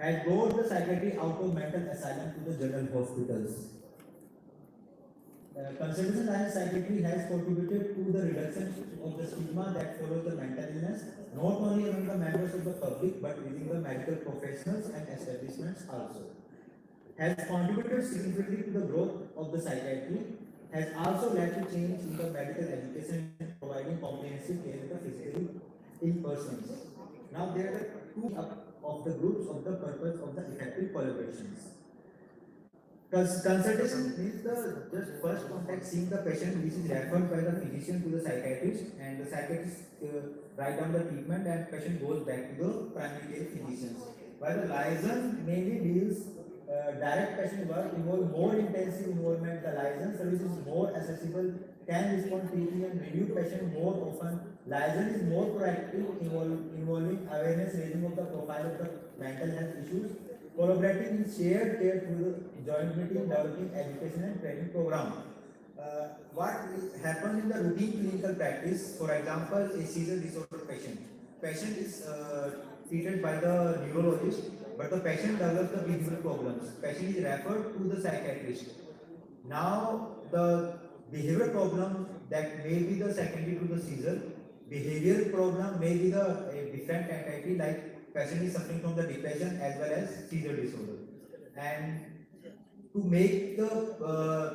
has brought the psychiatry out of mental asylum to the general hospitals. Consultation life psychiatry has contributed to the reduction of the stigma that follows the mental illness, not only among the members of the public but within the medical professionals and establishments also. Has contributed significantly to the growth of the psychiatry, has also led to change in the medical education, providing comprehensive care in the physically in persons. Now there are two of the groups of the purpose of the effective collaborations. Consultation means the just first contact, seeing the patient, which is referred by the physician to the psychiatrist, and the psychiatrist write down the treatment, and patient goes back to the primary care physicians. While the liaison mainly deals direct patient work, involve more intensive involvement. The liaison service is more accessible, can respond quickly and review patient more often. Liaison is more proactive, involving awareness raising of the profile of the mental health issues, collaborating in shared care through the joint meeting, developing education and training program. What happens in the routine clinical practice, for example, a seizure disorder patient. Patient is treated by the neurologist, but the patient develops the behavioral problems. Patient is referred to the psychiatrist. Now, the behavioral problem that may be the secondary to the seizure, behavioral problem may be the different category, like patient is suffering from the depression as well as seizure disorder. And to make the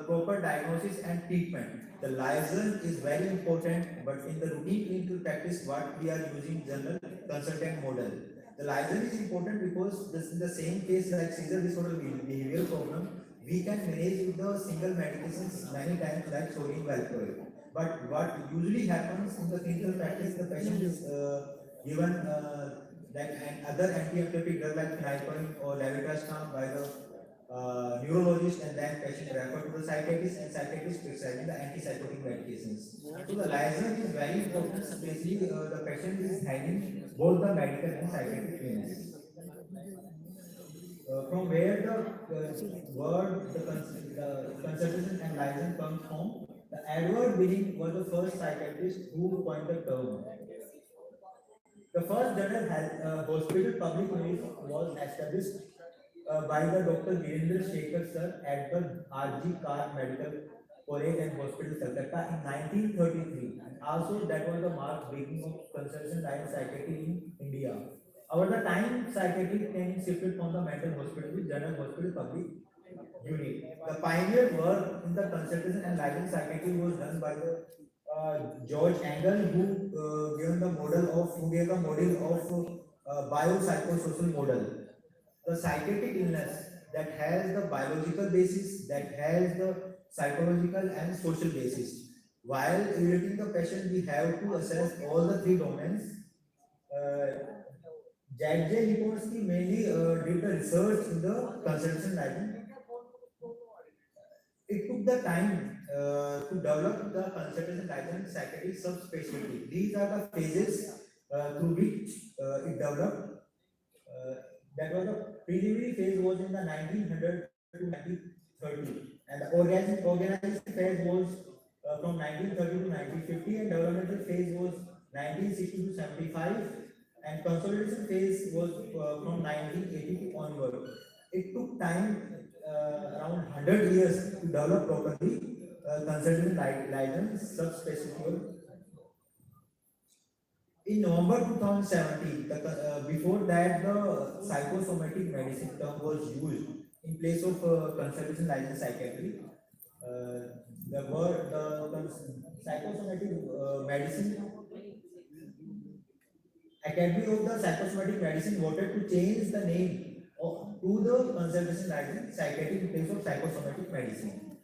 proper diagnosis and treatment, the liaison is very important, but in the routine clinical practice, what we are using general consultant model. The liaison is important because this in the same case like seizure disorder behavioral problem, we can manage with the single medications many times like sodium valproate. But what usually happens in the clinical practice, the patient is given like other anti-epileptic drug like phenytoin or levetiracetam by the neurologist, and then patient referred to the psychiatrist, and psychiatrist prescribing the antipsychotic medications. So the liaison is very important, especially the patient is having both the medical and psychiatric illness. From where the word the consultation and liaison comes from, the Edward Willing was the first psychiatrist who coined the term. The first general hospital public unit was established by the Dr. Virendra Shekhar sir at the R.G. Kar Medical College and Hospital, Calcutta in 1933. And also that was the mark beginning of consultation and psychiatry in India. Over the time, psychiatric training shifted from the mental hospital to general hospital public unit. The pioneer work in the consultation and liaison psychiatry was done by the George Engel, who gave the model of biopsychosocial model. The psychiatric illness that has the biological basis, that has the psychological and social basis. While evaluating the patient, we have to assess all the three domains. Jack J. Lipovsky mainly did the research in the consultation liaison. It took the time to develop the consultation liaison psychiatric subspecialty. These are the phases through which it developed. That was the preliminary phase was in the 1900 to 1930, and the organization phase was from 1930 to 1950, and developmental phase was 1960 to 75, and consolidation phase was from 1980 onward. It took time around 100 years to develop properly consultation liaison subspecialty. In November 2017, before that the psychosomatic medicine term was used in place of consultation liaison psychiatry. The word psychosomatic medicine, Academy of the Psychosomatic Medicine wanted to change the name to the consultation liaison psychiatry in place of psychosomatic medicine.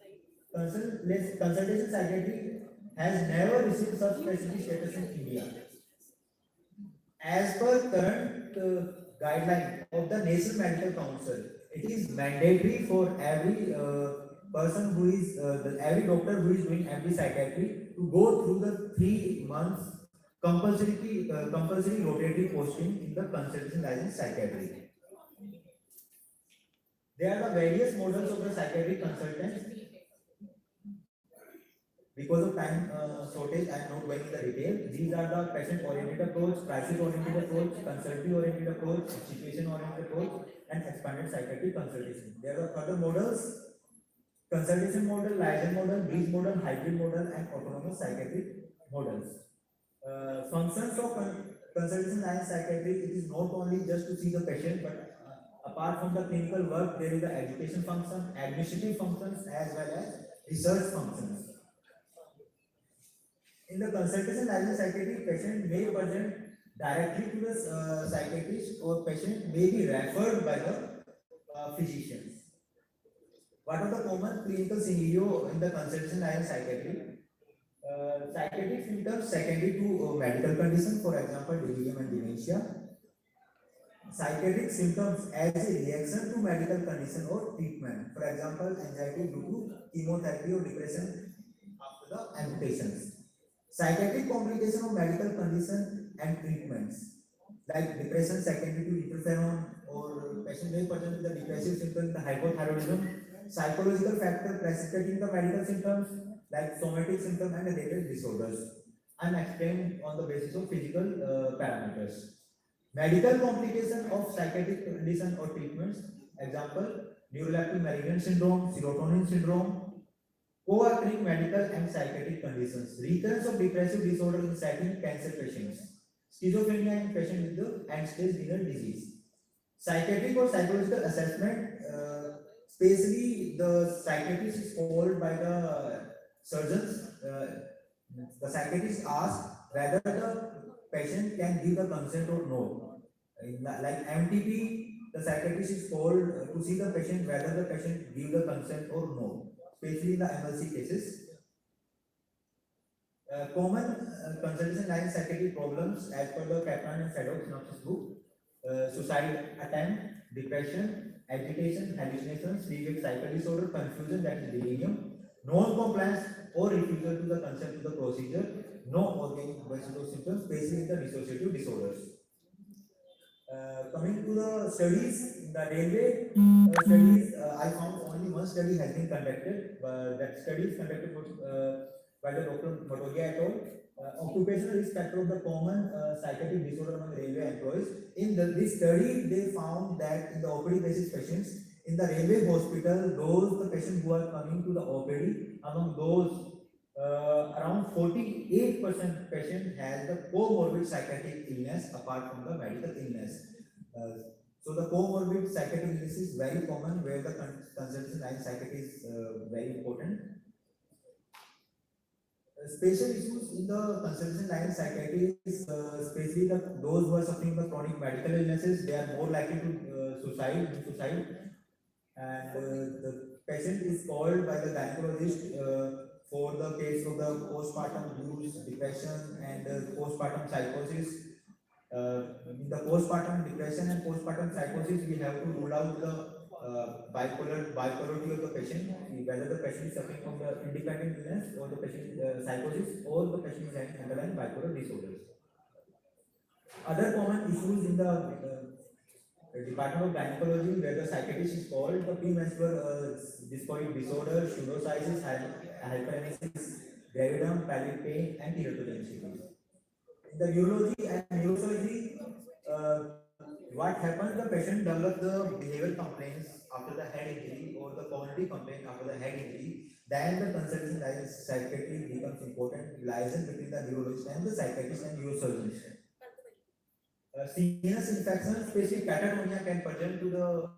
Consultation psychiatry has never received such specific status in India. As per current guideline of the National Medical Council, it is mandatory for every person who is every doctor who is doing MD psychiatry to go through the 3 months compulsory rotatory posting in the consultation liaison psychiatry. There are the various models of the psychiatric consultant. Because of time shortage, I am not going into the detail. These are the patient-oriented approach, crisis-oriented approach, consultative-oriented approach, situation-oriented approach, and expanded psychiatric consultation. There are other models: consultation model, liaison model, bridge model, hybrid model, and autonomous psychiatric models. Functions of consultation and psychiatry, it is not only just to see the patient, but apart from the clinical work, there is the education function, administrative functions, as well as research functions. In the consultation liaison psychiatric, patient may present directly to the psychiatrist, or patient may be referred by the physicians. What are the common clinical scenario in the consultation liaison psychiatry? Psychiatric symptoms secondary to medical condition, for example, delirium and dementia. Psychiatric symptoms as a reaction to medical condition or treatment, for example, anxiety due to chemotherapy or depression after the amputations. Psychiatric complication of medical condition and treatments, like depression secondary to interferon, or patient may present with the depressive symptoms, the hypothyroidism. Psychological factor precipitating the medical symptoms, like somatic symptoms and related disorders, and explained on the basis of physical parameters. Medical complication of psychiatric condition or treatments, example, neuroleptic meridian syndrome, serotonin syndrome, co-occurring medical and psychiatric conditions, recurrence of depressive disorder in certain cancer patients, schizophrenia in patients with the end-stage renal disease. Psychiatric or psychological assessment, especially the psychiatrist is called by the surgeons. The psychiatrist asks whether the patient can give the consent or no. Like MTP, the psychiatrist is called to see the patient whether the patient give the consent or no, especially in the MLC cases. Common consultation line psychiatric problems as per the Kaplan and Shadow synopsis book: suicide attempt, depression, agitation, hallucinations, sleep cycle disorder, confusion, that is delirium, non-compliance or refusal to the consent to the procedure, no organic vesicular symptoms, especially in the dissociative disorders. Coming to the studies, in the railway studies, I found only one study has been conducted. That study is conducted by the Dr. Matogia et al. Occupational risk factor of the common psychiatric disorder among railway employees. In this study, they found that in the OPD basis patients in the railway hospital, those the patients who are coming to the OPD, among those around 48% patient has the comorbid psychiatric illness apart from the medical illness. So the comorbid psychiatric illness is very common, where the consultation line psychiatry is very important. Special issues in the consultation line psychiatry is especially those who are suffering the chronic medical illnesses, they are more likely to suicide, and the patient is called by the gynecologist for the case of the postpartum blues, depression, and postpartum psychosis. In the postpartum depression and postpartum psychosis, we have to rule out the bipolarity of the patient, whether the patient is suffering from the independent illness or the patient psychosis, or the patient is having underlying bipolar disorders. Other common issues in the Department of Gynecology, where the psychiatrist is called the premenstrual dysphoid disorder, pseudocyesis, hyperemesis, gravidum, pelvic pain, and teratogenicity. In the neurology and neurosurgery, what happens, the patient develops the behavioral complaints after the head injury, or the cognitive complaint after the head injury, then the consultation psychiatry becomes important, liaison between the neurologist and the psychiatrist and neurosurgeon. CNS infection, especially catatonia, can present to the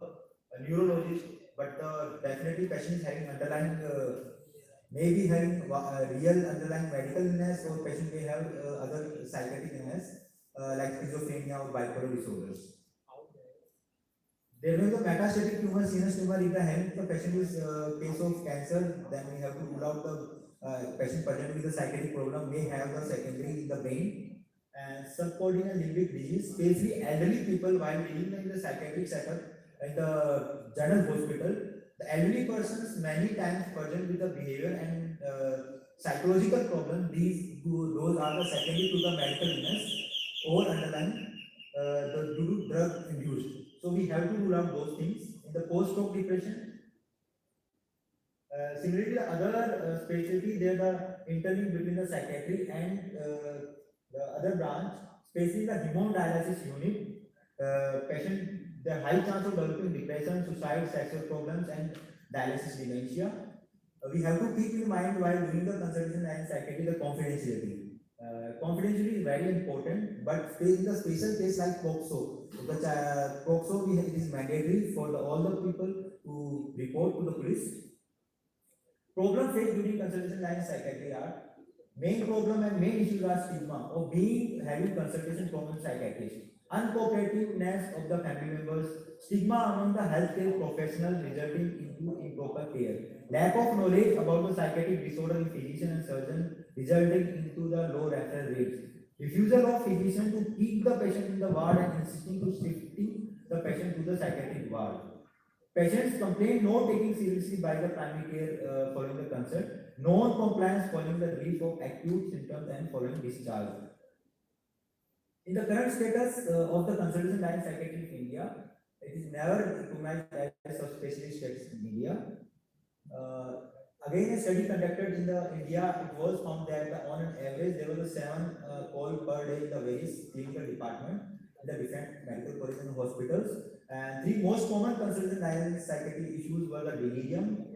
neurologist, but definitely patient is having underlying, maybe having real underlying medical illness, or patient may have other psychiatric illness like schizophrenia or bipolar disorders. There may be a metastatic tumor, CNS tumor. If the hand the patient is case of cancer, then we have to rule out the patient present with the psychiatric problem may have the secondary in the brain. And subcortical limbic disease, especially elderly people while living in the psychiatric setup at the general hospital, the elderly persons many times present with the behavior and psychological problem. Those are the secondary to the medical illness or underlying the due to drug induced. So we have to rule out those things. In the post-stroke depression, Similarly, the other specialty, they are the interlink between the psychiatry and the other branch, especially the hemodialysis unit. Patient, the high chance of developing depression, suicide, sexual problems, and dialysis dementia. We have to keep in mind while doing the consultation and psychiatry the confidentiality. Confidentiality is very important, but in the special case like POXO, it is mandatory for all the people to report to the police. Problem faced during consultation and psychiatry are main problem and main issues are stigma of having consultation from a psychiatrist, uncooperativeness of the family members, stigma among the healthcare professionals resulting into improper care, lack of knowledge about the psychiatric disorder in physician and surgeon resulting into the low referral rates, refusal of physician to keep the patient in the ward and insisting to shifting the patient to the psychiatric ward. Patients complain no taking seriously by the primary care following the consult, non-compliance following the relief of acute symptoms and following discharge. In the current status of the consultation line psychiatry in India, it is never recognized as a specialist text in India. Again, a study conducted in India, it was found that on an average there was a 7 call per day in the various clinical department in the different medical colleges and hospitals. And three most common consultation line psychiatry issues were the delirium,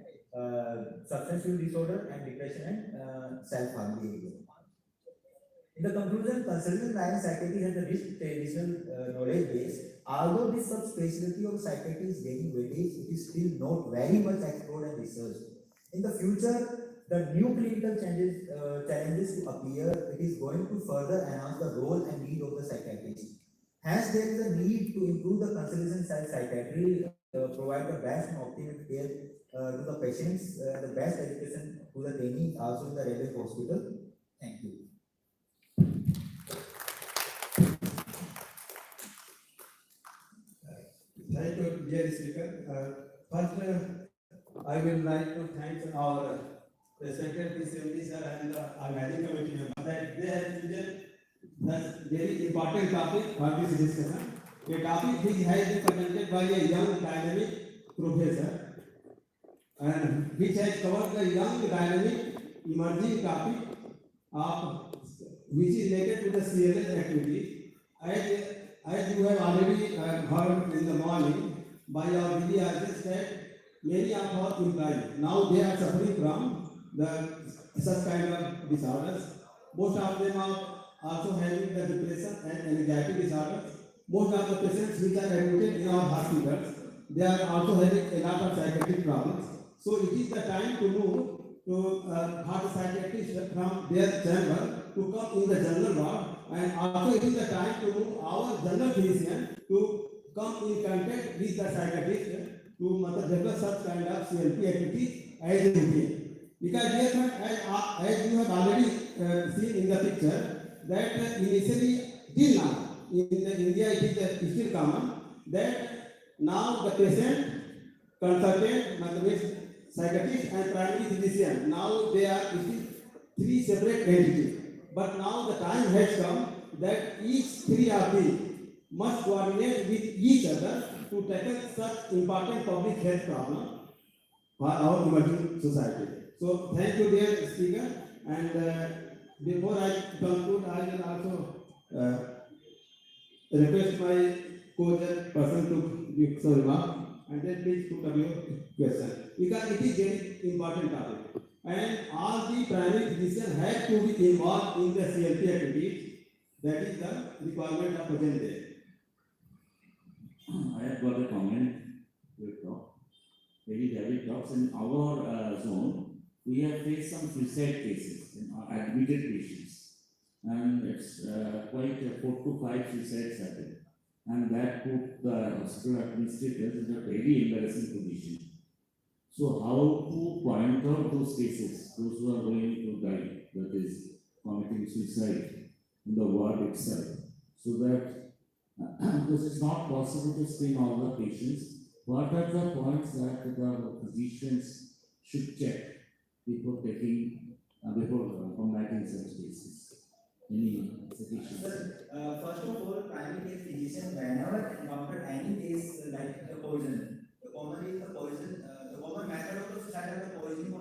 substance use disorder, and depression and self-harm behavior. In the conclusion, consultation line psychiatry has a rich traditional knowledge base. Although this subspecialty of psychiatry is gaining weightage, it is still not very much explored and researched. In the future, the new clinical challenges to appear, it is going to further enhance the role and need of the psychiatrist. Hence, there is a need to improve the consultation psychiatry, provide the best and optimal care to the patients, the best education to the training, also in the railway hospital. Thank you. Thank you, dear speaker. First, I will like to thank our Secretary sir and our managing committee members that they have chosen the very important topic for this discussion. A topic which has been presented by a young dynamic professor and which has covered the young dynamic emerging topic of which is related to the CLS activity. As you have already heard in the morning by our videos that many of our employees now they are suffering from such kind of disorders. Most of them are also having the depression and anxiety disorders. Most of the patients which are admitted in our hospitals, they are also having a lot of psychiatric problems. So it is the time to move to have the psychiatrist from their chamber to come in the general ward, and also it is the time to move our general physician to come in contact with the psychiatrist to develop such kind of CLP activities as a routine. Because dear friend, as you have already seen in the picture, that initially till now in India it is still common that now the patient, consultant, psychiatrist and primary physician, now they are three separate entities. But now the time has come that each three of these must coordinate with each other to tackle such important public health problem for our emerging society. So thank you, dear speaker. And before I conclude, I will also request my co-person to give some remark, and then please put up your question, because it is very important topic. And all the primary physicians have to be involved in the CLP activities. That is the requirement of present day. I have got a comment to it now. Very valid talks. In our zone, we have faced some suicide cases in our admitted patients, and it's quite 4 to 5 suicides happened, and that put the hospital administrators in a very embarrassing position. So how to point out those cases, those who are going to die, that is committing suicide in the ward itself, so that because it's not possible to screen all the patients, what are the points that the physicians should check before taking, before combating such cases? Any suggestions? First of all, primary care physician, whenever encounter any case like the poison, the common is the poison, the common method of the suicide of the poisoning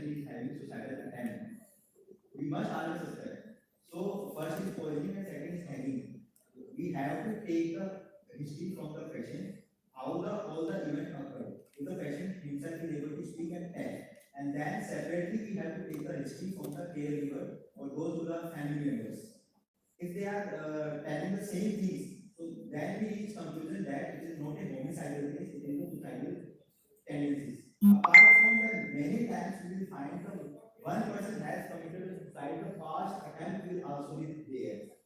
patient is having suicidal attempt, we must always suspect. So first is poisoning and second is hanging. We have to take the history from the patient, how the all the event occurred. If the patient himself is able to speak and tell, and then separately we have to take the history from the caregiver or those who are family members. If they are telling the same things, so then we reach conclusion that it is not a homicidal case, it is a suicidal tendencies. Apart from that, many times we will find the one person has committed a suicide, the past attempt will also be there.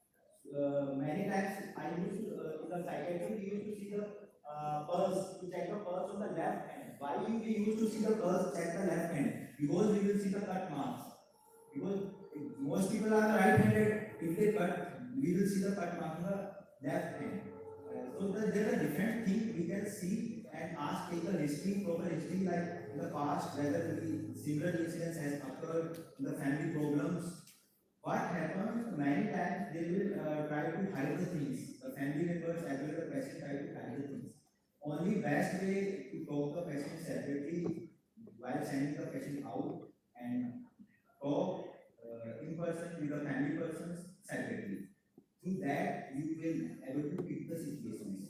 Many times I used to, in the psychiatry, we used to see the pulse, to check the pulse on the left hand. Why we used to see the pulse, check the left hand? Because we will see the cut marks. Because most people are right-handed, if they cut, we will see the cut mark on the left hand. So there are different things we can see and ask, take the history, proper history, like in the past, whether similar incidents has occurred in the family problems. What happens many times, they will try to hide the things. The family members as well as the patient try to hide the things. Only best way to talk the patient separately while sending the patient out and talk in person with the family persons separately. Through that, you will able to pick the situations.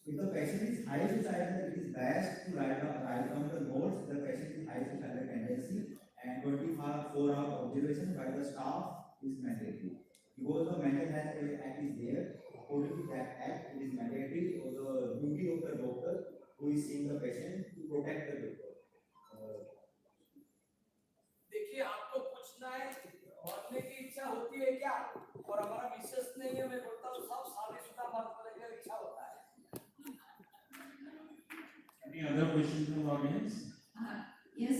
If the patient is high suicidal, it is best to write down the notes. The patient is high suicidal tendency and 24-hour observation by the staff is mandatory. Because the mental health act is there, according to that act, it is mandatory for the duty of the doctor who is seeing the patient to protect the doctor. देखिए आपको पूछना है पढ़ने की इच्छा होती है क्या? और हमारा विशेष नहीं है, मैं बोलता हूँ सब शादीशुदा मर्द को लेकर इच्छा होता है. Any other questions from the audience? Yes.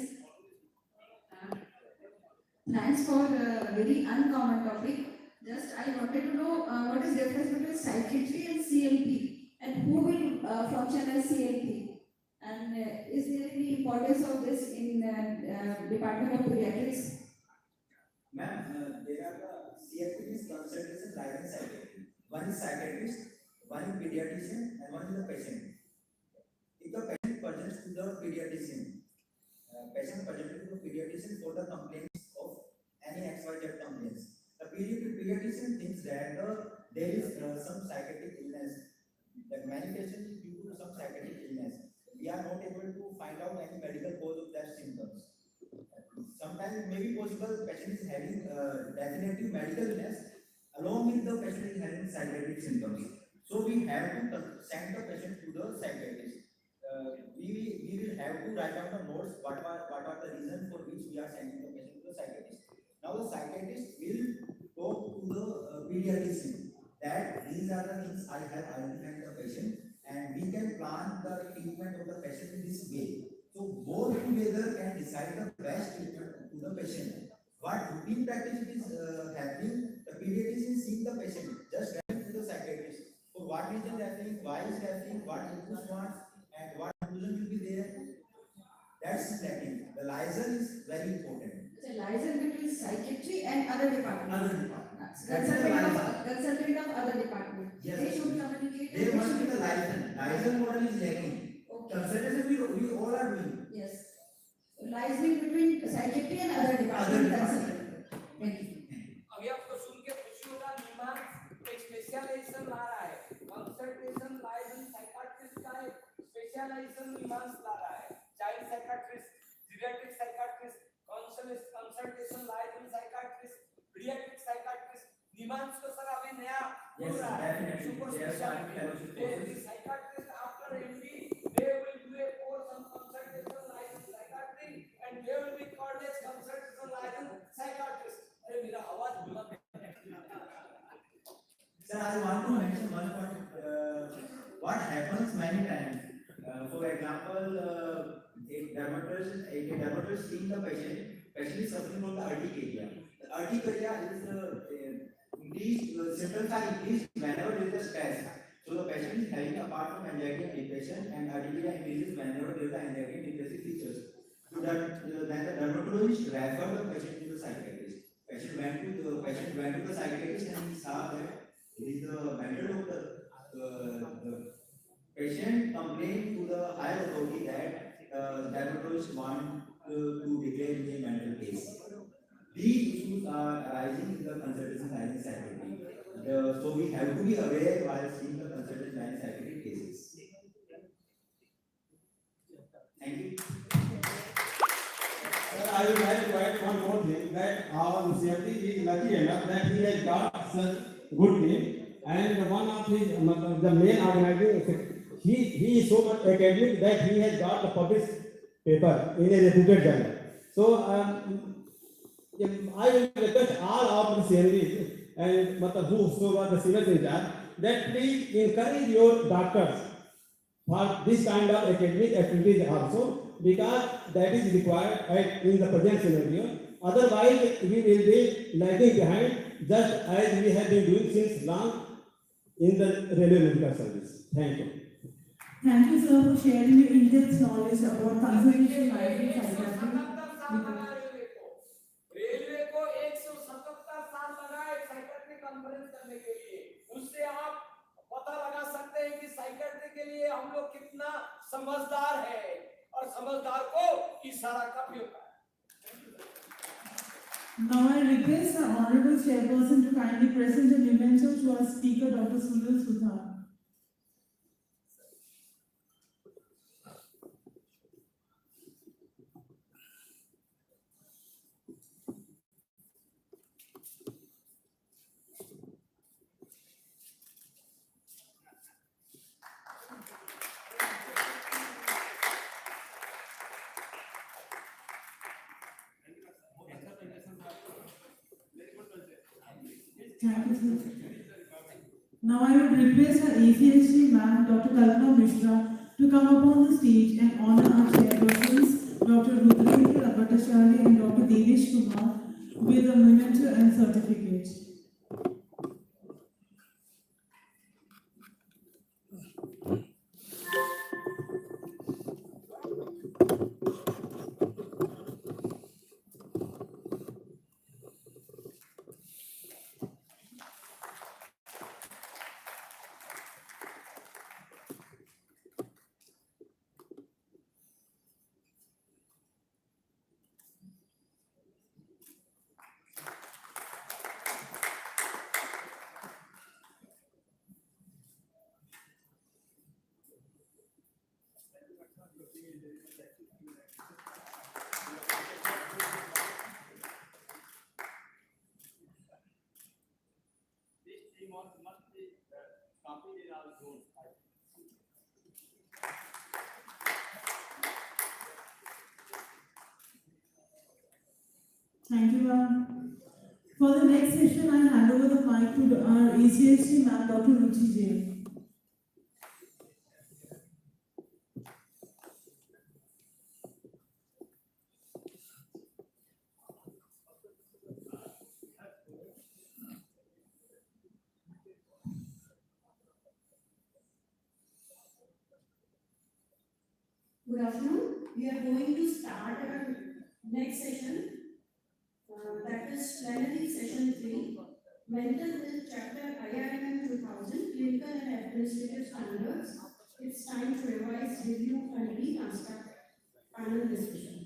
Thanks for a very uncommon topic. Just I wanted to know what is the difference between psychiatry and CLP, and who will function as CLP, and is there any importance of this in Department of Pediatrics? Ma'am, there are the CFPs consultation like in psychiatry. One is psychiatrist, one is pediatrician, and one is the patient. If the patient presents to the pediatrician, for the complaints of any XYZ complaints, the pediatrician thinks that there is some psychiatric illness, the manifestation is due to some psychiatric illness. We are not able to find out any medical cause of that symptoms. Sometimes it may be possible the patient is having definitive medical illness along with the patient is having psychiatric symptoms. So we have to send the patient to the psychiatrist. We will have to write down the notes what are the reasons for which we are sending the patient to the psychiatrist. Now the psychiatrist will talk to the pediatrician that these are the things I have identified the patient and we can plan the treatment of the patient in this way. So both together can decide the best treatment to the patient. What routine practice is happening, the pediatrician is seeing the patient, just going to the psychiatrist. For what reason they are saying, why is happening, what inputs wants, and what conclusion will be there. That's lacking. The liaison is very important. It's a liaison between psychiatry and other departments. Other departments. Consultant of other departments. Yes. They should communicate. There must be the liaison. Liaison model is lacking. Okay. Consultation we all are doing. Yes. So liaison between psychiatry and other departments. Thank you. अभी आपको सुन के खुशी होगा, निमान एक specialisation ला रहा है, consultation license psychiatrist का एक स्पेशलाइजेशन निमान ला रहा है, child psychiatrist, paediatric psychiatrist, consultation license psychiatrist, paediatric psychiatrist, निमान को सर अभी नया Yes, definitely. They are starting fellowship courses. Psychiatrist after MD, they will do a course on consultation license psychiatry and they will be called as consultation license psychiatrist. अरे मेरा आवाज बुलंद है. Sir, I want to mention one point. What happens many times? For example, a dermatologist seeing the patient is suffering from the urticaria. The urticaria is increased, symptoms are increased whenever there is a stress. So the patient is having apart from anxiety and depression, and urticaria increases whenever there is the anxiety and depressive features. So that then the dermatologist refer the patient to the psychiatrist. Patient went to the psychiatrist and he saw that it is the mental doctor. The patient complained to the higher authority that dermatologist want to declare me a mental case. These issues are arising in the consultation line psychiatry. So we have to be aware while seeing the consultation line psychiatric cases. Thank you. Sir, I would like to add one more thing, that our CFT is lucky enough that he has got such good team, and one of his the main organizing, he is so much academic that he has got the published paper in a reputed journal. So I will request all our CMDs and whosoever the seniors in charge, that please encourage your doctors for this kind of academic activities also, because that is required in the present scenario. Otherwise, we will be lagging behind, just as we have been doing since long in the railway medical service. Thank you. Thank you, sir, for sharing your in-depth knowledge about conservation library psychiatry. Railway को 177 साल लगा एक psychiatry conference करने के लिए। उससे आप पता लगा सकते हैं कि साइकियाट्री के लिए हम लोग कितना समझदार हैं और समझदार को इशारा काफी होता है। Now I request the Honorable Chairperson to kindly present a memento to our speaker, Dr. Sunil Sudha. Thank you, sir. Now I would request our ACHD ma'am, Dr. Kalpana Mishra, to come upon the stage and honor our chairpersons, Dr. Rudrendra Bhattacharya and Dr. Devesh Kumar, with a memento and certificate. Thank you, ma'am. For the next session, I hand over the mic to our ACHD ma'am, Dr. Ruchi Jain. Good afternoon. We are going to start our next session. That is plenary session 3, Mental Health Chapter IRMM 2000, Clinical and Administrative Standards. It's time to revise, review, and reconstruct panel discussion.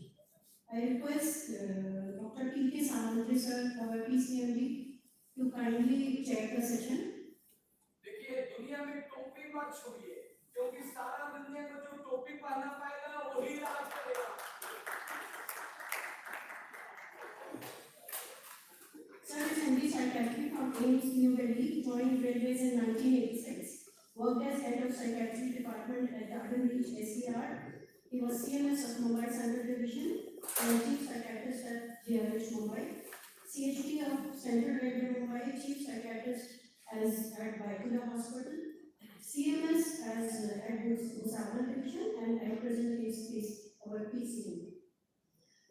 I request Dr. T.K. Samantri sir, our PCMD, to kindly chair the session. देखिए दुनिया में टोपी मत छोड़िए, क्योंकि सारा दुनिया को जो टोपी पहना पाएगा वही राज करेगा। Sir is MD Psychiatry from AIMS New Delhi, joined Railways in 1986. Worked as head of Psychiatry Department at Garden Reach SCR. He was CMS of Mumbai Central Division and Chief Psychiatrist at GRH Mumbai. CHD of Central Railway Mumbai, Chief Psychiatrist at Vaikula Hospital. CMS as at Bhusawal Division and at present is our PCM.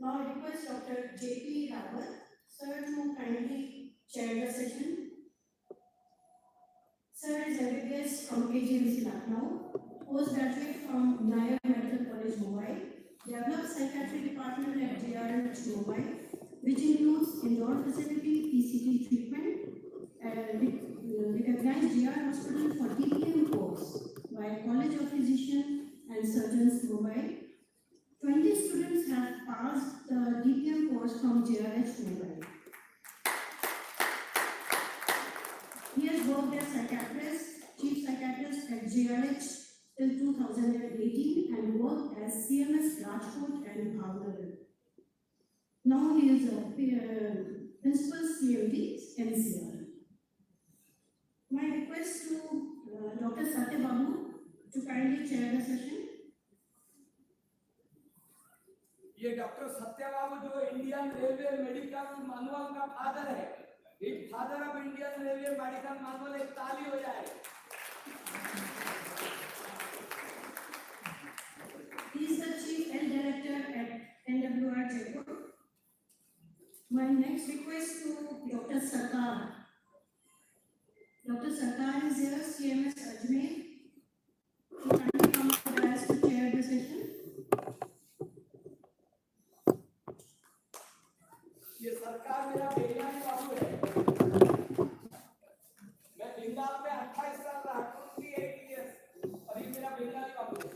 Now I request Dr. J.P. Rawat, sir, to kindly chair the session. Sir is MBBS from KGMC Lucknow, postgraduate from Nair Medical College Mumbai, developed psychiatry department at GRH Mumbai, which includes indoor facility, PCT treatment, recognized GR Hospital for TPM course by College of Physicians and Surgeons Mumbai, 20 students have passed the DPM course from JRH Mumbai. He has worked as psychiatrist, chief psychiatrist at JRH till 2018 and worked as CMS Rajkot and Bhavnagar. Now he is a principal CMD NCR. My request to Dr. Satya Babu to kindly chair the session. ये doctor Satyababu जो Indian railway medical manual का father है, एक father of Indian railway medical manual, एक ताली हो जाए। He is the chief health director at NWR Jaipur. My next request to Dr. Sarkar. Dr. Sarkar is here, CMS Ajmer. He kindly come up to chair the session. ये सरकार मेरा वैज्ञानिक बाबू है। मैं बंगाल में 28 साल रहा, 28 years, और ये मेरा वैज्ञानिक बाबू है।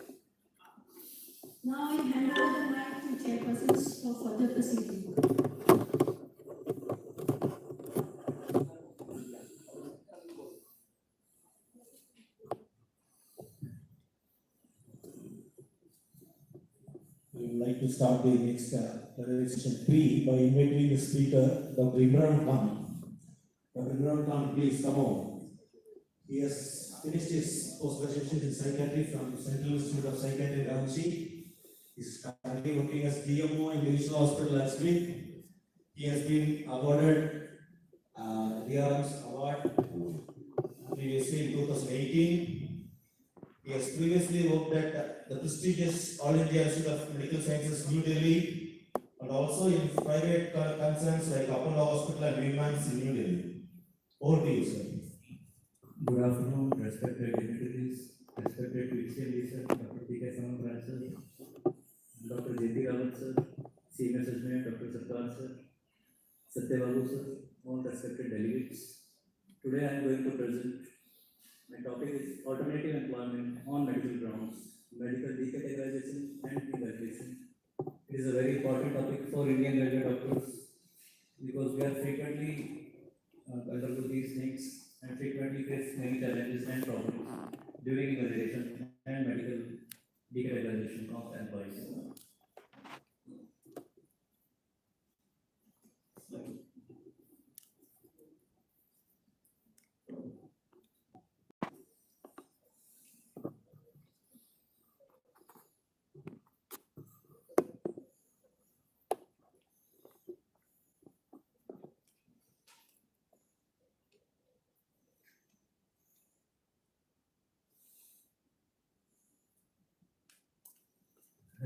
Now I hand over the mic to chairpersons for further proceeding. We would like to start the next session 3 by inviting the speaker, Dr. Imran Khan. Dr. Imran Khan, please come on. He has finished his post-graduation in psychiatry from Central Institute of Psychiatry, Ranchi. He is currently working as DMO in Divisional Hospital, Lakshmi. He has been awarded DRM's award previously in 2018. He has previously worked at the prestigious All India Institute of Medical Sciences, New Delhi, and also in private concerns like Apollo Hospital and Women's in New Delhi. Over to you, sir. Good afternoon, respected dignitaries, respected PhD sir, Dr. P.K. Samantraj sir, Dr. J.P. Rawat sir, Senior Surgeon, Dr. Sarkar sir, Satya Babu sir, all respected delegates. Today I am going to present. My topic is alternative employment on medical grounds, medical decategorization and deregulation. It is a very important topic for Indian railway doctors because we are frequently undergo these things and frequently face many challenges and problems during evaluation and medical decategorization of employees.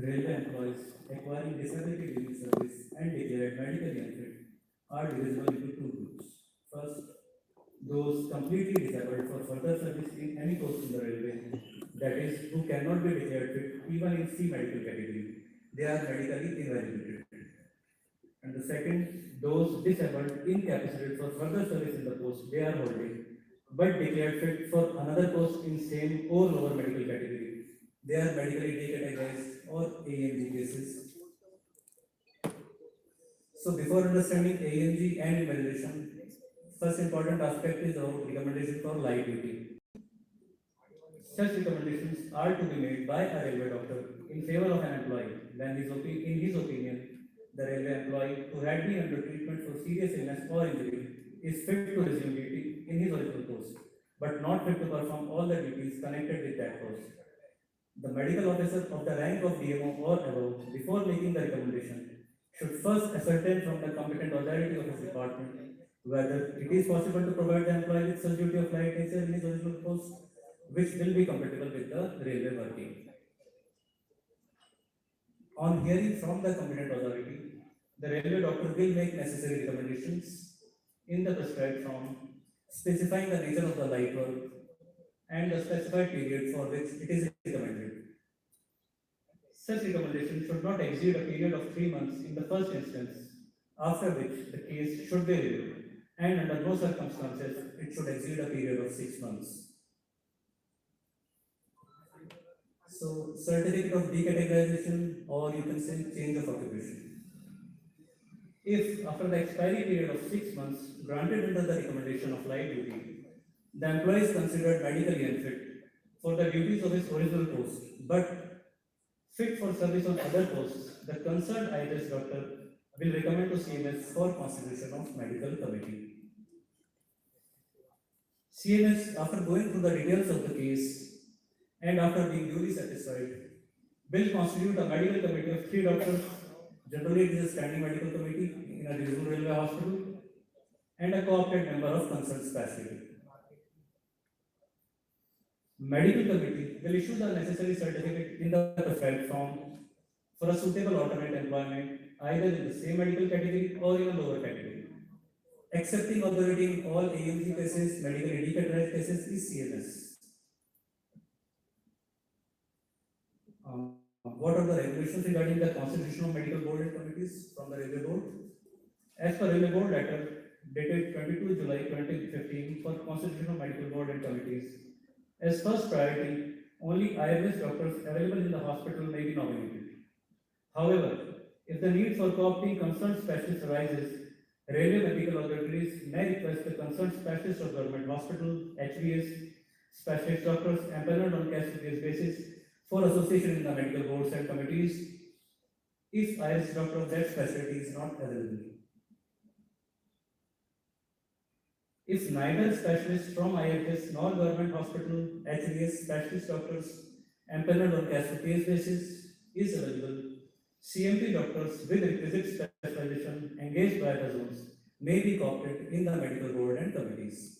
Railway employees acquiring disability leave service and declared medically unfit are divisible into two groups. First, those completely disabled for further service in any post in the railway, that is, who cannot be declared fit even in C medical category, they are medically invalidated. And the second, those disabled incapacitated for further service in the post they are holding, but declared fit for another post in same or lower medical category, they are medically decategorized or AMG cases. So before understanding AMG and invalidation, first important aspect is our recommendation for light duty. Such recommendations are to be made by a railway doctor in favor of an employee when in his opinion, the railway employee who had been under treatment for serious illness or injury is fit to resume duty in his original post, but not fit to perform all the duties connected with that post. The medical officer of the rank of DMO or above, before making the recommendation, should first ascertain from the competent authority of his department whether it is possible to provide the employee with such duty of light nature in his original post, which will be compatible with the railway working. On hearing from the competent authority, the railway doctor will make necessary recommendations in the prescribed form, specifying the nature of the light work and the specified period for which it is recommended. Such recommendation should not exceed a period of 3 months in the first instance, after which the case should be reviewed, and under no circumstances it should exceed a period of 6 months. So certificate of decategorization, or you can say change of occupation. If after the expiry period of 6 months granted under the recommendation of light duty, the employee is considered medically unfit for the duties of his original post, but fit for service on other posts, the concerned IHS doctor will recommend to CMS for constitution of medical committee. CMS, after going through the details of the case and after being duly satisfied, will constitute a medical committee of 3 doctors. Generally, it is a standing medical committee in a regional railway hospital and a co-opted member of concerned specialty. Medical committee will issue the necessary certificate in the prescribed form for a suitable alternate employment either in the same medical category or in a lower category. Accepting authority in all AMG cases, medical indicator cases is CMS. What are the regulations regarding the constitution of medical board and committees from the railway board? As per railway board letter dated 22 July 2015 for constitution of medical board and committees, as first priority, only IMS doctors available in the hospital may be nominated. However, if the need for co-opting concerned specialists arises, railway medical authorities may request the concerned specialist of government hospital, HVS, specialist doctors empaneled on case-to-case basis for association in the medical boards and committees if IS doctor of that specialty is not available. If neither specialist from IHS nor government hospital, HVS, specialist doctors empaneled on case-to-case basis is available, CMP doctors with requisite specialization engaged by the zones may be co-opted in the medical board and committees.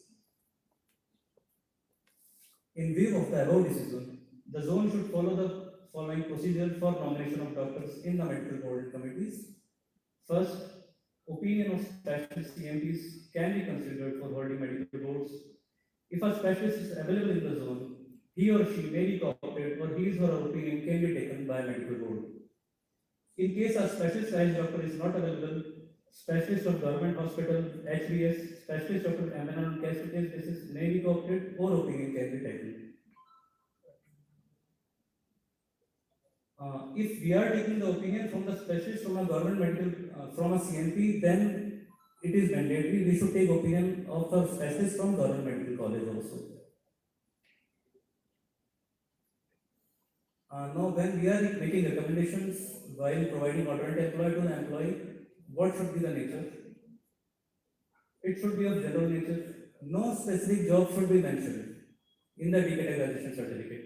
In view of the above decision, the zone should follow the following procedure for nomination of doctors in the medical board and committees. First, opinion of specialist CMPs can be considered for holding medical boards. If a specialist is available in the zone, he or she may be co-opted or his or her opinion can be taken by medical board. In case a specialist rise doctor is not available, specialist of government hospital, HVS, specialist doctor empaneled on case-to-case basis may be co-opted or opinion can be taken. If we are taking the opinion from the specialist from a government medical, from a CMP, then it is mandatory we should take opinion of the specialist from government medical college also. Now, when we are making recommendations while providing alternate employee to the employee, what should be the nature? It should be of general nature. No specific job should be mentioned in the decategorization certificate.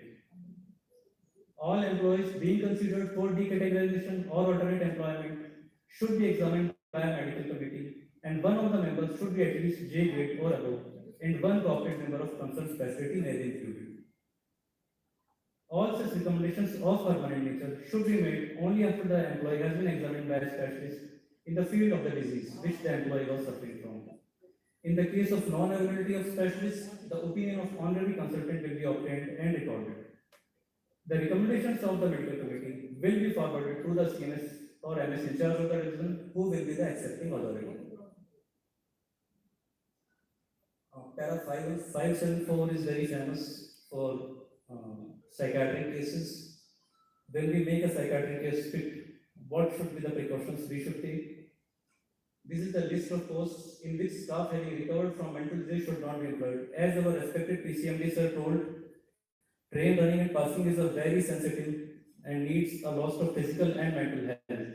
All employees being considered for decategorization or alternate employment should be examined by a medical committee, and one of the members should be at least J grade or above, and one co-opted member of concerned specialty may be included. All such recommendations of permanent nature should be made only after the employee has been examined by a specialist in the field of the disease which the employee was suffering from. In the case of non-availability of specialists, the opinion of honorary consultant will be obtained and recorded. The recommendations of the medical committee will be forwarded to the CMS or MS in charge of the division, who will be the accepting authority. Para 574 is very famous for psychiatric cases. When we make a psychiatric case fit, what should be the precautions we should take? This is the list of posts in which staff having recovered from mental disease should not be employed. As our respected PCMDs are told, train running and passing is a very sensitive and needs a lot of physical and mental health.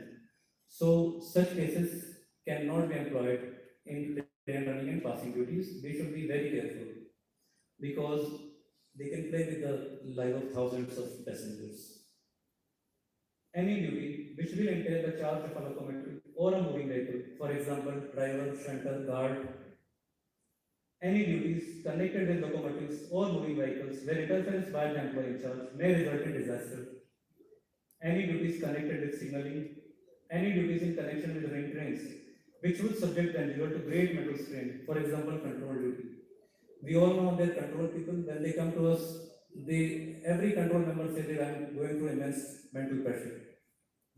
So such cases cannot be employed in train running and passing duties. We should be very careful because they can play with the life of thousands of passengers. Any duty which will entail the charge of a locomotive or a moving vehicle, for example, driver, shunter, guard, any duties connected with locomotives or moving vehicles where interference by the employee in charge may result in disaster. Any duties connected with signaling, any duties in connection with running trains, which would subject the individual to great mental strain, for example, control duty. We all know that control people, when they come to us, every control member says that I am going through immense mental pressure.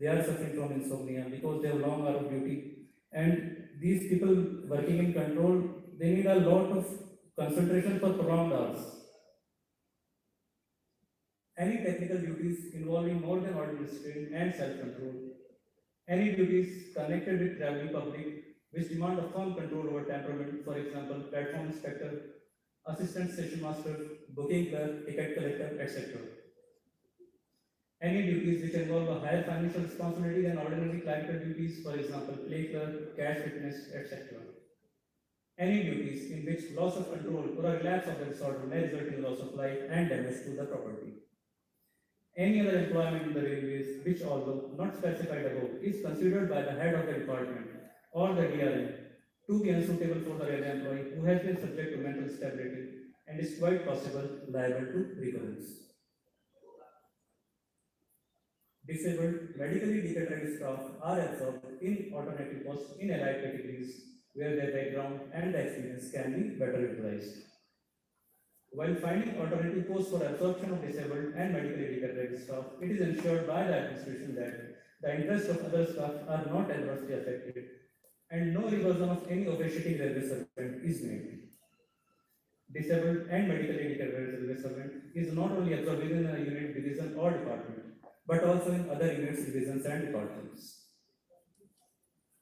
They are suffering from insomnia because they have long hour of duty. And these people working in control, they need a lot of concentration for prolonged hours. any technical duties involving more than ordinary strain and self-control, any duties connected with traveling public which demand a firm control over temperament, for example, platform inspector, assistant station master, booking clerk, ticket collector, etc. Any duties which involve a higher financial responsibility than ordinary clerical duties, for example, play clerk, cash witness, etc. Any duties in which loss of control or a relapse of the disorder may result in loss of life and damage to the property. Any other employment in the railways which, although not specified above, is considered by the head of the department or the DRM to be unsuitable for the railway employee who has been subject to mental instability and is quite possible liable to recurrence. Disabled, medically deteriorated staff are absorbed in alternative posts in allied categories where their background and experience can be better utilized. While finding alternative posts for absorption of disabled and medically deteriorated staff, it is ensured by the administration that the interests of other staff are not adversely affected and no reversion of any officiating railway servant is made. Disabled and medically deteriorated railway servant is not only absorbed within a unit, division or department, but also in other units, divisions and departments.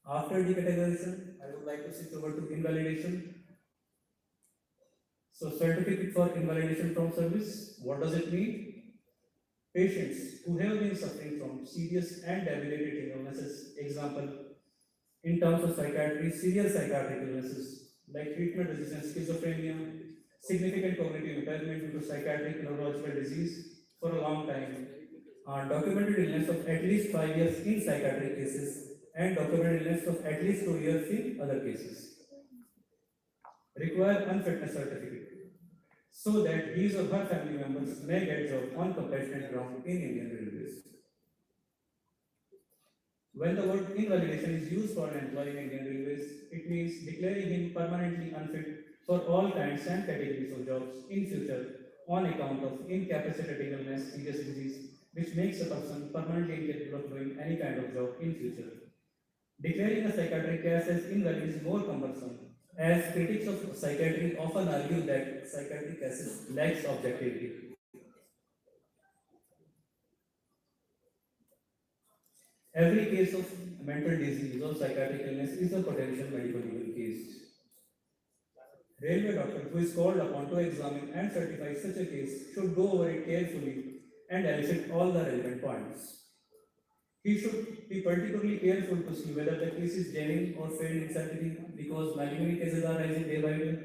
After decategorization, I would like to switch over to invalidation. So, certificate for invalidation from service, what does it mean? Patients who have been suffering from serious and debilitating illnesses, example, in terms of psychiatry, serious psychiatric illnesses like treatment-resistant schizophrenia, significant cognitive impairment due to psychiatric neurological disease for a long time, documented illness of at least 5 years in psychiatric cases, and documented illness of at least 2 years in other cases, require unfitness certificate so that his or her family members may get job on compassionate ground in Indian Railways. When the word invalidation is used for an employee in Indian Railways, it means declaring him permanently unfit for all kinds and categories of jobs in future on account of incapacitating illness, serious disease, which makes a person permanently incapable of doing any kind of job in future. Declaring a psychiatric case as invalid is more cumbersome, as critics of psychiatry often argue that psychiatric cases lacks objectivity. Every case of mental disease or psychiatric illness is a potential medical legal case. Railway doctor who is called upon to examine and certify such a case should go over it carefully and elicit all the relevant points. He should be particularly careful to see whether the case is genuine or feigned insanity because many cases are rising day by day.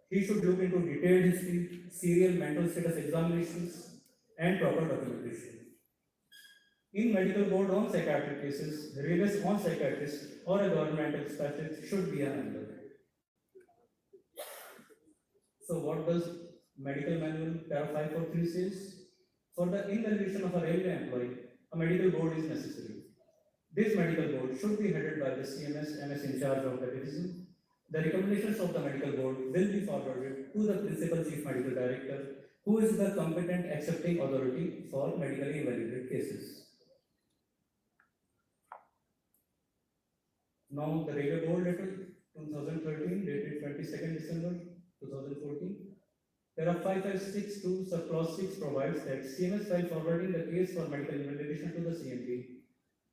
He should look into detailed history, serial mental status examinations, and proper documentation. In medical board on psychiatric cases, Railways on psychiatrist or a governmental specialist should be an member. So what does medical manual para 543 says? For the invalidation of a railway employee, a medical board is necessary. This medical board should be headed by the CMS MS in charge of the division. The recommendations of the medical board will be forwarded to the principal chief medical director, who is the competent accepting authority for medically invalidated cases. Now the railway board letter 2013 dated 22nd December 2014. Para 5562 subclause 6 provides that CMS while forwarding the case for medical invalidation to the CMP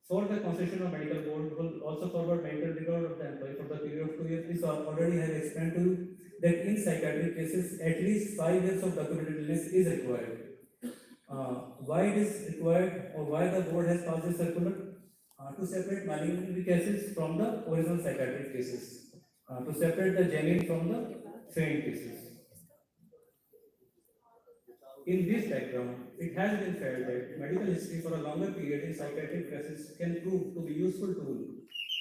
for the concession of medical board will also forward medical record of the employee for the period of 2 years. This already have explained to you that in psychiatric cases at least 5 years of documented illness is required. Why it is required or why the board has passed this circular? To separate malignant cases from the original psychiatric cases, to separate the genuine from the feigned cases. In this background, it has been felt that medical history for a longer period in psychiatric cases can prove to be a useful tool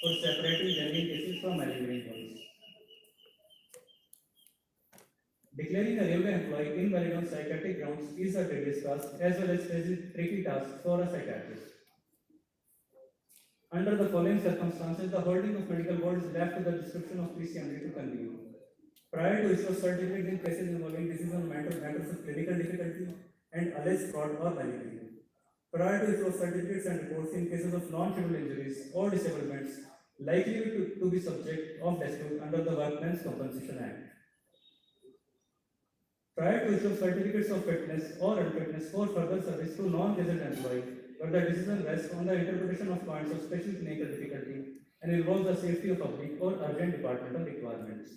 for separating genuine cases from malignant ones. Declaring a railway employee invalid on psychiatric grounds is a tedious task as well as a tricky task for a psychiatrist. Under the following circumstances, the holding of medical board is left to the description of PCMD to convene. Prior to issue of certificate in cases involving disease on matters of clinical difficulty and alleged fraud or malignancy. Prior to issue of certificates and reports in cases of non-scheduled injuries or disablements likely to be subject of dispute under the Workmen's Compensation Act. prior to issue of certificates of fitness or unfitness for further service to non-resident employee, but the decision rests on the interpretation of points of special clinical difficulty and involves the safety of public or urgent departmental requirements,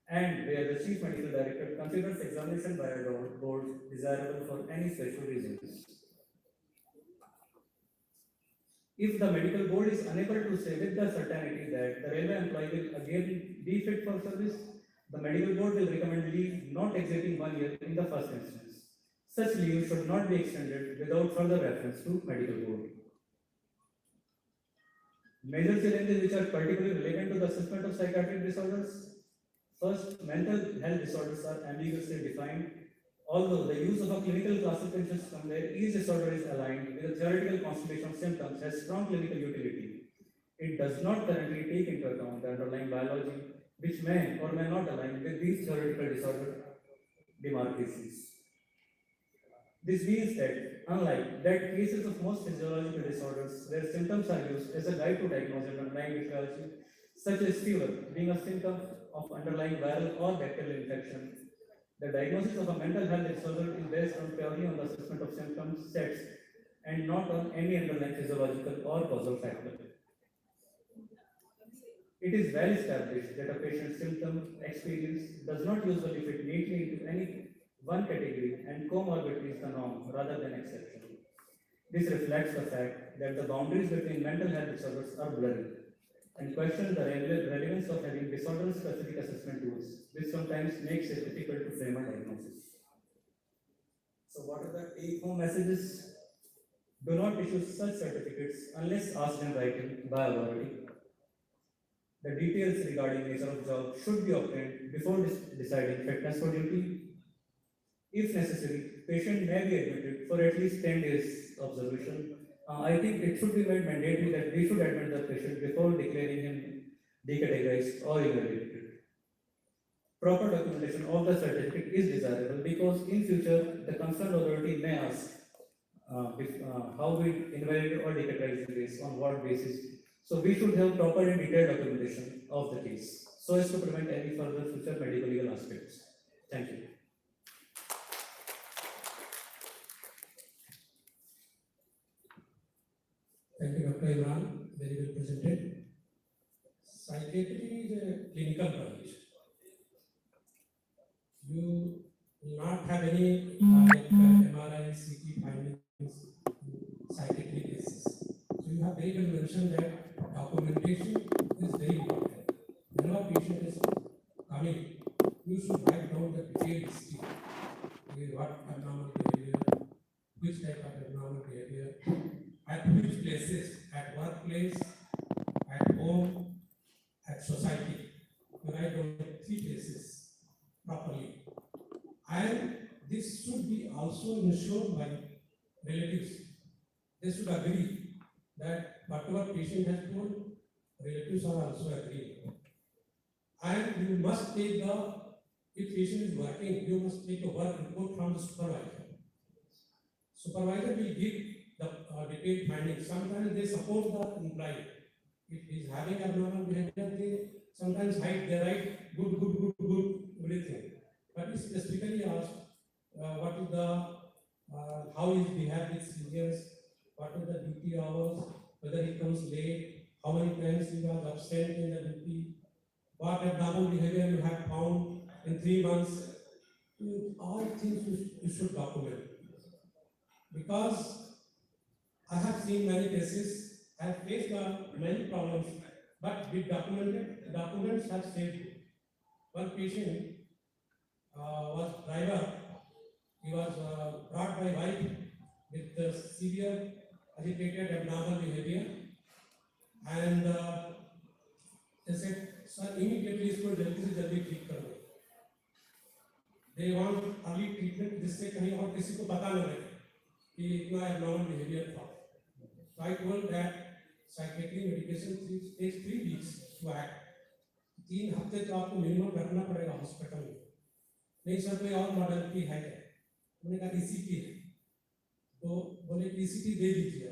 and where the Chief Medical Director considers examination by a board desirable for any special reasons. If the medical board is unable to say with the certainty that the railway employee will again be fit for service, the medical board will recommend leave not exceeding 1 year in the first instance. Such leave should not be extended without further reference to medical board. Major challenges which are particularly relevant to the assessment of psychiatric disorders. First, mental health disorders are ambiguously defined. Although the use of a clinical classification system where each disorder is aligned with a theoretical constellation of symptoms has strong clinical utility, it does not currently take into account the underlying biology, which may or may not align with these theoretical disorder demarcations. This being said, unlike that cases of most physiological disorders where symptoms are used as a guide to diagnose an underlying etiology, such as fever being a symptom of underlying viral or bacterial infection, the diagnosis of a mental health disorder is based on purely on the assessment of symptom sets and not on any underlying physiological or causal factor. It is well established that a patient's symptom experience does not usually fit neatly into any one category, and comorbidity is the norm rather than exception. This reflects the fact that the boundaries between mental health disorders are blurry and question the relevance of having disorder-specific assessment tools, which sometimes makes it difficult to frame a diagnosis. So what are the take-home messages? Do not issue such certificates unless asked in writing by authority. The details regarding nature of job should be obtained before deciding fitness for duty. If necessary, patient may be admitted for at least 10 days observation. I think it should be made mandatory that we should admit the patient before declaring him decategorized or invalidated. Proper documentation of the certificate is desirable because in future the concerned authority may ask how we invalidate or decategorize the case, on what basis. So we should have proper and detailed documentation of the case so as to prevent any further future medical legal aspects. Thank you. Thank you, Dr. Imran. Very well presented. Psychiatry is a clinical branch. You will not have any MRI, CT findings in psychiatry cases. So you have very well mentioned that documentation is very important. When a patient is coming, you should write down the detailed history. What abnormal behavior, which type of abnormal behavior, at which places, at workplace, at home, at society. You write down 3 places properly. And this should be also ensured by relatives. They should agree that whatever patient has told, relatives are also agreeing. And you must take if patient is working, you must take a work report from the supervisor. Supervisor will give the detailed findings. Sometimes they support the employee. If he is having abnormal behavior, they sometimes they write good, everything. But it's specifically asked what is how his behavior is serious, what are the duty hours, whether he comes late, how many times he was absent in the duty, what abnormal behavior you have found in 3 months. All things you should document. Because I have seen many cases, I have faced many problems, but with documents have saved. One patient was driver, he was brought by wife with severe agitated abnormal behavior, and they said, sir, immediately इसको जल्दी से जल्दी ठीक कर दो. They want early treatment जिससे कहीं और किसी को पता न लगे कि इतना abnormal behavior था. So I told that psychiatric medication takes 3 weeks to act. 3 हफ्ते तो आपको मिनिमम रखना पड़ेगा हॉस्पिटल में. नहीं सर कोई और मॉडल की है क्या? मैंने कहा ECT है. तो बोले ECT दे दीजिए.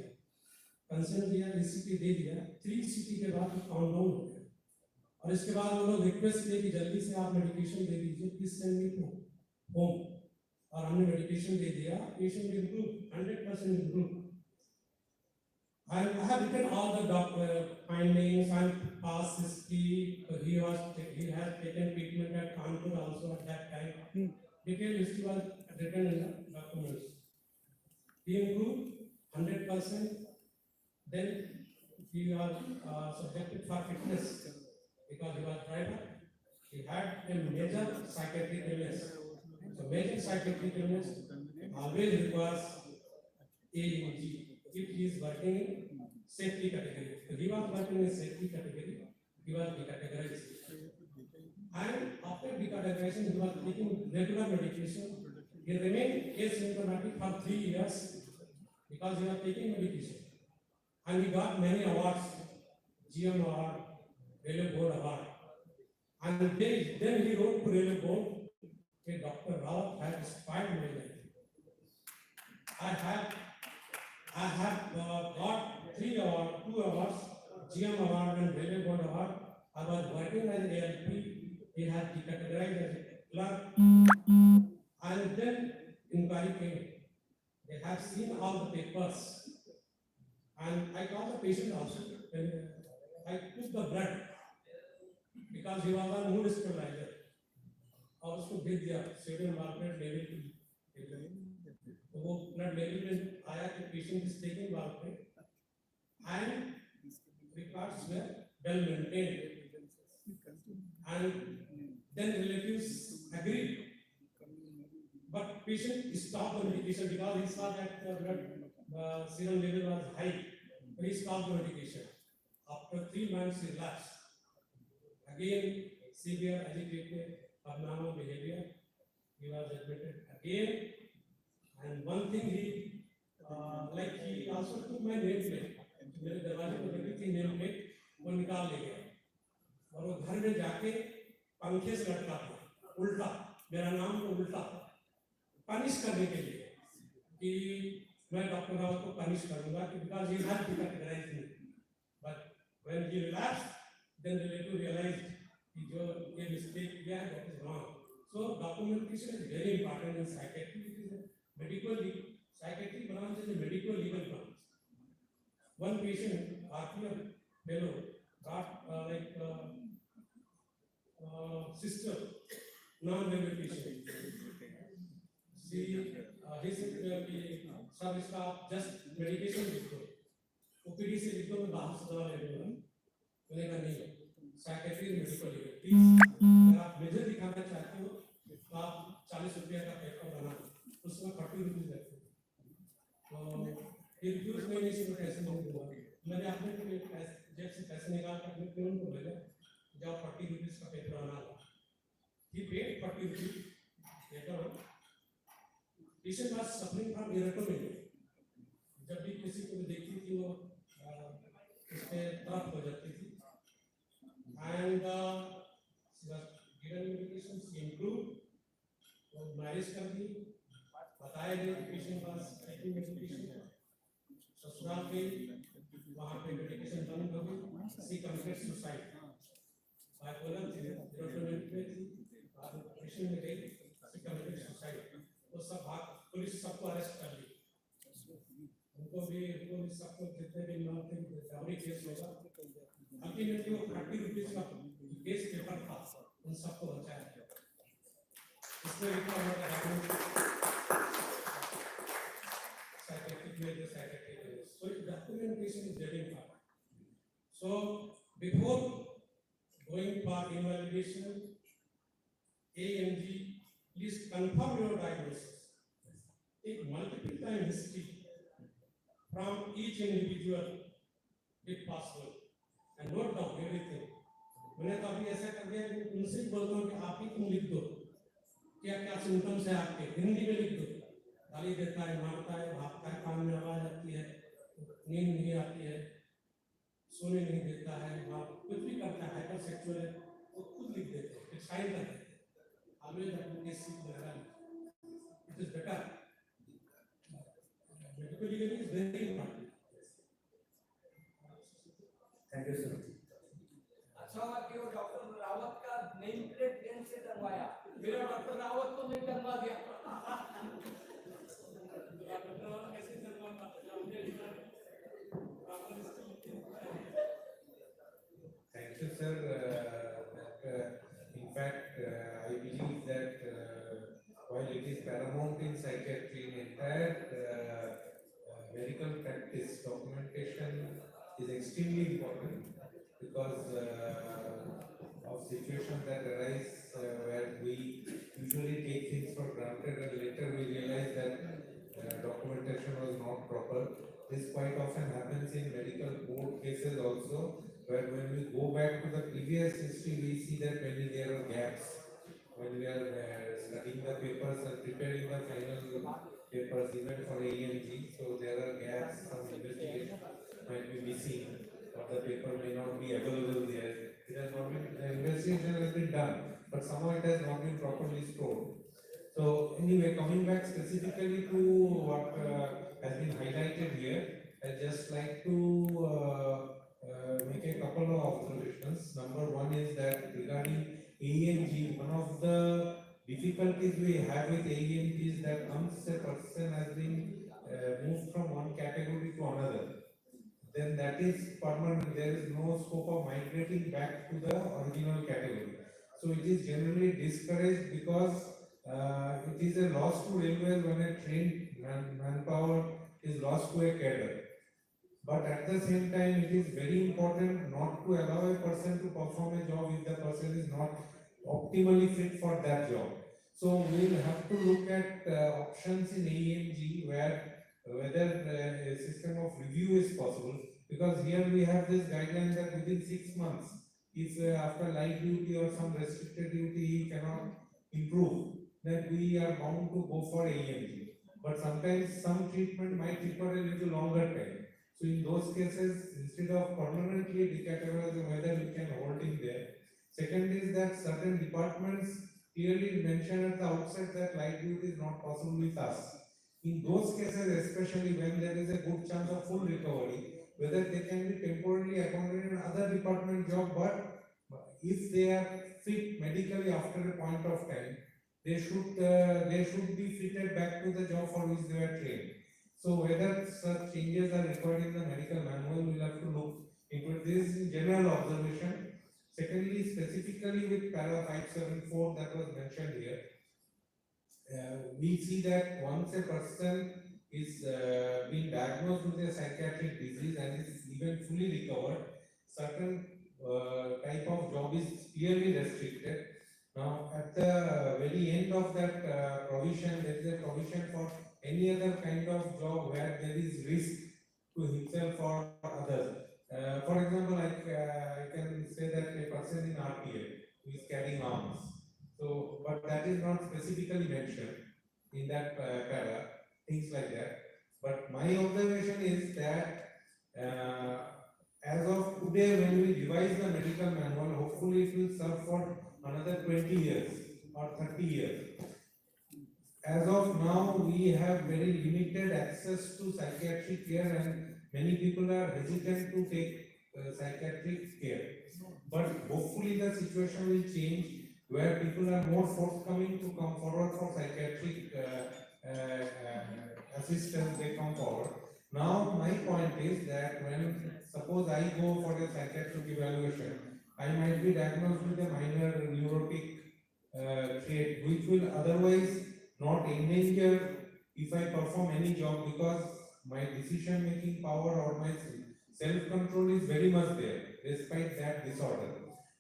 कंसर्न दिया, ECT दे दिया. 3 ECT के बाद काउंट डाउन हो गया. और इसके बाद वो लोग रिक्वेस्ट किए कि जल्दी से आप मेडिकेशन दे दीजिए, please send me to home. और हमने मेडिकेशन दे दिया, patient improve 100% improve. I have written all the doctor findings and past history. He has taken treatment at Kanpur also at that time. Detailed history was written in the documents. He improved 100%. Then he was subjected for fitness because he was driver. He had a major psychiatric illness. So major psychiatric illness always requires AEG. If he is working in safety category, if he was working in safety category, he was decategorized. And after decategorization, he was taking regular medication. He remained asymptomatic for 3 years because he was taking medication. And he got many awards, GM Award, Railway Board Award. And then he wrote to Railway Board, "Hey, Dr. Rao has inspired my life. I have got 3 awards, 2 awards, GM Award and Railway Board Award. I was working as an ALP. He has decategorized as a clerk. And then inquiry came. They have seen all the papers. And I called the patient also. And I took the blood because he was on mood stabilizer. और उसको भेज दिया sodium वालप्रेट level की, तो वो blood level में आया कि patient is taking valproate and records were well maintained, and then relatives agreed, but patient stopped the medication because he saw that the blood serum level was high, so he stopped the medication. After 3 months he relapsed again, severe agitated abnormal behavior. He was admitted again, and one thing he also took my name plate. मेरे दरवाजे पर लगी थी name plate, वो निकाल ले गया और वो घर में जाके पंखे से लटका था उल्टा, मेरा नाम को उल्टा, पनिश करने के लिए कि मैं डॉक्टर राव को पनिश करूंगा कि because he had decategorised me. But when he relapsed, then relative realised कि जो ये मिस्टेक किया है that is wrong. So documentation is very important in psychiatry. It is medical psychiatry branch is a medical legal branch. One patient, RPF fellow, got sister, non-regular patient. His sub staff just medication लिख दो, OPD से लिख दो, मैं बाहर से दवा ले लूँगा. मैंने कहा नहीं, साइकियाट्री मेडिकल लीगल. प्लीज अगर आप मेजर दिखाना चाहते हो तो आप 40 रुपये का पेपर बना, उसमें 40 रुपीज लगते हैं. तो रिफ्यूज मैंने इसको पैसे नहीं दूंगा. मैंने अपने जेब से पैसे निकाल कर अपने पेरेंट को भेजा, जाओ 40 रुपीज का पेपर बना लो. He paid 40 rupees. Later on, patient was suffering from erythromelia. जब भी किसी को देखती थी वो उसके तरफ हो जाती थी. And she was given medication, she improved. वो मैरिज कर दी, बताया गया कि पेशेंट was taking medication. ससुराल गई, वहाँ पे मेडिकेशन बंद हो गई. सी कमिटेड सुसाइड. बाइपोलर थी, एरोटोमेंट में थी, ऑपरेशन में गई, सी कमिटेड सुसाइड. वो सब भाग, पुलिस सबको अरेस्ट कर ली. उनको भी सबको जितने भी नाम थे डाउरी केस होगा. अल्टीमेटली वो 40 रुपीज का केस पेपर था, उन सबको बचाया. इसमें लिखा हुआ था psychiatric major psychiatric illness. So documentation is very important. So before going for invalidation, AMG, please confirm your diagnosis. Take multiple time history from each individual if possible and note down everything. मैंने तो अभी ऐसा कर दिया कि उनसे बोलता हूँ कि आप ही तुम लिख दो क्या क्या सिम्टम्स है आपके, हिंदी में लिख दो. गाली देता है, मारता है, भागता है, कान में आवाज आती है, नींद नहीं आती है, सोने नहीं देता है, कुछ भी करता है, हाइपर सेक्सुअल है, वो खुद लिख देते हैं, साइन कर देते हैं. ऑलवेज अपने सीट लगा लीजिए. It is better. Medical legal is very important. Thank you sir. अच्छा हुआ कि वो डॉक्टर रावत का नेम प्लेट पेन से डरवाया, मेरा डॉक्टर रावत को नहीं डरवा दिया. of situations that arise where we usually take things for granted and later we realize that documentation was not proper. This quite often happens in medical board cases also, where when we go back to the previous history, we see that many there are gaps when we are studying the papers and preparing the final papers, even for AMG. So there are gaps, some investigation might be missing, or the paper may not be available there. It has not been, the investigation has been done, but somehow it has not been properly stored. So anyway, coming back specifically to what has been highlighted here, I'd just like to make a couple of observations. Number one is that regarding AMG, one of the difficulties we have with AMG is that once a person has been moved from one category to another, then that is permanent. There is no scope of migrating back to the original category. So it is generally discouraged because it is a loss to railways when a trained manpower is lost to a cadre. But at the same time, it is very important not to allow a person to perform a job if the person is not optimally fit for that job. So we will have to look at options in AMG where whether a system of review is possible, because here we have this guideline that within 6 months, if after light duty or some restricted duty he cannot improve, then we are bound to go for AMG. But sometimes some treatment might require a little longer time. So in those cases, instead of permanently decategorizing, whether we can hold him there. Second is that certain departments clearly mention at the outset that light duty is not possible with us. In those cases, especially when there is a good chance of full recovery, whether they can be temporarily accommodated in other department job, but if they are fit medically after a point of time, they should be fitted back to the job for which they were trained. So whether such changes are required in the medical manual, we'll have to look into it. This is general observation. Secondly, specifically with para 574 that was mentioned here, we see that once a person is being diagnosed with a psychiatric disease and is even fully recovered, certain type of job is clearly restricted. Now, at the very end of that provision, there is a provision for any other kind of job where there is risk to himself or others. For example, like I can say that a person in RPF who is carrying arms. So, but that is not specifically mentioned in that para, things like that. But my observation is that as of today, when we revise the medical manual, hopefully it will serve for another 20 years or 30 years. As of now, we have very limited access to psychiatric care and many people are hesitant to take psychiatric care. But hopefully the situation will change where people are more forthcoming to come forward for psychiatric assistance, they come forward. Now my point is that when suppose I go for a psychiatric evaluation, I might be diagnosed with a minor neurotic trait which will otherwise not endanger if I perform any job, because my decision making power or my self control is very much there despite that disorder.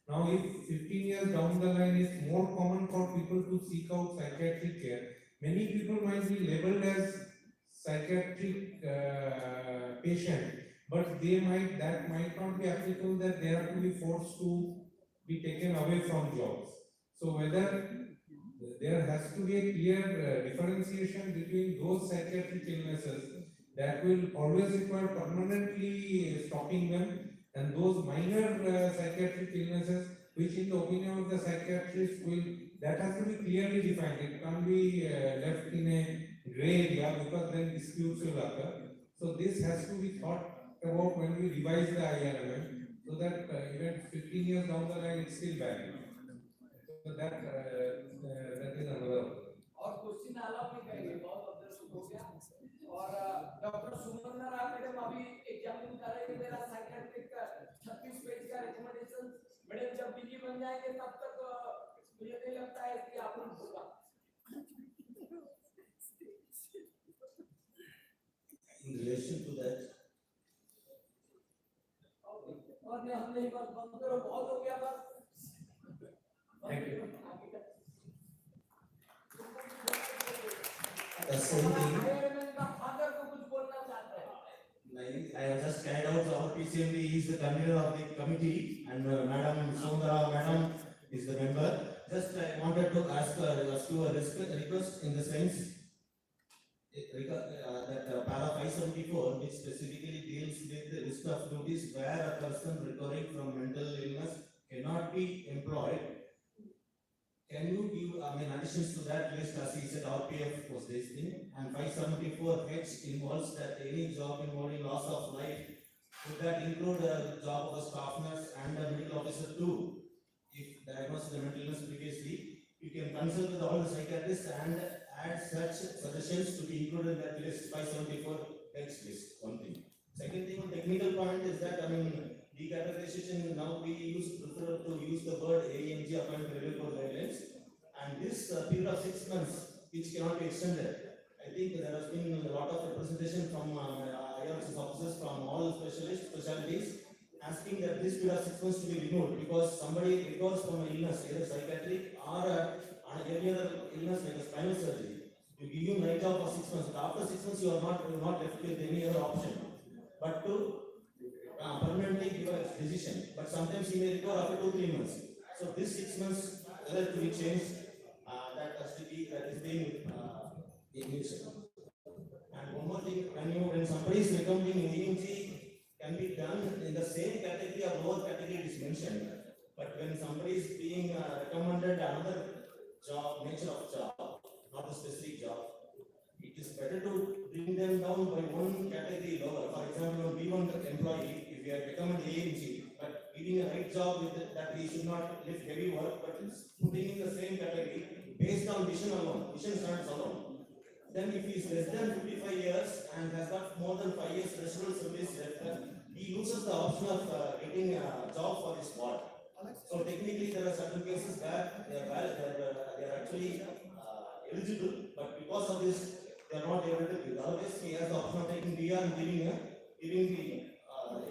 Now if 15 years down the line it's more common for people to seek out psychiatric care, many people might be labeled as psychiatric patient, but that might not be applicable, that they have to be forced to be taken away from jobs. So whether there has to be a clear differentiation between those psychiatric illnesses that will always require permanently stopping them and those minor psychiatric illnesses which in the opinion of the psychiatrist that has to be clearly defined. It can't be left in a gray area because then disputes will occur. So this has to be thought about when we revise the IRMM so that even 15 years down the line it's still valid. So that is another. और question allow नहीं करेंगे, बहुत observe हो गया। और doctor सुमंदर Rao madam अभी examine करेंगे मेरा साइकियाट्रिक 36 पेज का रिकमेंडेशन। मैडम जब बीजी बन जाएंगे तब तक मुझे नहीं लगता है कि आप लोग होगा। In relation to that, और ने हमने एक बार बंद करो, बहुत हो गया बस। Thank you. The same thing. Iron का फादर को कुछ बोलना चाहते हैं। I have just carried out our PCMD. He is the convener of the committee, and Madam Sondara, Madam is the member. Just I wanted to ask you a request in the sense that para 574, which specifically deals with the list of duties where a person recovering from mental illness cannot be employed. Can you give, additions to that list, as he said, RPF was this thing, and 574H involves that any job involving loss of life, would that include a job of a staff nurse and a medical officer too? If diagnosed with a mental illness previously, you can consult with all the psychiatrists and add such suggestions to be included in that list, 574H list, one thing. Second thing, on technical point is that, decategorization, now we prefer to use the word AMG according to the Review Code guidelines, and this period of 6 months, which cannot be extended. I think there has been a lot of representation from IRS officers from all specialties, asking that this period of 6 months to be removed, because somebody recovers from an illness, either psychiatric or any other illness like a spinal surgery. You give him night job for 6 months, but after 6 months you are not left with any other option but to permanently give a decision, but sometimes he may recover after 2-3 months. So this 6 months, whether to be changed, that has to be being English. And one more thing, when somebody is recovering, EMG can be done in the same category or lower category it is mentioned. But when somebody is being recommended another job, nature of job, not a specific job, it is better to bring them down by one category lower. For example, on B1 employee, if you recommend AMG, but giving a right job with it, that he should not lift heavy work, but putting in the same category based on vision alone, vision standards alone. Then if he is less than 55 years and has got more than 5 years residual service left, he loses the option of getting a job for his ward. So technically there are certain cases where they are actually eligible, but because of this, they are not able to give. Otherwise, he has the option of taking DR and giving the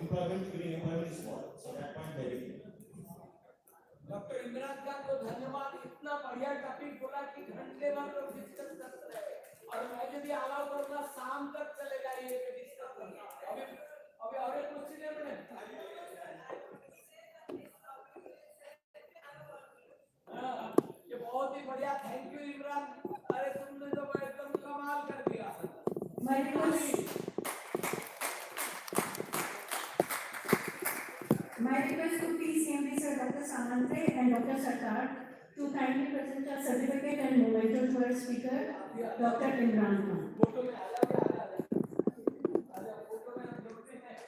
employment is what. So that point very clear. Doctor Imran Khan को धन्यवाद, इतना बढ़िया topic बोला कि घंटे भर लोग discuss करते रहे, और मैं यदि अलाउ करूंगा शाम तक चलेगा ये डिस्कस करना। अभी और एक क्वेश्चन है मैंने, ये बहुत ही बढ़िया, थैंक यू इमरान। अरे तुमने तो एकदम कमाल कर दिया। My request to PCMD Sir Dr. Samante and Dr. Sarkar to kindly present a certificate and memento to our speaker, Dr. Imran Khan. Photo में आ जाओ, फोटो में हम लोग हैं।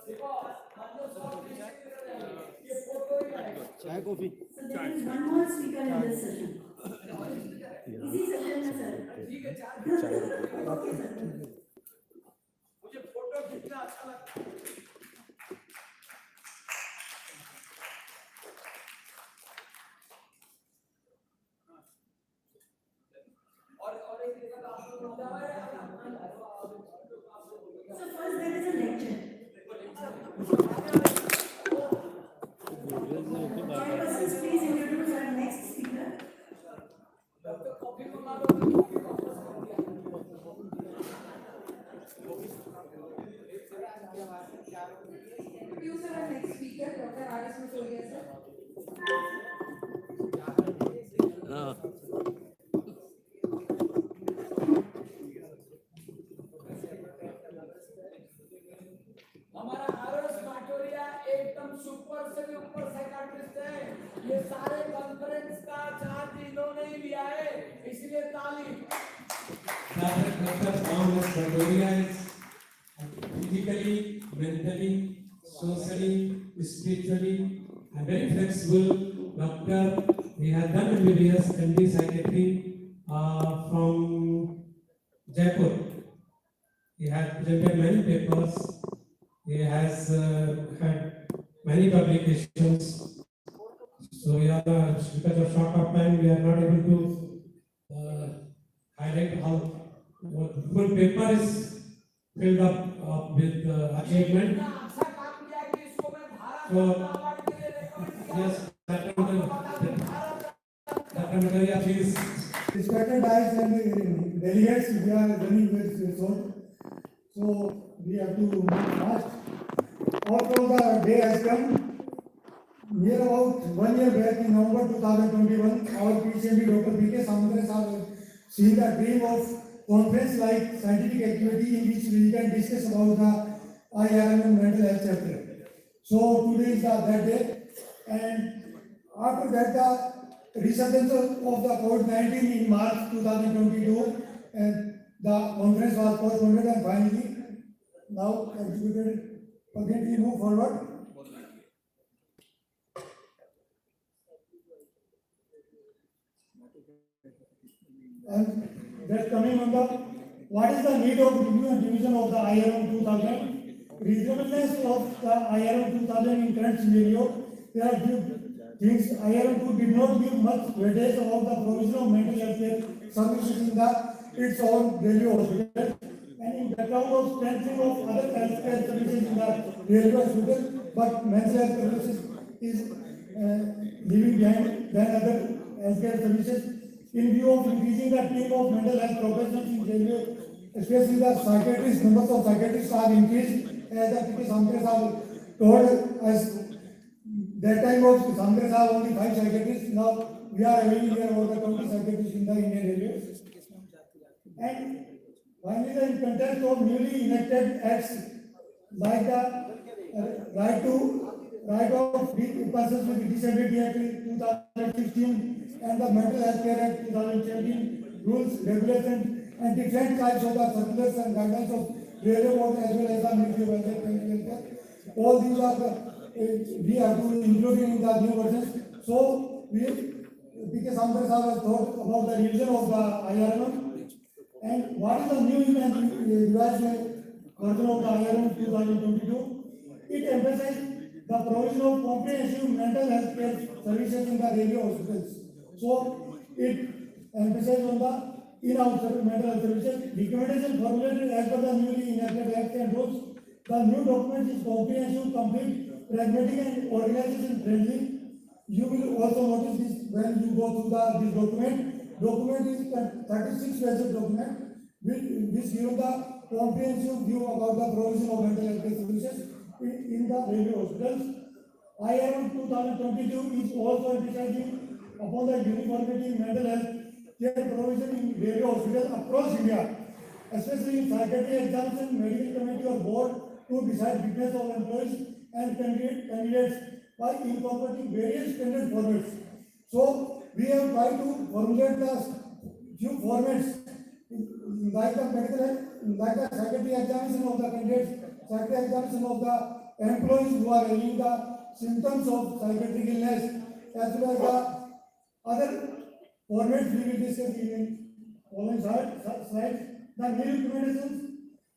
देखो, हम लोग सब ये फोटो ही है। So there is one more speaker in this session. Easy session है sir. ठीक है, चार Okay sir. मुझे फोटो खींचना अच्छा लगता है। और एक जगह आप लोग मुद्दा है। So first there is a lecture. Chairpersons, please introduce our next speaker. Doctor coffee मंगा लो, मैं कॉफी वापस कर दिया। Introduce our next speaker, Dr. R.S. Musolia, sir. हमारा आरएस माटोरिया एकदम सुपर से भी ऊपर साइकियाट्रिस्ट है। ये सारे कॉन्फ्रेंस का चार्ज इन्होंने ही लिया है, इसलिए ताली। Dr. Matoria is physically, mentally, socially, spiritually, and very flexible doctor. He has done MBBS, MD Psychiatry from Jaipur. He has presented many papers. He has had many publications. So we are, because of short of time, we are not able to highlight how full paper is filled up with achievement. अच्छा काम किया कि Yes, Dr. Mataria, please. Respected guys and delegates, we are running very soon. So we have to move fast. Also the day has come. Near about 1 year back in November 2021, our PCMB Dr. B.K. Samandras have seen the dream of conference like scientific activity in which we can discuss about the IRM and mental health chapter. So today is that day, and after that the resurgence of the COVID-19 in March 2022, and the conference was postponed, and finally now executed. Again we move forward. And that's coming on the what is the need of review and revision of the IRM 2000? Reasonableness of the IRM 2000 in current scenario. There are few things. IRM 2 did not give much weightage about the provision of mental health care services in its own railway hospital, and in background of strengthening of other healthcare services in the railway hospital, but mental health services is leaving behind than other healthcare services. In view of increasing the team of mental health professionals in railway, especially the psychiatrists, numbers of psychiatrists are increased, as the P.K. Samandras have told us. That time of Samandras have only 5 psychiatrists. Now we are having here over the 20 psychiatrists in the Indian Railways. And finally, in context of newly enacted acts like the right of persons with disability act 2016 and the mental health care act 2017, rules, regulations, and different types of the circulars and guidelines of railway board as well as the Ministry of Health and Welfare. All these are we have to include in the new versions. So we P.K. Samandras have thought about the revision of the IRM, and what is the new and revised version of the IRM 2022? It emphasizes the provision of comprehensive mental health care services in the railway hospitals. So it emphasizes on the in-house mental health services. Recommendation formulated as per the newly enacted acts and rules. The new document is comprehensive, complete, pragmatic, and organization friendly. You will also notice this when you go through this document. Document is 36 pages document which gives the comprehensive view about the provision of mental health care services in the railway hospitals. IRM 2022 is also emphasizing upon the uniformity in mental health care provision in railway hospitals across India, especially in psychiatry exams and medical committee or board to decide fitness of employees and candidates by incorporating various standard formats. So we have tried to formulate the few formats like the medical, like the psychiatry examination of the candidates, psychiatry examination of the employees who are having the symptoms of psychiatric illness, as well as the other formats we will discuss in following slides. The new recommendations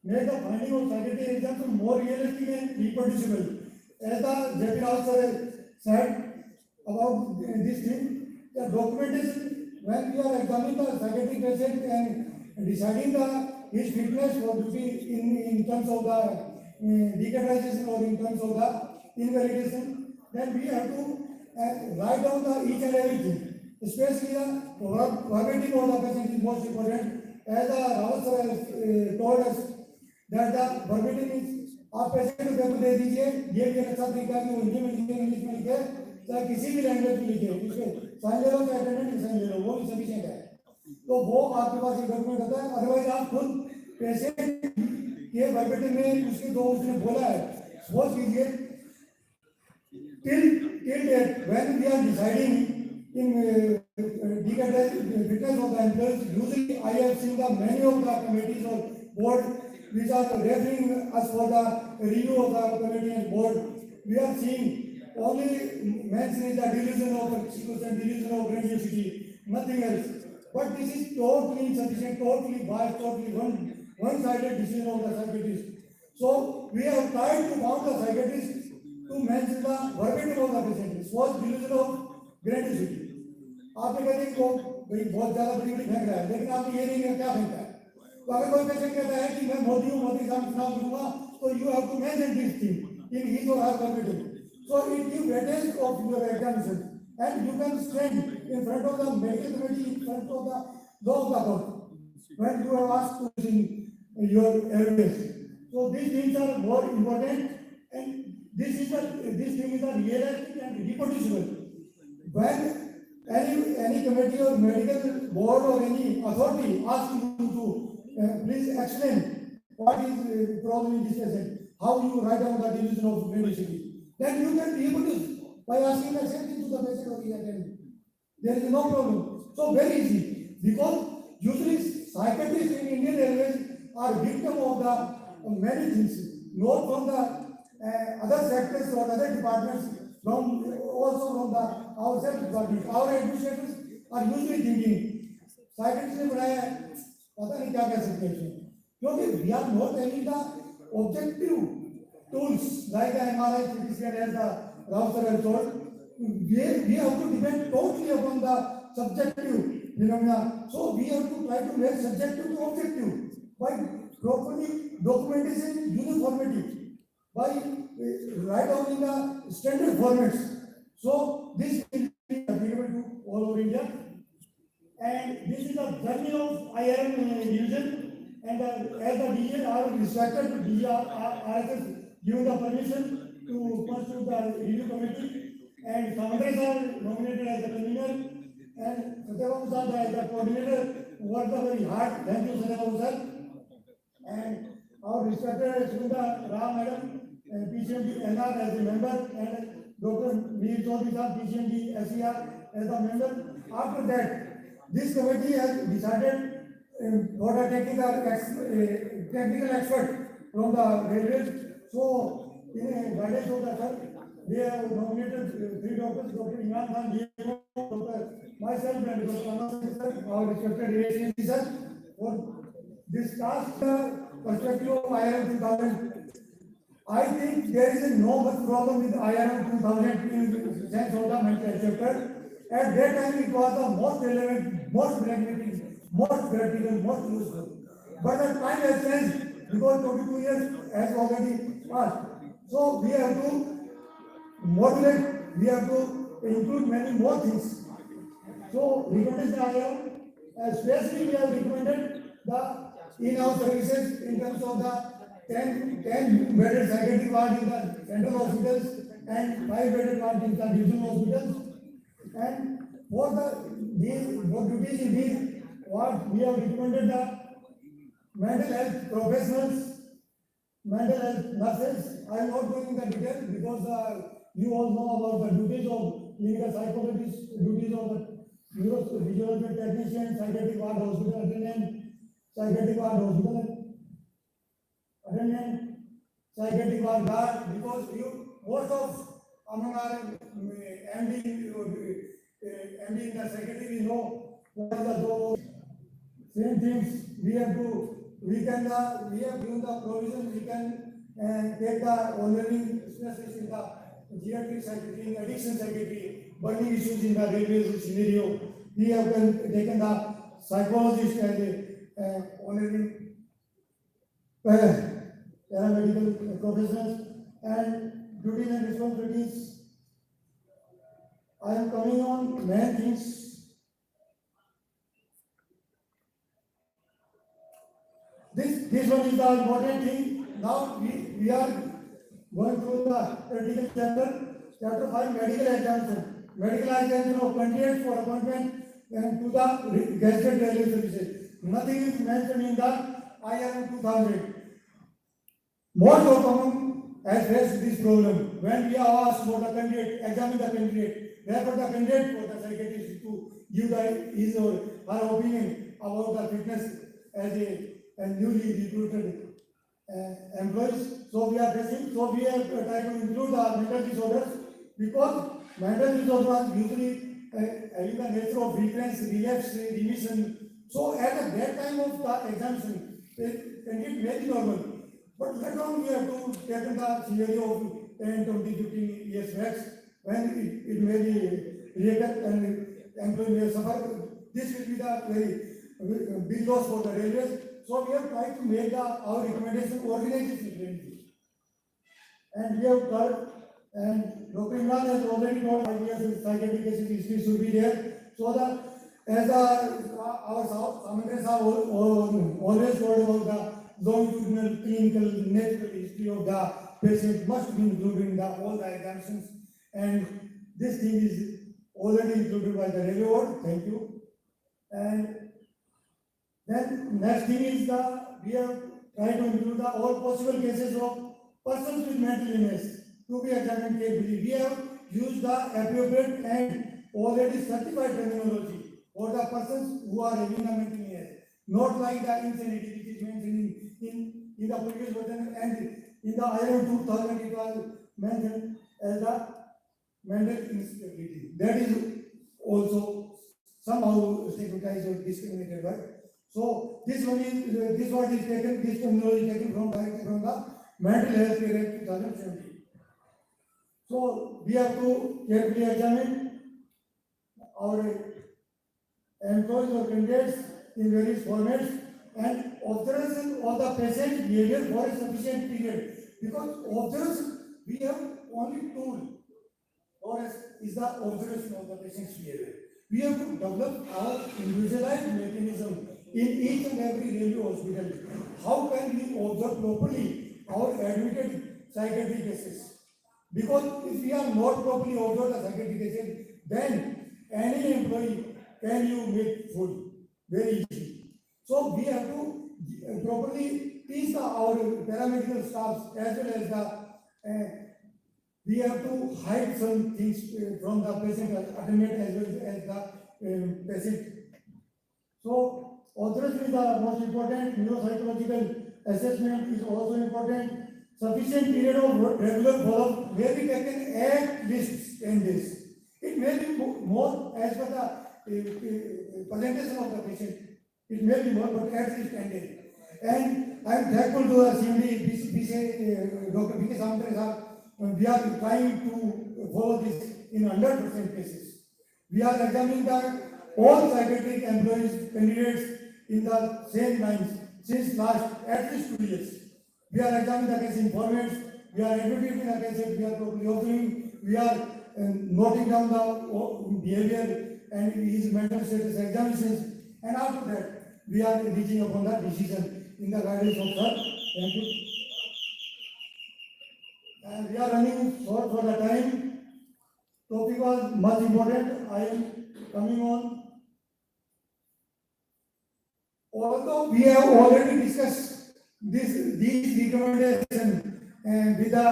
make the finding of psychiatric exams more realistic and reproducible. As the JP Rao sir said about this thing, the documentation when we are examining the psychiatric patient and deciding his fitness for duty in terms of the decategorization or in terms of the invalidation, then we have to write down each and everything, especially the verbatim of the patient is most important. As the Rawat sir has told us that the verbatim is आप patient को paper दे दीजिए, ये भी एक अच्छा तरीका है कि हिंदी में लिखे, इंग्लिश में लिखे, चाहे किसी भी लैंग्वेज में लिखे, उसके साइन ले लो चाहे अटेंडेंट साइन ले लो, वो भी सफिशिएंट है। तो वो आपके पास एक डॉक्यूमेंट होता है, अदरवाइज आप खुद पेशेंट के वर्बेटिम में उसने बोला है, सपोज कीजिए till date when we are deciding in fitness of the employees, usually I have seen the many of the committees or board which are referring us for the review of the committee and board. We are seeing only mentioning the delusion of execution, delusion of grandiosity, nothing else. But this is totally insufficient, totally biased, totally one-sided decision of the psychiatrist. So we have tried to bound the psychiatrist to mention the verbatim of the patient. Was delusion of grandiosity. आप ये कहते हैं कि भाई बहुत ज्यादा बड़ी बड़ी फेंक रहा है, लेकिन आप ये नहीं क्या फेंकता है। तो अगर कोई पेशेंट कहता है कि मैं मोदी हूँ, मोदी साहब चुनाव लड़ूंगा, तो you have to mention this thing in his or her verbatim. So it gives weightage of your examination, and you can stand in front of the medical committee, in front of the law of the court, when you are asked to sing your evidence. So these things are more important, and this thing is a realistic and reproducible. When any committee or medical board or any authority asks you to please explain what is problem in this patient, how you write down the division of medicine, then you can reproduce by asking the same thing to the patient or the attendant. There is no problem. So very easy, because usually psychiatrists in Indian airways are victim of the many things, not from the other sectors or other departments, also from the ourselves department. Our administrators are usually thinking psychiatrists ने बनाया है, पता नहीं क्या कह सकते हैं, क्योंकि we are not having the objective tools like the MRI, CT scan as the Rao sir told. We have to depend totally upon the subjective phenomena. So we have to try to make subjective to objective by properly documentation uniformity, by write down in the standard formats. So this will be applicable to all over India. And this is the journey of IRM division, and as the DG are instructed to DG RSS given the permission to constitute the review committee, and Samandra's are nominated as the convener, and Satyababu sir as the coordinator, worked very hard. Thank you, Satyababu sir. And our instructor Sundar Ram madam, PCMD NR as a member, and Dr. Mir Chaudhary sir, PCMD SER as a member. After that, this committee has decided for a technical expert from the railways. So, in a guidance of the sir, they have nominated three doctors, Dr. Imran Khan, Dr. myself, and Dr. Anand sir, our respected AAC sir, for this task, perspective of IRM 2000. I think there is no much problem with IRM 2000 in the sense of the mental health chapter. At that time, it was the most relevant, most pragmatic, most practical, most useful. But the time has changed because 22 years has already passed. So we have to modulate, we have to include many more things. So recommendation I have, especially we have recommended the in-house services in terms of the 10 bedded psychiatric ward in the central hospitals and 5 bedded ward in the divisional hospitals. And for duties in these wards, we have recommended the mental health professionals, mental health nurses. I am not going in the details because you all know about the duties of clinical psychologists, duties of the neurophysiological technician, psychiatric ward hospital attendant, psychiatric ward hospital attendant, psychiatric ward guard, because most of among our MD in the secretary know what is the those same things we have given the provision, we can take the honorary specialist in the geriatric psychiatry, addiction psychiatry, burning issues in the railway scenario. We have taken the psychologist as a honorary paramedical professionals, and duties and responsibilities. I am coming on main things. This one is the important thing. Now we are going through the critical chapter 5, medical examination. Medical examination of candidates for appointment and to the gazetted railway services. Nothing is mentioned in the IRM 2000. Most of them has faced this problem. When we are asked for the candidate, examine the candidate, therefore the candidate for the psychiatrist to give his or her opinion about the fitness as a newly recruited employees. So we are facing, so we have tried to include the mental disorders, because mental disorders usually having the nature of recurrence, relapse, remission. So at that time of the examination, it may be normal. But later on we have to take in the scenario of 10, 20, 15 years back, when it may be react and employee may suffer. This will be the very big loss for the railways. So we have tried to make our recommendation organization friendly. And we have And Dr. Imran has already told ideas with psychiatric cases history should be there, so that as our commentators have always told about the longitudinal clinical natural history of the patient must be included in all the examinations, and this thing is already included by the review board. Thank you. And then next thing is we have tried to include all possible cases of persons with mental illness to be examined carefully. We have used the appropriate and already certified terminology for the persons who are having a mental illness, not like the insanity which is mentioned in the previous version, and in the IRM 2000 it was mentioned as the mental instability. That is also somehow stigmatized or discriminated, right? So this one is taken, this terminology is taken from the Mental Health Care Act 2017. So we have to carefully examine our employees or candidates in various formats and observation of the patient behavior for a sufficient period, because observation we have only tool or is the observation of the patient's behavior. We have to develop our individualized mechanism in each and every railway hospital. How can we observe properly our admitted psychiatric cases? Because if we are not properly observed the psychiatric cases, then any employee can you make full very easy. So we have to properly teach our paramedical staffs as well as we have to hide some things from the patient attendant as well as the patient. So observation is the most important. Neuropsychological assessment is also important. Sufficient period of regular follow-up may be taken at least 10 days. It may be more as per the presentation of the patient. It may be more, but at least 10 days. And I am thankful to the CMD, Dr. P.K. Samantha. We are trying to follow this in 100% cases. We are examining all psychiatric employees, candidates in the same lines since last at least 2 years. We are examining the case informants, we are advocating the cases, we are properly observing, we are noting down the behavior and his mental status examinations, and after that, we are reaching upon the decision in the guidance of sir. Thank you. And we are running short for the time. Topic was much important. I am coming on. Although we have already discussed these recommendations with the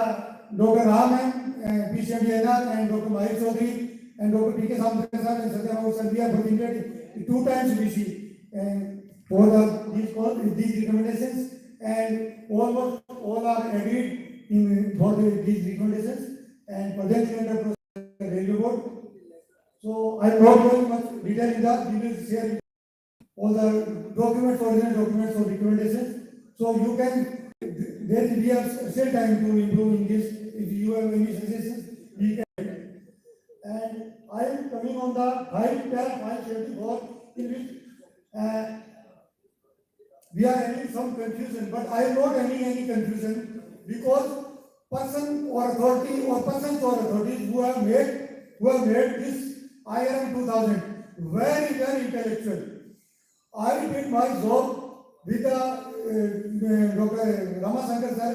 Dr. Rahman, PSYCHIATRIST and Dr. Mahir Chaudhary and Dr. P.K. Samantha and Satyam sir, we have presented 2 times BC for these recommendations, and almost all are agreed for these recommendations and presented under the railway board. So I am not going much detail in that. We will share all the documents, original documents or recommendations. So you can, then we have still time to improve in this. If you have any suggestions, we can. And I am coming on the 5-574, in which we are having some confusion, but I am not having any confusion, because person or authority or persons or authorities who have made this IRM 2000 very intellectual. I did my job with the Dr. Ramasankar sir.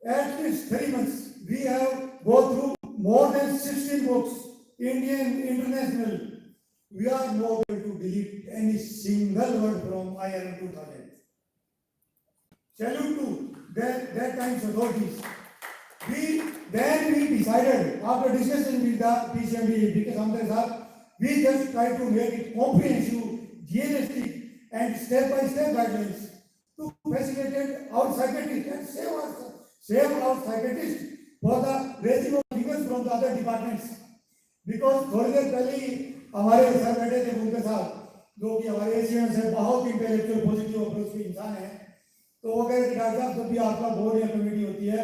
At least 3 months, we have gone through more than 16 books, Indian, international. We are not able to delete any single word from IRM 2000. Salute to that time's authorities. Then we decided, after discussion with the PCMD, P.K. Samantha, we just tried to make it comprehensive, realistic, and step-by-step guidelines to facilitate our psychiatrists and save our psychiatrists for the raising of figures from the other departments. Because थोड़ी देर पहले ही हमारे sir बैठे थे उनके साथ, जो कि हमारे एशियन से बहुत इंटेलेक्चुअल पॉजिटिव अप्रोच के इंसान हैं, तो वो कह रहे थे डॉक्टर साहब जब भी आपका बोर्ड या कमेटी होती है,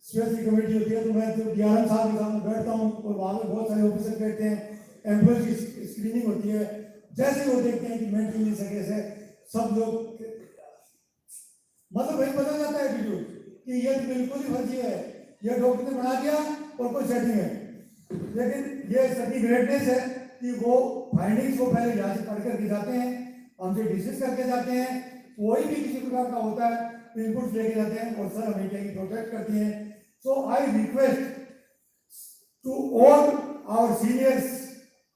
स्पेशल कमेटी होती है, तो मैं तो 11 साल के सामने बैठता हूँ और वहाँ पे बहुत सारे ऑफिसर बैठते हैं, एम्प्लॉयज की स्क्रीनिंग होती है, जैसे वो देखते हैं कि मेंटल इलनेस है, सब लोग मतलब वही पता जाता है एटीट्यूड कि ये तो बिल्कुल ही फर्जी है, ये डॉक्टर ने बना दिया और कोई सेटिंग है, लेकिन ये सभी ग्रेटनेस है कि वो फाइंडिंग्स को पहले यहाँ से पढ़ करके जाते हैं, हमसे डिस्कस करके जाते हैं, कोई भी किसी प्रकार का होता है इनपुट लेके जाते हैं और सर हमें क्या प्रोटेक्ट करती हैं. So I request to all our seniors,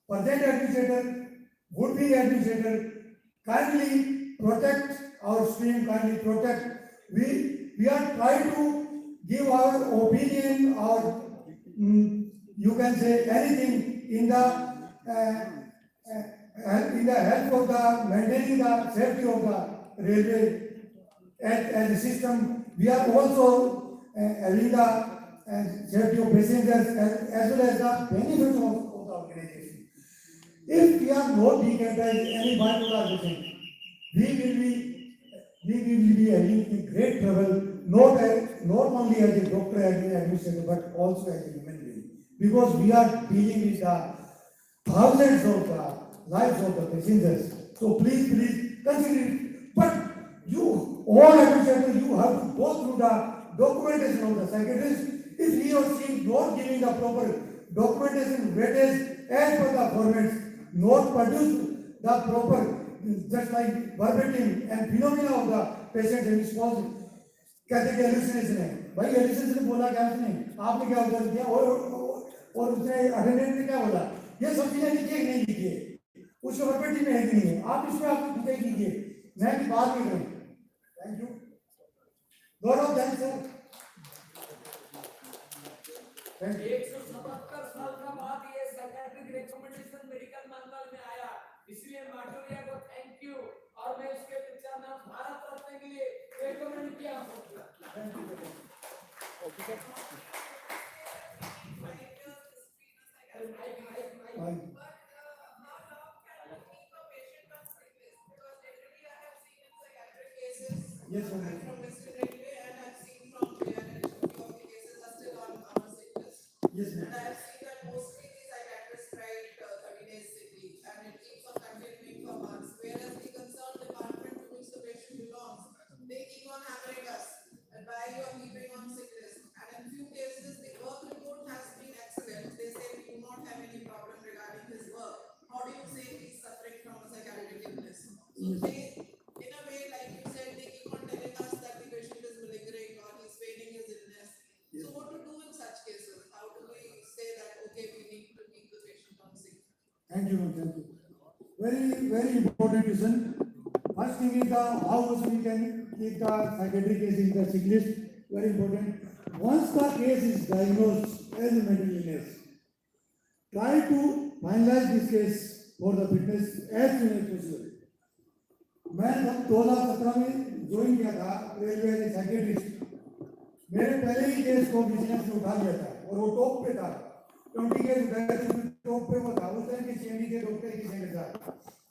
present administrator, would be administrator, kindly protect our stream, kindly protect. We are trying to give our opinion or you can say anything in the help of the maintaining the safety of the railway as a system. We are also having the safety of passengers as well as the benefit of the organization. If we are not decategorized any bipolar patient, we will be having great trouble, not only as a doctor, as an administrator, but also as a human being, because we are dealing with the thousands of the lives of the passengers. So please consider it. But you, all administrators, you have to go through the documentation of the psychiatrist. If he or she is not giving the proper documentation weightage as per the formats, not produce the proper, just like verbatim and phenomena of the patient and response, कहते हैं hallucination है. भाई hallucination बोला क्या उसने, आपने क्या उत्तर दिया और उसने अटेंडेंट ने क्या बोला, ये सब चीजें लिखिए नहीं लिखिए, उसके वर्बेटिम में है कि नहीं है, आप इसमें आप डिटेल कीजिए, मैं की बात नहीं करूँ. Thank you. Gaurav thank sir. 177 साल का बाद ये साइकियाट्रिक रिकमेंडेशन मेडिकल मैनुअल में आया, इसलिए माटोरिया को थैंक यू, और मैं इसके पिक्चर नाम भारत रत्न के लिए रिकमेंड किया हूं. Yes, sir. Yes, ma'am. And I have seen that mostly the psychiatrists write 30 days sick leave and it keeps on continuing for months. Whereas the concerned department to which the patient belongs, they keep on hammering us and why you are keeping on sick list. And in few cases, the work report has been excellent. They say we do not have any problem regarding his work. How do you say he is suffering from a psychiatric illness? So they, in a way, like you said, they keep on telling us that the patient is malingering or he's feigning his illness. So what to do in such cases? How do we say that, okay, we need to keep the patient on sick? Thank you, ma'am. Thank you. Very important question. First thing is how we can keep the psychiatric case in the sick list. Very important. Once the case is diagnosed as a mental illness, try to finalize this case for the fitness as soon as possible. मैं 2017 में join किया था railway as psychiatrist. मेरे पहले ही case को vigilance ने उठा लिया था और वो टॉप पे था. 20 केस उठाए थे, टॉप पे वो था. उस टाइम के सीएमडी के डॉक्टर की सेंटर था.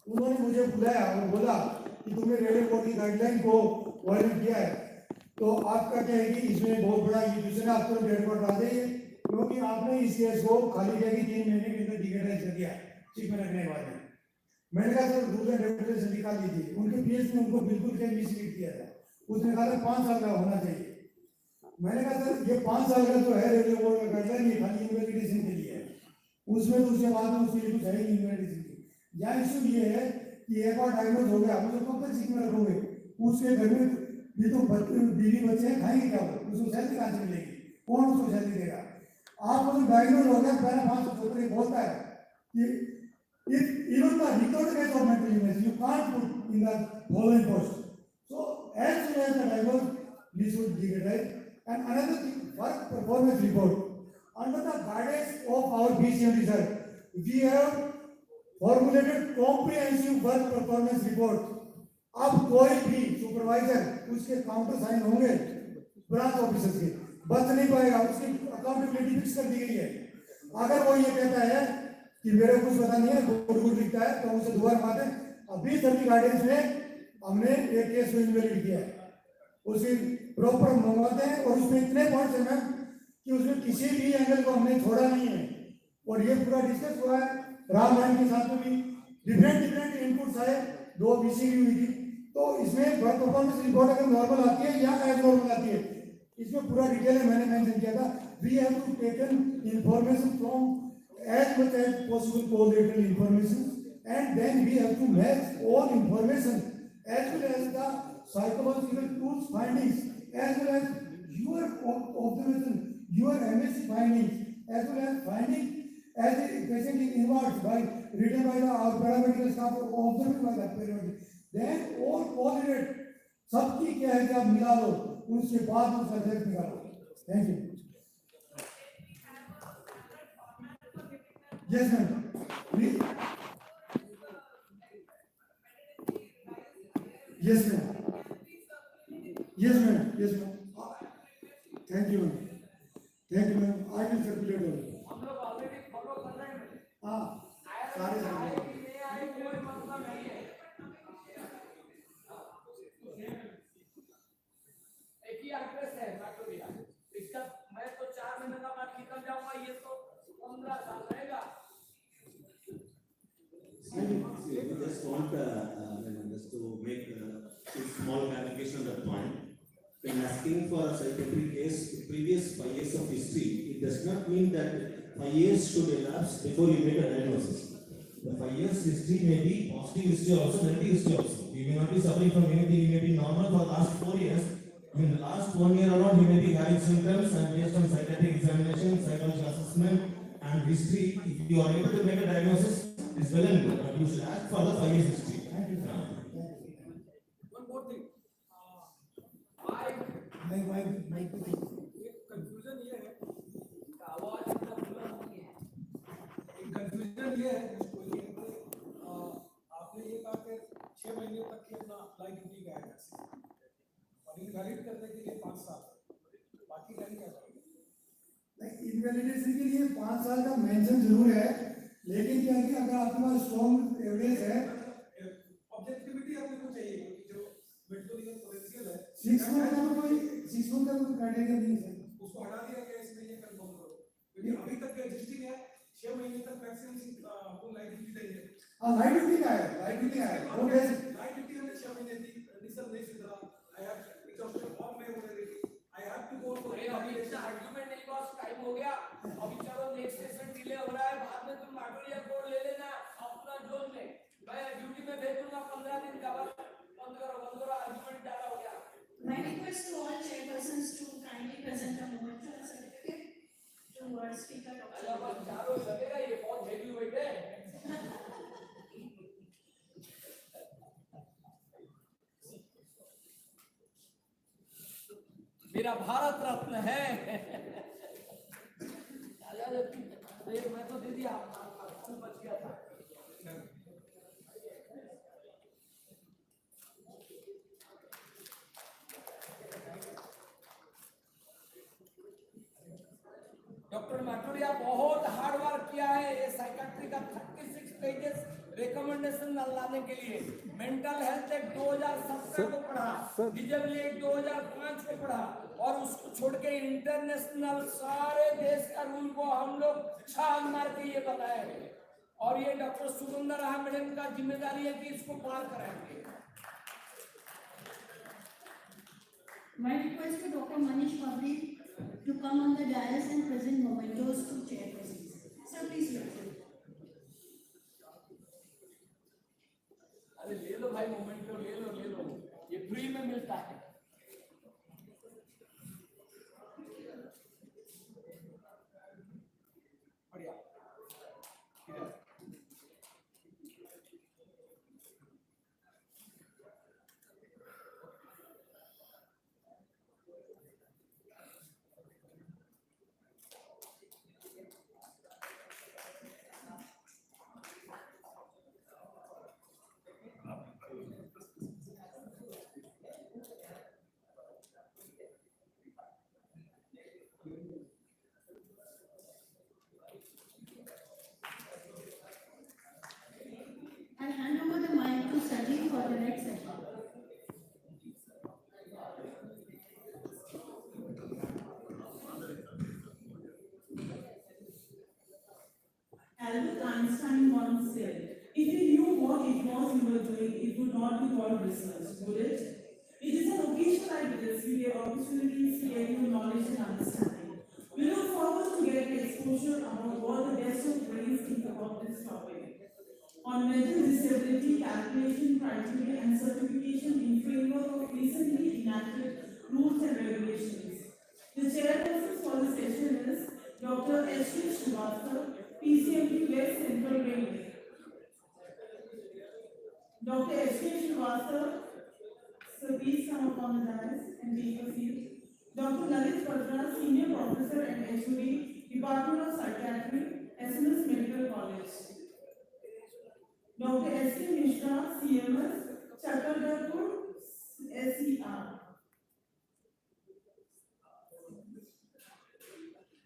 उन्होंने मुझे बुलाया और बोला कि तुमने रेलवे बोर्ड की गाइडलाइन को वायलेट किया है, तो आपका क्या है कि इसमें बहुत बड़ा इश्यू है, आप तुरंत रिपोर्ट डाल देंगे, क्योंकि आपने इस केस को खाली किया कि 3 महीने के अंदर डिकेटाइज कर दिया सिक में रखने के बाद में. मैंने कहा सर रूल्स एंड रेगुलेशन निकाल लीजिए. उनके पीएस ने उनको बिल्कुल क्या मिसलीड किया था. उसने कहा 5 साल का होना चाहिए. मैंने कहा सर ये 5 साल का जो है रेलवे बोर्ड का गाइडलाइन ये खाली इन्वेस्टिगेशन के लिए है, उसमें तो उसके बाद में उसके लिए कुछ है ही इन्वेस्टिगेशन की. यहाँ इशू ये है कि एक बार डायग्नोज हो गया, मुझे कब तक सिक में रखोगे. उसके घर में भी तो बीवी बच्चे हैं, खाएंगे क्या, उसको सैलरी कहाँ से मिलेगी, कौन उसको सैलरी देगा. आपको तो डायग्नोज हो गया, पहले 574 बोलता है कि if even the recorded case of mental illness you can't put in the following post. So as soon as the diagnosis we should decategorize. And another thing, work performance report. Under the guidance of our PCMD sir, we have formulated comprehensive work performance report. अब कोई भी supervisor उसके counter sign होंगे branch officers के, बच नहीं पाएगा. उसकी अकाउंटेबिलिटी फिक्स कर दी गई है. अगर वो ये कहता है कि मेरे कुछ पता नहीं है, गुड लिखता है, तो उसे दोबारा बात है. अभी सभी गाइडेंस में हमने एक केस को इन्वेलिड किया है, उसे प्रॉपर मंगवाते हैं और उसमें इतने पॉइंट्स हैं मैम कि उसमें किसी भी एंगल को हमने छोड़ा नहीं है. और ये पूरा डिस्कस हुआ है राम मैम के साथ में भी. डिफरेंट इनपुट्स आए, 2 बीसीडी हुई थी. तो इसमें वर्क परफॉर्मेंस रिपोर्ट अगर नॉर्मल आती है या एज नॉर्मल आती है, इसमें पूरा डिटेल है, मैंने मेंशन किया था. we have to take information from as much as possible correlated information, and then we have to match all information as well as the psychological tools findings, as well as your observation, your MSc findings, as well as finding as a patient is involved by written by the our paramedical staff or observed by the paramedic. Then all correlate सबकी क्या है कि आप मिला लो, उसके बाद उसका result निकालो. Thank you. Yes, ma'am. Please. Yes, ma'am. Yes, ma'am. Yes, ma'am. Thank you, ma'am. Thank you, ma'am. I will circulate all. हम लोग ऑलरेडी फॉलो कर रहे हैं। हाँ, सारे circulate. नहीं आए कोई मतलब नहीं है। एक ही एड्रेस है मैक्रोविया। इसका मैं तो 4 महीने का बाद निकल जाऊंगा, ये तो 15 साल रहेगा। We just want just to make a small clarification on that point. When asking for a psychiatric case, previous 5 years of history, it does not mean that 5 years should elapse before you make a diagnosis. The 5 years history may be positive history also, negative history also. You may not be suffering from anything, you may be normal for the last 4 years. In the last 1 year around, you may be having symptoms, and based on psychiatric examination, psychological assessment, and history, if you are able to make a diagnosis, it's well and good, but you should ask for the 5 years history. One more thing. My confusion ये है, आवाज इतना बुलंद नहीं है। Confusion ये है मुझको ये कि आपने ये कहा कि 6 महीने तक की अपना लाइफ ड्यूटी का है और इनवैलिड करने के लिए 5 साल, बाकी टाइम क्या करेंगे? इनवैलिडेशन के लिए 5 साल का मेंशन जरूर है, लेकिन क्या है कि अगर आपके पास स्ट्रॉन्ग एविडेंस है, ऑब्जेक्टिविटी अपने को चाहिए, क्योंकि जो मेडिकल पोटेंशियल है 6 मंथ का कोई 6 मंथ का कोई क्राइटेरिया नहीं है. उसको हटा दिया गया, इसमें ये कंफर्म करो, क्योंकि अभी तक एग्जिस्टिंग है 6 महीने तक वैक्सीन आपको लाइफ ड्यूटी चाहिए। लाइफ ड्यूटी का है, लाइफ ड्यूटी है वो कैसे लाइफ ड्यूटी हमने 6 महीने दी, कंडीशन नहीं सुधरा, I have exhausted all my already, I have to go for अभी इतना आर्गुमेंट नहीं, बस टाइम हो गया। अभी चलो नेक्स्ट सेशन डिले हो रहा है, बाद में तुम मैक्रोविया कोड ले लेना अपना जोन में, मैं ड्यूटी में भेज दूंगा 15 दिन का। बंद करो, आर्गुमेंट ज्यादा हो गया। My request to all chairpersons to kindly present a momentous certificate to our speaker. अल्लाह बस चारों लगेगा, ये बहुत हेवी वेट है। मेरा भारत रत्न है। मैं तो दे दिया, आपको बच गया था। डॉक्टर मैक्रोविया बहुत हार्ड वर्क किया है ये साइकेट्री का 36 पेजेस रिकमेंडेशन लाने के लिए। मेंटल हेल्थ एक्ट 2017 को पढ़ा, डिजेबल एक्ट 2005 को पढ़ा, और उसको छोड़ के इंटरनेशनल सारे देश का रूल को हम लोग छान मार के ये बताए हैं, और ये डॉक्टर सुगंधा राहा मैडम का जिम्मेदारी है कि इसको पार कराएंगे। My request to Dr. Manish Pabri to come on the dais and present mementos to chairpersons. Sir, please welcome. अरे ले लो भाई, मोमेंटो ले लो, ये फ्री में मिलता है। बढ़िया। I hand over the mic to Sajid for the next session. Albert Einstein once said, if you knew what it was you were doing, it would not be called business, would it? It is an occasion like this we get opportunities to gain new knowledge and understanding. We We look forward to get exposure about what the guests of brains think about this topic. On mental disability calculation criteria and certification in framework of recently enacted rules and regulations. The chairperson for the session is Dr. S. K. Srivastava, PCMP West Central Railway. Dr. S. K. Srivastava, so please come up on the dais and take a seat. Dr. Lalit Patra, Senior Professor and HOD, Department of Psychiatry, SMS Medical College. Dr. S. K. Mishra, CMS, Chakradarpur, SER.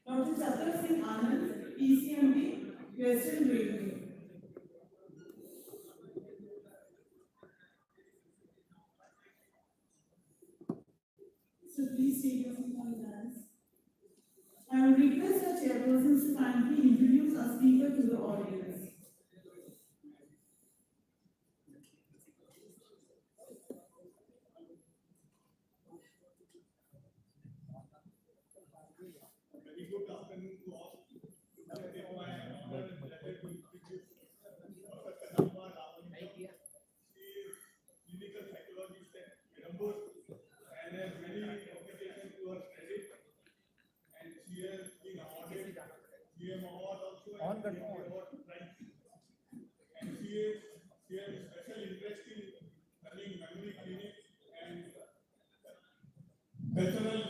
Dr. Chandra Singh Anand, PCMB, Western Railway. So please take your seat on the dais. I will request our chairpersons to kindly introduce our speaker to the audience. Very good afternoon to all. It is my honor and pleasure to introduce Professor Namba Ravani. She is clinical psychologist at Colombo and has many publications to her credit. And she has been awarded GM Award also and GM Award prize. And she has a special interest in running memory clinics and cultural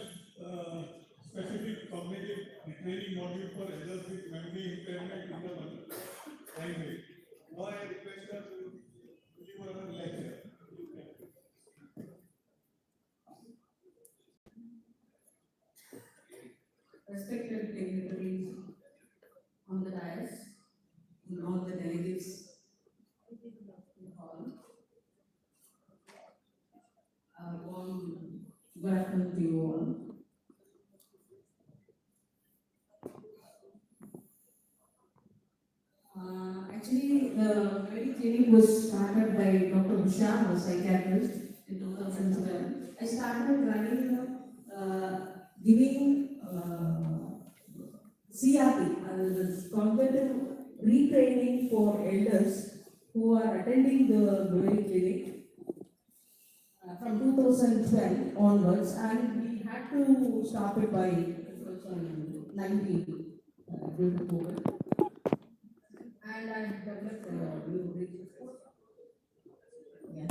specific cognitive retraining module for adults with memory impairment in the mother language. Now I request her to give her lecture. Respected dignitaries on the dais, and all the delegates in the hall, warm good afternoon to you all. Actually, the very clinic was started by Dr. Usha, a psychiatrist, in 2007. I started running, giving CRT, as cognitive retraining for elders who are attending the Brewery Clinic from 2012 onwards, and we had to stop it by 2019 due to COVID. And I developed a new bridge. Yeah.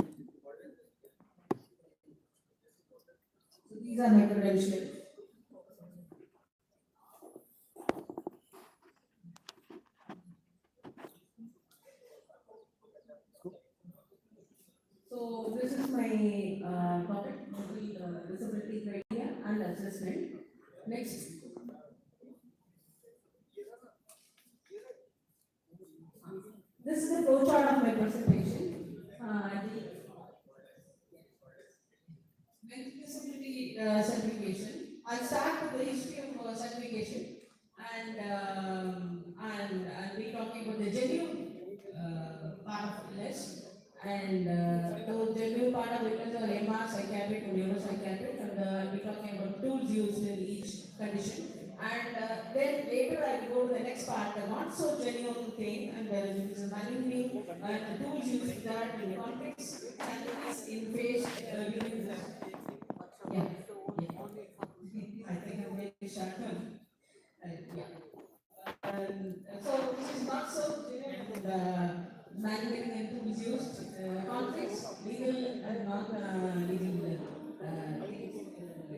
So these are my credentials. So this is my topic, disability criteria and assessment. Next. This is the flow chart of my presentation. The disability certification. I'll start with the history of certification, and I'll be talking about the genuine part of illness, and the genuine part of illness are MR, psychiatric and neuropsychiatric, and I'll be talking about tools used in each condition. And then later I will go to the next part, the not so genuine thing, and there is a manual and the tools used that in context and in phase during the yeah. I think I'm very short term. So this is not so genuine. The manual and tools used, context, legal and non-legal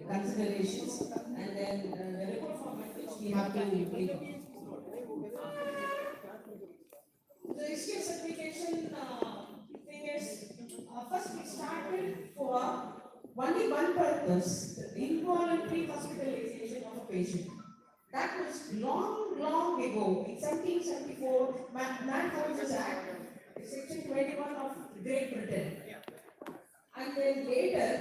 considerations, and then the report format which we have to click on. The history of certification thing is, first we started for only one purpose, the involuntary hospitalization of a patient. That was long ago, in 1774, Manhouse's Act, Section 21 of Great Britain. And then later,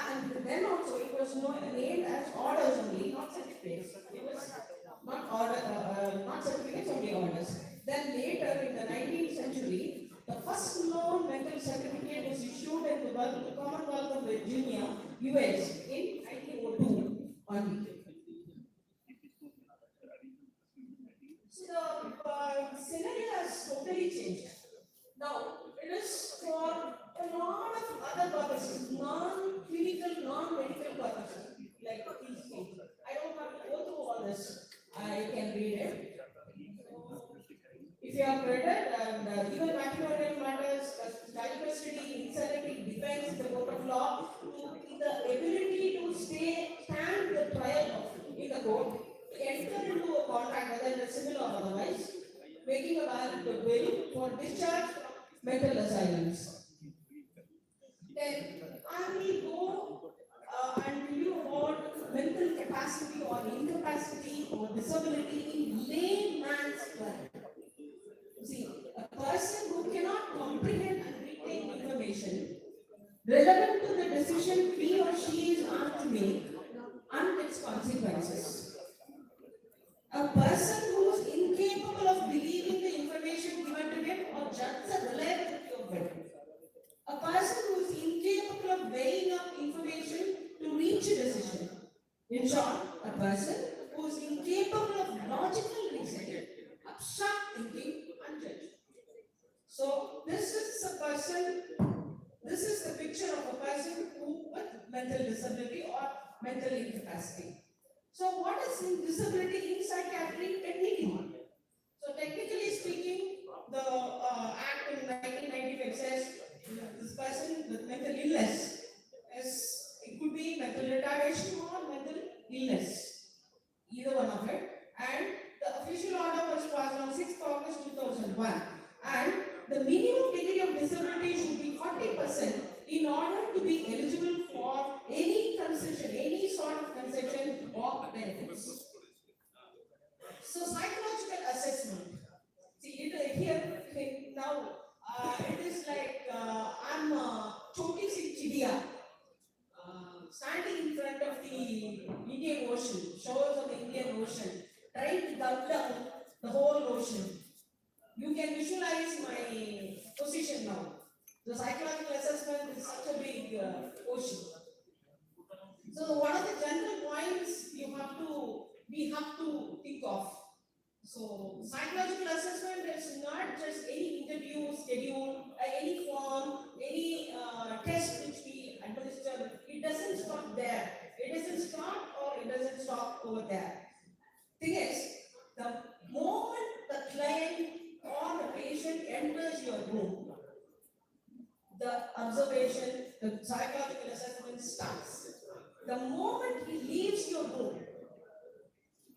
and then also it was named as orders only, not certificates. It was not certificates, only orders. Then later, in the 19th century, the first known mental certificate was issued in the Commonwealth of Virginia, US, in 1902 only. So the scenario has totally changed. Now, it is for a lot of other purposes, non-clinical, non-medical purposes, like these things. I don't have to go through all this. I can read it. If you have read it, and even matrimonial matters, child custody, insanity, defense, the court of law, the ability to stand the trial in the court, to enter into a contract, whether it's civil or otherwise, making a valid will for discharge from mental asylums. Then I will go and tell you about mental capacity or incapacity or disability in layman's terms. See, a person who cannot comprehend and retain information relevant to the decision he or she is asked to make and its consequences. A person who is incapable of believing the information given to him or judge the reliability of it. A person who is incapable of weighing up information to reach a decision. In short, a person who is incapable of logical reasoning, abstract thinking, and judgment. So this is a person, this is the picture of a person who with mental disability or mental incapacity. So what is disability in psychiatry technically? So technically speaking, the Act in 1995 says this person with mental illness it could be mental retardation or mental illness, either one of it. And the official order was passed on 6th August 2001. And the minimum degree of disability should be 40% in order to be eligible for any concession, any sort of concession or benefits. So psychological assessment. See, here now it is like I'm Choti Singh Chidia standing in front of the Indian Ocean, shores of the Indian Ocean, trying to dump down the whole ocean. You can visualize my position now. The psychological assessment is such a big ocean. So what are the general points we have to think of? So psychological assessment is not just any interview schedule, any form, any test which we administer. It doesn't stop there. It doesn't start or it doesn't stop over there. Thing is, the moment the client or the patient enters your room, the observation, the psychological assessment starts. The moment he leaves your room,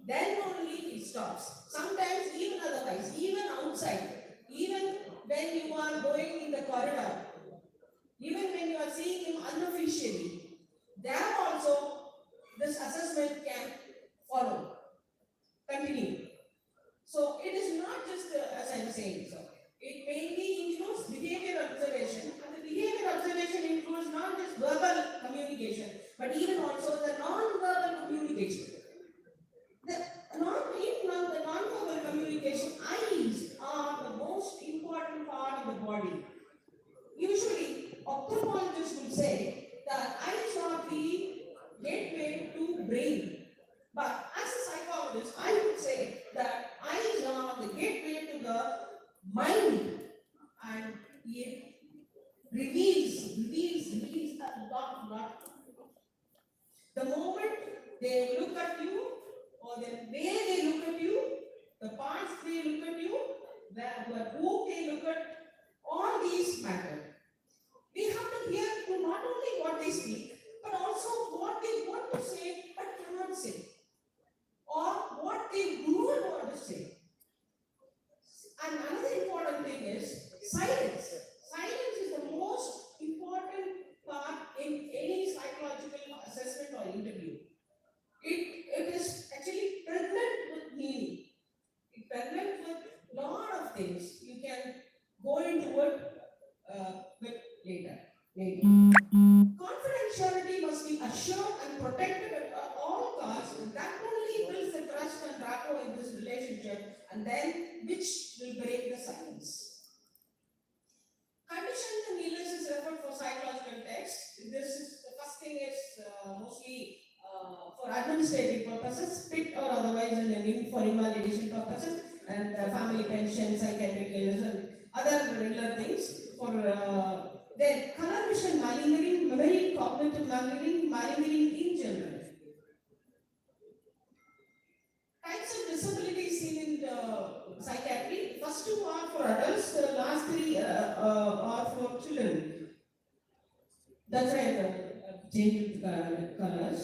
then only it stops. Sometimes even otherwise, even outside, even when you are going in the corridor, even when you are seeing him unofficially, there also this assessment can follow, continue. So it is not just as I am saying, so it mainly includes behavior observation, and the behavior observation includes not just verbal communication, but even also the non-verbal communication. The non-verbal communication, eyes are the most important part of the body. Usually, ophthalmologists will say that eyes are the gateway to brain. But as a psychologist, I would say that eyes are the gateway to the mind, and it reveals a lot. The moment they look at you, or the way they look at you, the parts they look at you, who they look at, all these matter. We have to hear to not only what they speak, but also what they want to say but cannot say, or what they do not want to say. And another important thing is silence. Silence is the most important part in any psychological assessment or interview. It is actually pregnant with meaning. It's pregnant with a lot of things. You can go into it bit later. Confidentiality must be assured and protected at all costs. That only builds the trust and rapport in this relationship, and then which will break the silence. Conditions and illnesses referred for psychological text. The first thing is mostly for administration. person, and family pension, psychiatric illness, and other regular things for their color vision malingering, memory, cognitive malingering in general. Types of disabilities seen in the psychiatry. First two are for adults, the last three are for children. That's why the changed colors.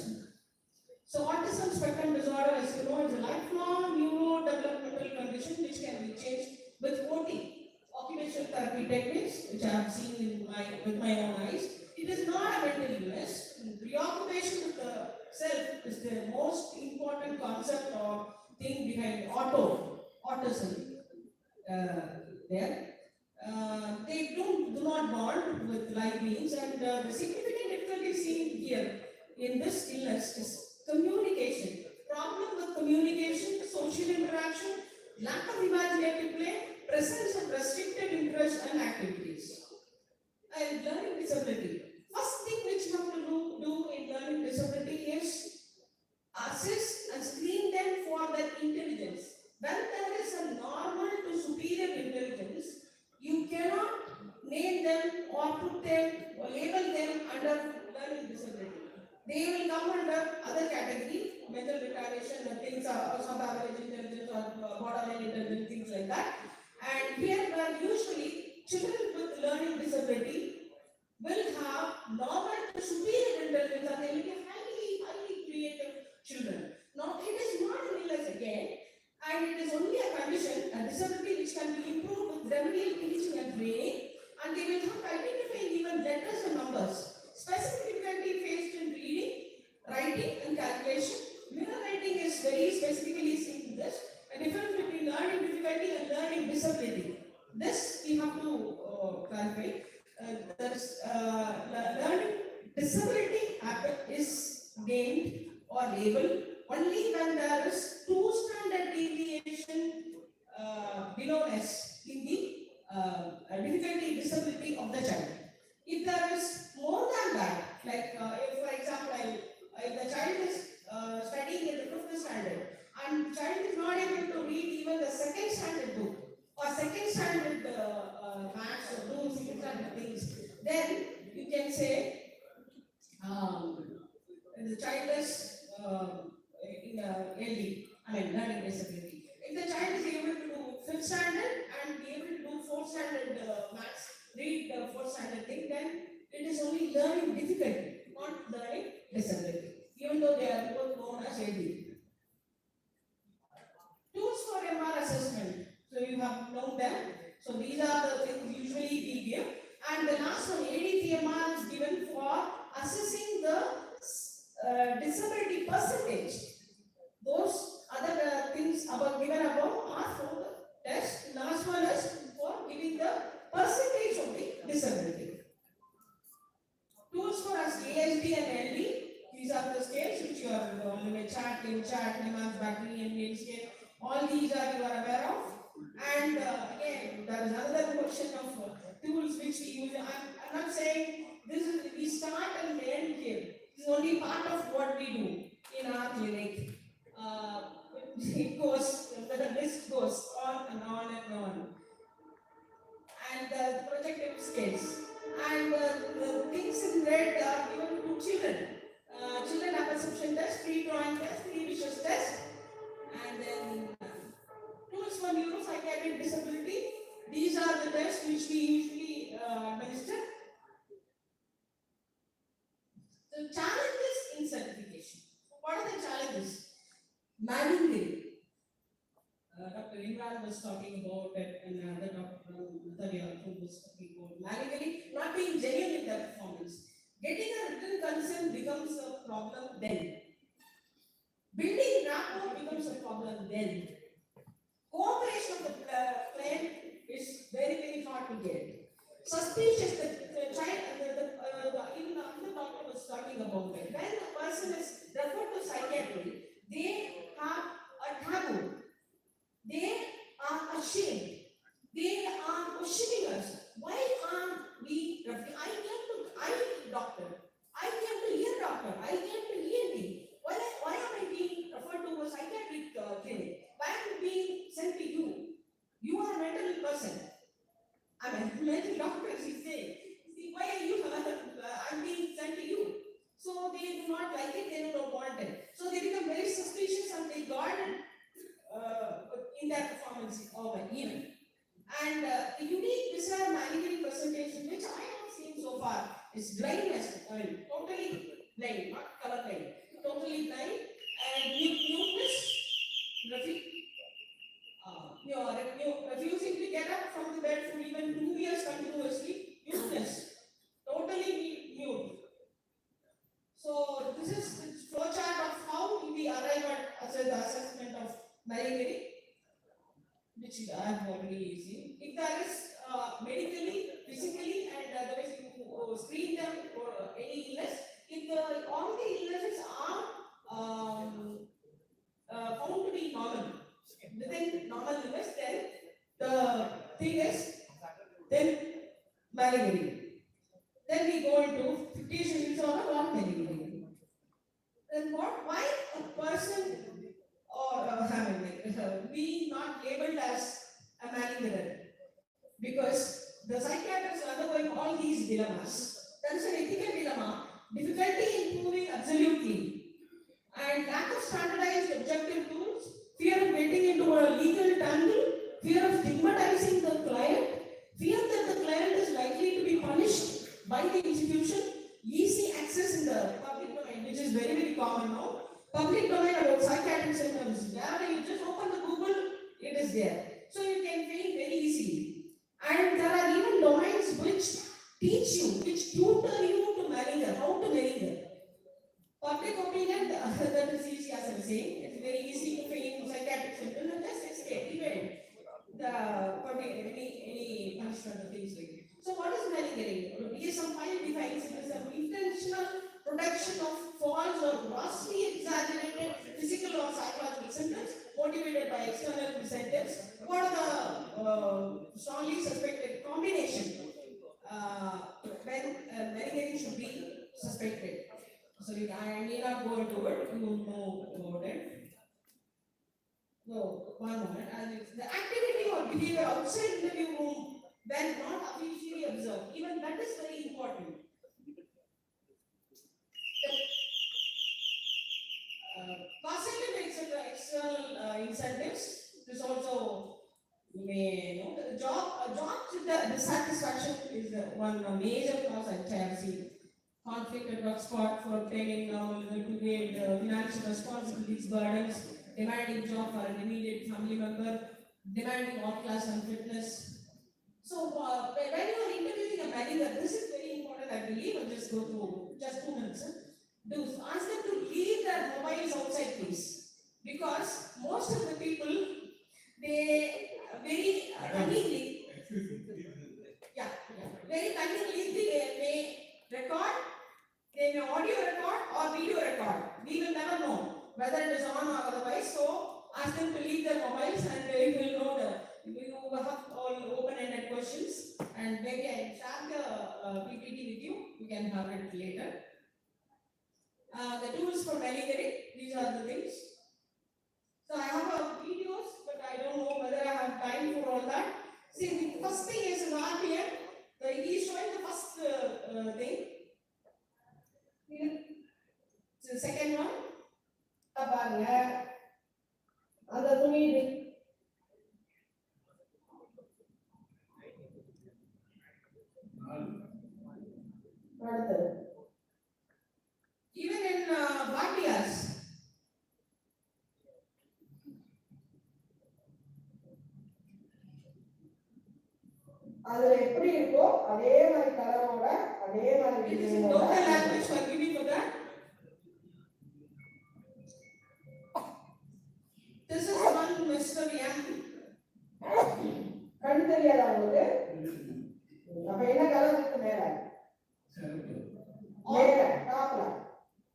So autism spectrum disorder, as you know, is a lifelong neurodevelopmental condition which can be changed with OT, occupational therapy techniques, which I have seen with my own eyes. It is not a mental illness. Preoccupation with the self is the most important concept or thing behind autism. There. They do not bond with live beings, and the significant difficulty seen here in this illness is communication. Problem with communication, social interaction, lack of imaginative play, presence of restricted interests and activities. And learning disability. First thing which you have to do in learning disability is assess and screen them for their intelligence. When there is a normal to superior intelligence, you cannot name them or put them or label them under learning disability. They will come under other category, mental retardation and things are sub-average intelligence or borderline intelligence, things like that. And here where usually children with learning disability will have normal to superior intelligence and they will be highly creative children. Now it is not an illness again, and it is only a condition, a disability which can be improved with remedial teaching and training, and they will have identifying even letters and numbers. Specific difficulty faced in reading, writing and calculation. Mirror writing is very specifically seen in this. A difference between learning difficulty and learning disability. This we have to clarify. Learning disability is named or labeled only when there is 2 standard deviation below S in the difficulty disability of the child. If there is more than that, like if for example, if the child is studying in the 5th standard and the child is not able to read even the 2nd standard book or 2nd standard maths or do 2nd standard things, then you can say the child is in LD, learning disability. If the child is able to do 5th standard and be able to do 4th standard maths, read the 4th standard thing, then it is only learning difficulty, not learning disability, even though they are both known as LD. Tools for MR assessment. So you have known them. So these are the things usually we give. And the last one, ADTMR, is given for assessing the disability percentage. Those other things given above are for the test. Last one is for giving the percentage of the disability. Tools for us ASD and LD. These are the scales which you are chat, Neyman's battery, and nail scale. All these are you are aware of. And again, there is another question of tools which we use. I'm not saying this is we start and end here. This is only part of what we do in our clinic. It goes, the list goes on and on and on. And the projective scales. And the things in red are given to children. Children have perception test, free drawing test, free visual test, and then tools for neuropsychiatric disability. These are the tests which we usually administer. The challenges in certification. What are the challenges? Malingering. Dr. Imran was talking about it, and another doctor was talking about malingering, not being genuine in their performance. Getting a written consent becomes a problem then. Building rapport becomes a problem then. Cooperation of the client is very hard to get. Suspicious, the child, even the doctor was talking about it. When a person is referred to psychiatry, they have a taboo. They are ashamed. They are questioning us. Why aren't we? I came to ear doctor. I came to ENT. Why am I being referred to a psychiatric clinic? why I'm being sent to you? You are a mental person. I mean, mental doctors, you say. See, why are you, I'm being sent to you? So they do not like it, they don't want it. So they become very suspicious and they guard in their performance over even. And the unique bizarre maligary presentation, which I have seen so far, is blindness, totally blind, not colorblind, totally blind, and muteness, refusing to get up from the bed for even 2 years continuously, muteness, totally mute. So this is the flowchart of how we arrive at the assessment of maligary, which I have already seen. If there is medically, physically, and otherwise you screen them for any illness, if all the illnesses are found to be normal, within normal limits, then the thing is, then maligary. Then we go into fictitious disorder or maligary. Then why a person or be not labeled as a maligary? Because the psychiatrists are undergoing all these dilemmas. There is an ethical dilemma, difficulty in proving absolutely, and lack of standardized objective tools, fear of getting into a legal tangle, fear of stigmatizing the client, fear that the client is likely to be punished by the institution, easy access in the public domain, which is very, very common now. Public domain about psychiatric symptoms, wherever you just open the Google, it is there. So you can fail very easily. And there are even domains which teach you, which tutor you to maligre, how to maligre. Public opinion, that is easy as I'm saying, it's very easy to fail psychiatric symptoms and just escape, even any punishment or things like that. So what is maligre? DSM-5 defines it as an intentional production of false or grossly exaggerated physical or psychological symptoms motivated by external incentives. What are the strongly suspected combination when maligre should be suspected? So I may not go into it, you know about it. No, one moment. And it's the activity or behavior outside the interview room when not officially observed. Even that is very important. Positive external incentives. This also you may know the job dissatisfaction is one major cause I have seen. Conflict at work spot for obtaining to grade financial responsibilities, burdens, demanding job for an immediate family member, demanding off-class unfitness. So when you are interviewing a manager, this is very important, I believe. I'll just go through just 2 minutes. Do ask them to leave their mobiles outside, please, because most of the people they very cunningly, very cunningly they may record. They may audio record or video record. We will never know whether it is on or otherwise. So ask them to leave their mobiles and we will know that we will have all open-ended questions and maybe I share the PPT with you. You can have it later. The tools for maligre, these are the things. So I have videos, but I don't know whether I have time for all that. See, the first thing is an RPM. He is showing the first thing. So the second one, even in Batias, it is in local language for giving for that. This is one Mr. Young.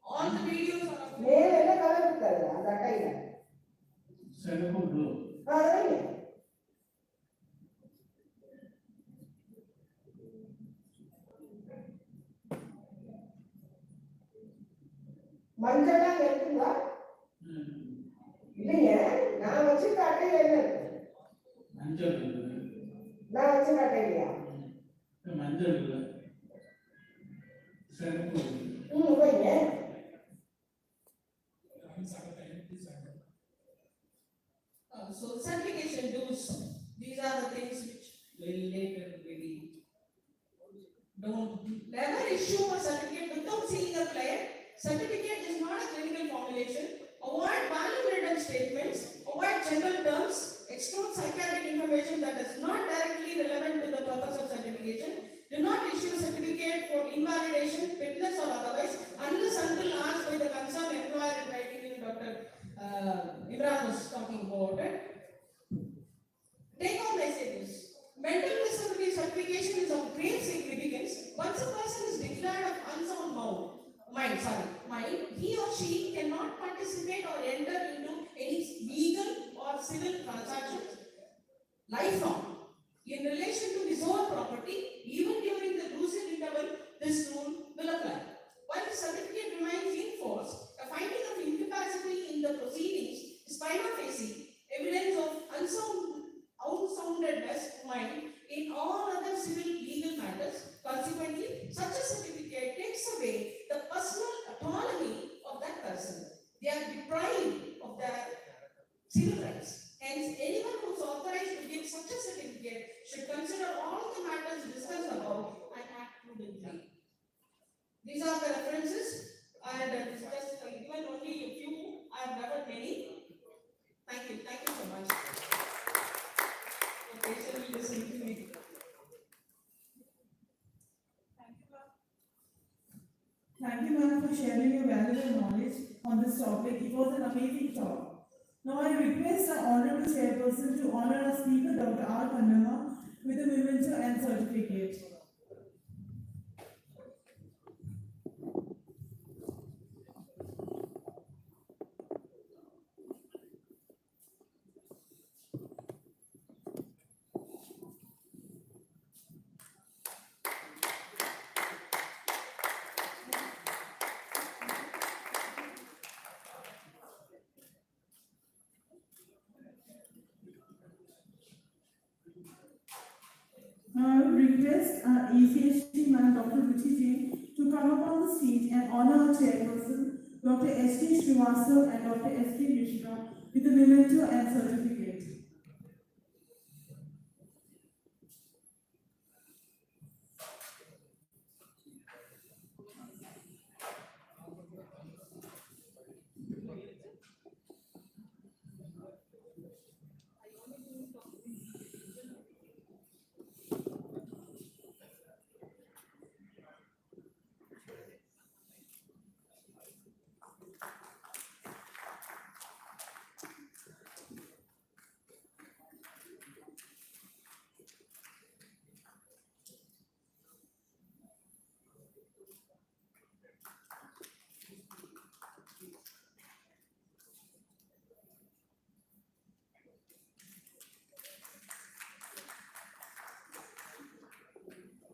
All the videos are மஞ்சளா இருக்குங்களா இல்லையே நான் வச்சிருக்க நான் வச்சு காட்டலையா மஞ்சள் வைங்க So certification dues, these are the things which will later really don't never issue a certificate without seeing a client. Certificate is not a clinical formulation. Avoid value-laden statements, avoid general terms, exclude psychiatric information that is not directly relevant to the purpose of certification. Do not issue certificate for invalidation, fitness or otherwise unless until asked by the concerned employer in writing. Dr. Imran was talking about it. Take home messages. Mental disability certification is of great significance. Once a person is declared of unsound mind, he or she cannot participate or enter into any legal or civil transactions lifelong. In relation to his own property, even during the lucid interval, this rule will apply. While the certificate remains in force, a finding of incapacity in the proceedings is prima facie evidence of unsoundedness of mind in all other civil legal matters. Consequently, such a certificate takes away the personal autonomy of that person. They are deprived of their civil rights. Hence, anyone who is authorized to give such a certificate should consider all the matters discussed above and act prudently. These are the references, and just given only a few. I have referred many. Thank you so much for patiently listening to me. Thank you, ma'am, for sharing your valuable knowledge on this topic. It was an amazing talk. Now I request our honorable chairperson to honor our speaker, Dr. R. Kannama, with a memento and certificate. Now I would request our ECHD man, Dr. Ruchi Jain, to come up on the stage and honor our chairperson, Dr. S.T. Srivastava and Dr. S.K. Mishra, with a memento and certificate.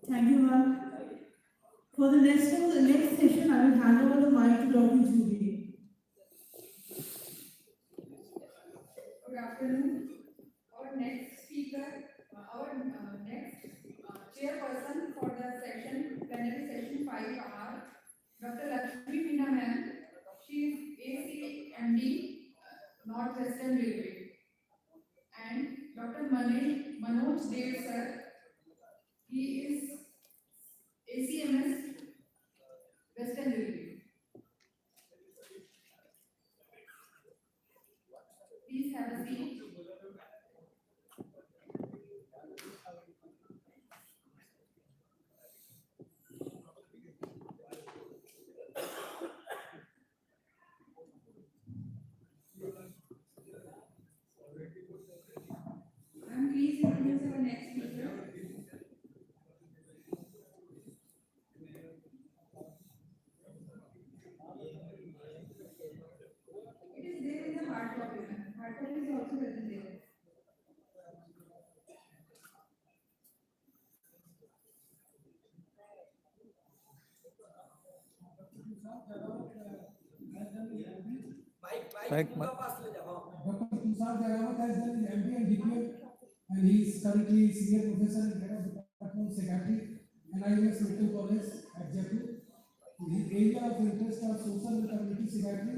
Thank you, ma'am. For the next session, I will hand over the mic to Dr. Juby. Good afternoon. Our next speaker, our next chairperson for the session, plenary session 5R, Dr. Lakshmi Meena ma'am. She is ACMD, Northwestern Railway. And Dr. Manoj Dev sir, he is ACMS, Western Railway. Please have a seat. I'm pleased to introduce our next speaker. It is there in the hard copy. Hard copy is also written there. Dr. Tushar Jagawat has done his MD and DPM and he is currently senior professor and head of department of psychiatry and IMS Medical College at Jaipur. His area of interest are social and community psychiatry,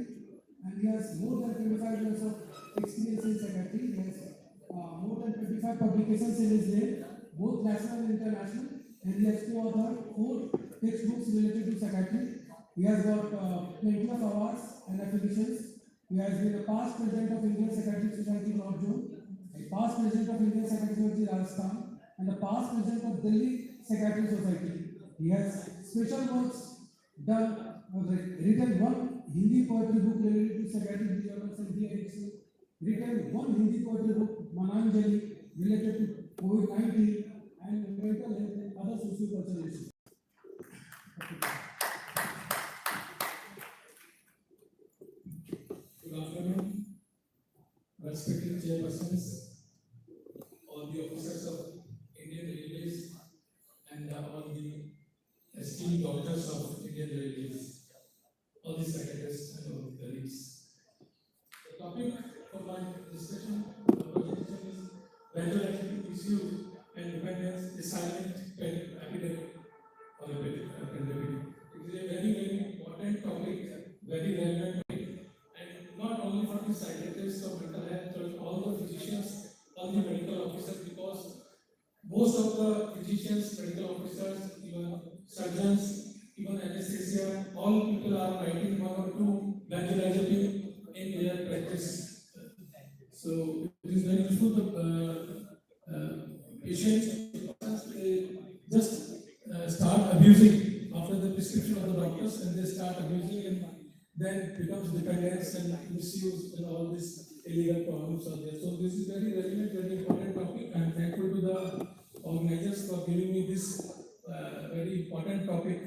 and he has more than 25 years of experience in psychiatry. He has more than 25 publications in his name, both national and international, and he has co-authored 4 textbooks related to psychiatry. He has got plenty of awards and affiliations. He has been a past president of Indian Psychiatric Society, North Zone, a past president of Indian Psychiatric Society, Rajasthan, and a past president of Delhi Psychiatric Society. He has special works done, written 1 Hindi poetry book related to psychiatric disorders and de-addiction, written 1 Hindi poetry book, Mananjali, related to COVID-19 and mental health and other socio-cultural issues. Good afternoon, respected chairpersons, all the officers of Indian Railways, and all the esteemed doctors of Indian Railways, all the psychiatrists and all the colleagues. The topic for my discussion presentation is mental health issues and dependence, a silent epidemic or a pandemic. It is a very, very important topic, very relevant topic, and not only for the psychiatrists or mental health, but all the physicians, all the medical officers, because most of the physicians, medical officers, even surgeons, even anesthesia, all people are writing 1 or 2 benzodiazepine in their practice. So it is very useful to patients just start abusing after the prescription of the doctors, and they start abusing, and then becomes dependence and misuse and all these illegal problems are there. So this is very relevant, very important topic. I am thankful to the organizers for giving me this very important topic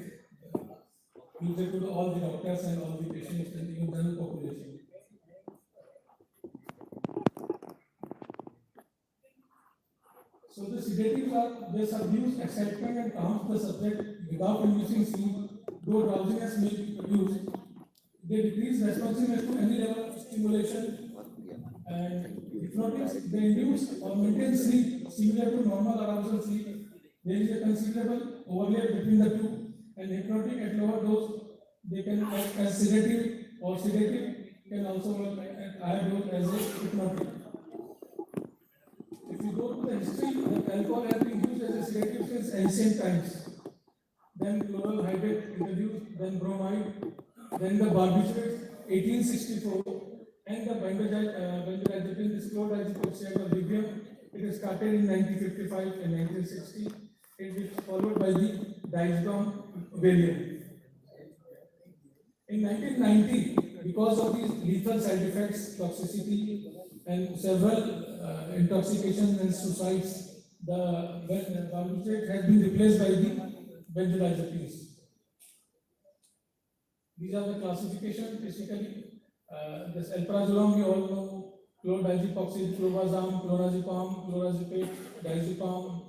related to all the doctors and all the patients and even general population. So the sedatives are this abuse, excitement and calms the subject without inducing sleep, though drowsiness may be produced. They decrease responsiveness to any level of stimulation, and hypnotics, they induce or maintain sleep similar to normal arousal sleep. There is a considerable overlap between the two, and hypnotic at lower dose, they can act as sedative, or sedative can also work at higher dose as a hypnotic. If you go to the history, the alcohol has been used as a sedative since ancient times. Then chloral hydrate introduced, then bromide, then the barbiturates, 1864, and the benzodiazepine, this chlordiazepine of lithium, it started in 1955 and 1960. It is followed by the diazepam Valium. In 1990, because of these lethal side effects, toxicity, and several intoxications and suicides, the barbiturate has been replaced by the benzodiazepines. These are the classifications basically. This alprazolam, we all know, chlordiazepoxide, clobazam, clonazepam, clorazepate, diazepam,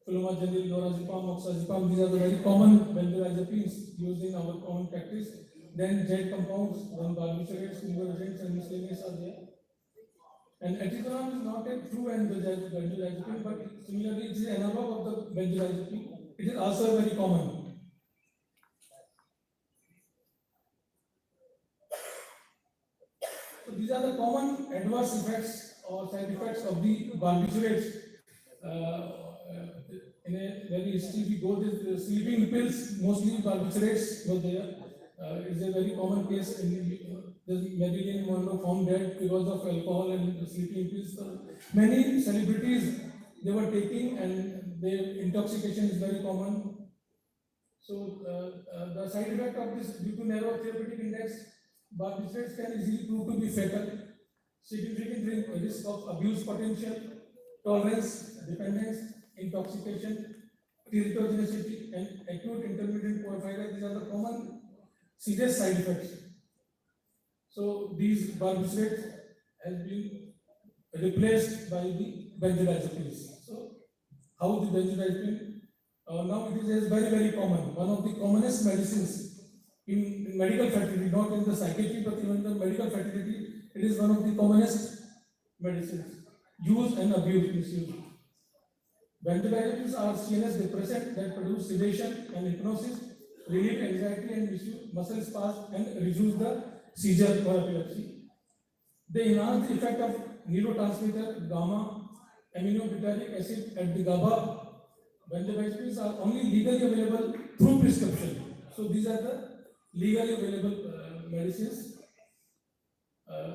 flumazenil, lorazepam, oxazepam. These are the very common benzodiazepines used in our common practice. Then Z compounds, then barbiturates, convergents, and miscellaneous are there. And atrazolam is not a true benzodiazepine, but similarly it is an analog of the benzodiazepine. It is also very common. So these are the common adverse effects or side effects of the barbiturates. In a very history, we go with the sleeping pills, mostly barbiturates were there. It's a very common case in the Marilyn Monroe found dead because of alcohol and the sleeping pills. So many celebrities they were taking, and their intoxication is very common. So the side effect of this, due to narrow therapeutic index, barbiturates can easily prove to be fatal. Significant risk of abuse potential, tolerance, dependence, intoxication, teratogenicity, and acute intermittent porphyria. These are the common serious side effects. So these barbiturates has been replaced by the benzodiazepines. So how the benzodiazepine? Now it is very, very common. One of the commonest medicines in medical fraternity, not in the psychiatry, but even in the medical fraternity, it is one of the commonest medicines used and abused, misused. Benzodiazepines are CNS depressants that produce sedation and hypnosis, relieve anxiety and muscle spasms, and reduce the seizure or epilepsy. They enhance the effect of neurotransmitter gamma aminobutyric acid at the GABA. Benzodiazepines are only legally available through prescription. So these are the legally available medicines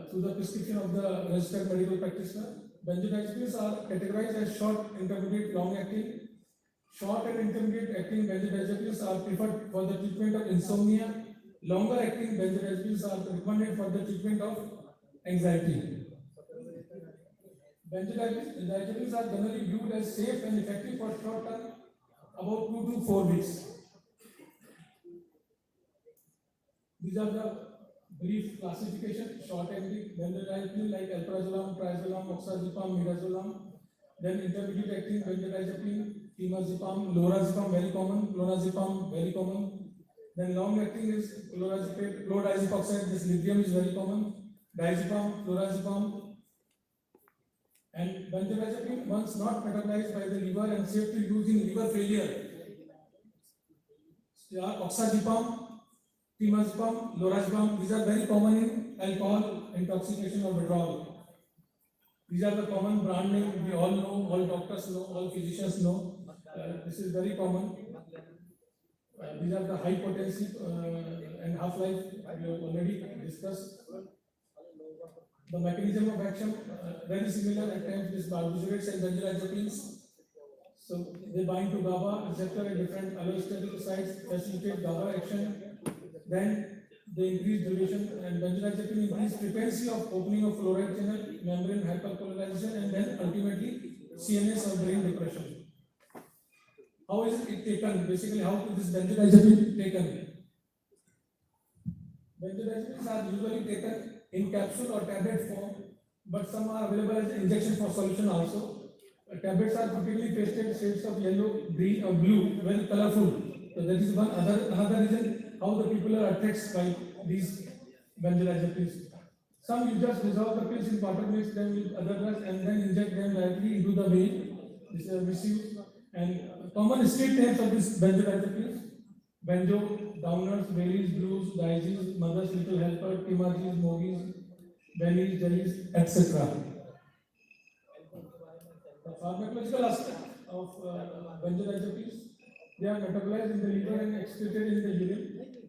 through the prescription of the registered medical practitioner. Benzodiazepines are categorized as short, intermediate, long acting. Short and intermediate acting benzodiazepines are preferred for the treatment of insomnia. Longer acting benzodiazepines are recommended for the treatment of anxiety. Benzodiazepines are generally viewed as safe and effective for short term, about 2 to 4 weeks. These are the brief classification. Short acting benzodiazepine like alprazolam, triazolam, oxazepam, midazolam. Then intermediate acting benzodiazepine, temazepam, lorazepam very common, clonazepam very common. Then long acting is chlordiazepoxide, this lithium is very common, diazepam, flurazepam. And benzodiazepine, once not metabolized by the liver and safe to use in liver failure, oxazepam, temazepam, lorazepam, these are very common in alcohol intoxication or withdrawal. These are the common brand name we all know, all doctors know, all physicians know. This is very common. These are the high potency and half-life we have already discussed. The mechanism of action very similar at times with barbiturates and benzodiazepines. So they bind to GABA receptor at different allosteric sites, facilitate GABA action. Then they increase duration, and benzodiazepine increase frequency of opening of fluoride channel, membrane hyperpolarization, and then ultimately CNS or brain depression. How is it taken? Basically, how is this benzodiazepine taken? Benzodiazepines are usually taken in capsule or tablet form, but some are available as injection for solution also. Tablets are typically pasted shades of yellow, green, or blue, very colorful. So that is another reason how the people are attracted by these benzodiazepines. Some users dissolve the pills in water, mix them with other drugs, and then inject them directly into the vein. This is a misuse. And common street names of these benzodiazepines: benzo, downers, berries, blues, diazes, mother's little helper, timazes, mogies, bellies, jellies, etc. The pharmacological aspect of benzodiazepines: they are metabolized in the liver and excreted in the urine.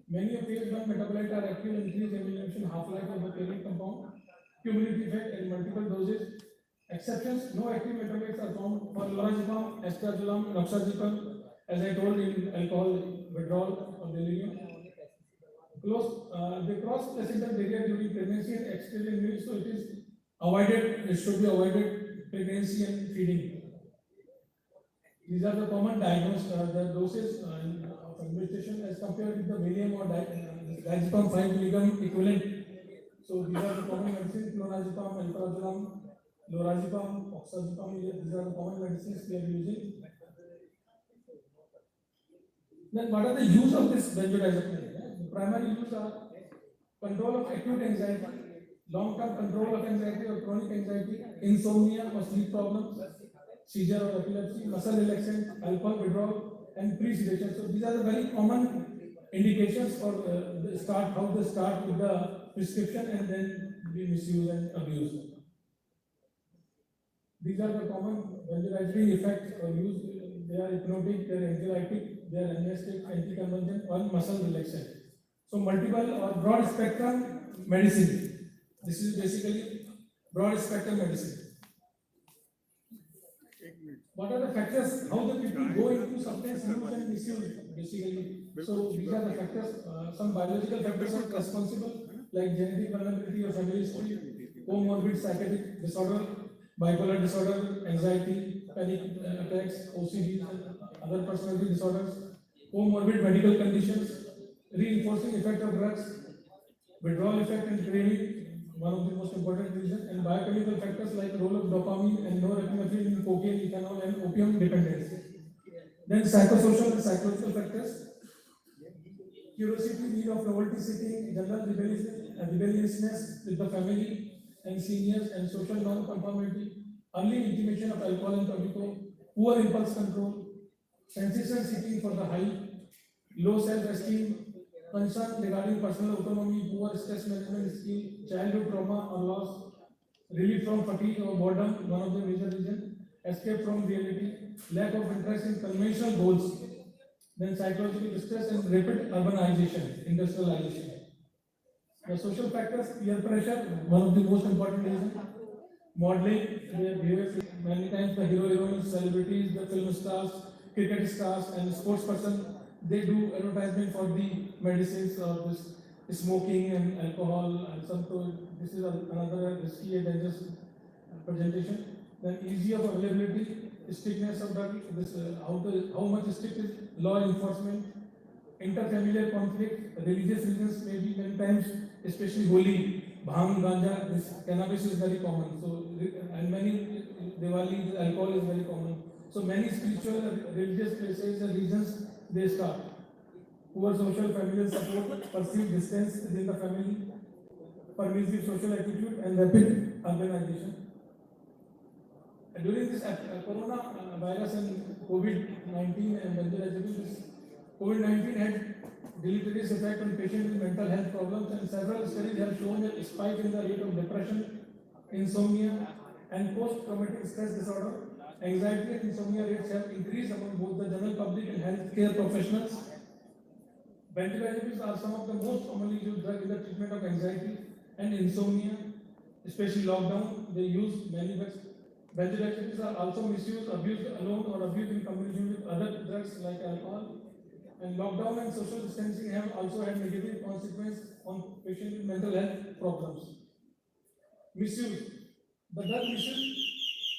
Many of phase 1 metabolites are active and increase elimination half-life of the parent compound, cumulative effect at multiple doses. Exceptions: no active metabolites are found for lorazepam, estrazolam, oxazepam, as I told in alcohol withdrawal or delirium. They cross placental barrier during pregnancy and external milk, so it is avoided. It should be avoided pregnancy and feeding. These are the common the doses of administration as compared with the Valium or diazepam 5 mg equivalent. So these are the common medicines: clonazepam, alprazolam, lorazepam, oxazepam. These are the common medicines we are using. Then what are the use of this benzodiazepine? The primary use are control of acute anxiety, long-term control of anxiety or chronic anxiety, insomnia or sleep problems, seizure or epilepsy, muscle relaxant, alcohol withdrawal, and pre-sedation. So these are the very common indications for how they start with the prescription and then be misused and abused. These are the common benzodiazepine effects or use. They are hypnotic, they are anxiolytic, they are anesthetic, anticonvulsant, or muscle relaxant. So multiple or broad spectrum medicine. This is basically broad spectrum medicine. What are the factors? How the people go into substance use and misuse? Basically, so these are the factors. Some biological factors are responsible, like genetic vulnerability or family history, comorbid psychiatric disorder, bipolar disorder, anxiety, panic attacks, OCD, and other personality disorders, comorbid medical conditions, reinforcing effect of drugs, withdrawal effect and craving, one of the most important reasons, and biochemical factors like role of dopamine and norepinephrine in cocaine, ethanol, and opium dependence. Then psychosocial and psychological factors: curiosity, need of novelty seeking, general rebelliousness with the family and seniors, and social non-conformity, early intimation of alcohol and tobacco, poor impulse control, sensation seeking for the high, low self-esteem, concern regarding personal autonomy, poor stress management skill, childhood trauma or loss, relief from fatigue or boredom, one of the major reasons, escape from reality, lack of interest in conventional goals, then psychological distress and rapid urbanization, industrialization. The social factors, peer pressure, one of the most important reasons, modeling, their behavior, many times the hero heroines, celebrities, the film stars, cricket stars and sports person, they do advertisement for the medicines or this smoking and alcohol and some this is another risky and dangerous presentation. Then easy of availability, strictness of drug, this how much strict is law enforcement, interfamiliar conflict, religious reasons may be many times, especially Holi, Bhang, Ganja, this cannabis is very common. So and many Diwali, alcohol is very common. So many spiritual and religious places and regions they start. Poor social familial support, perceived distance within the family, permissive social attitude and rapid urbanization. And during this corona virus and COVID-19 and benzodiazepines, COVID-19 had deleterious effect on patients with mental health problems, and several studies have shown a spike in the rate of depression, insomnia, and post-traumatic stress disorder. Anxiety and insomnia rates have increased among both the general public and healthcare professionals. Benzodiazepines are some of the most commonly used drugs in the treatment of anxiety and insomnia, especially lockdown. They use many drugs. Benzodiazepines are also misused, abused alone, or abused in combination with other drugs like alcohol. And lockdown and social distancing have also had negative consequences on patients with mental health problems. Misuse. The drug misuse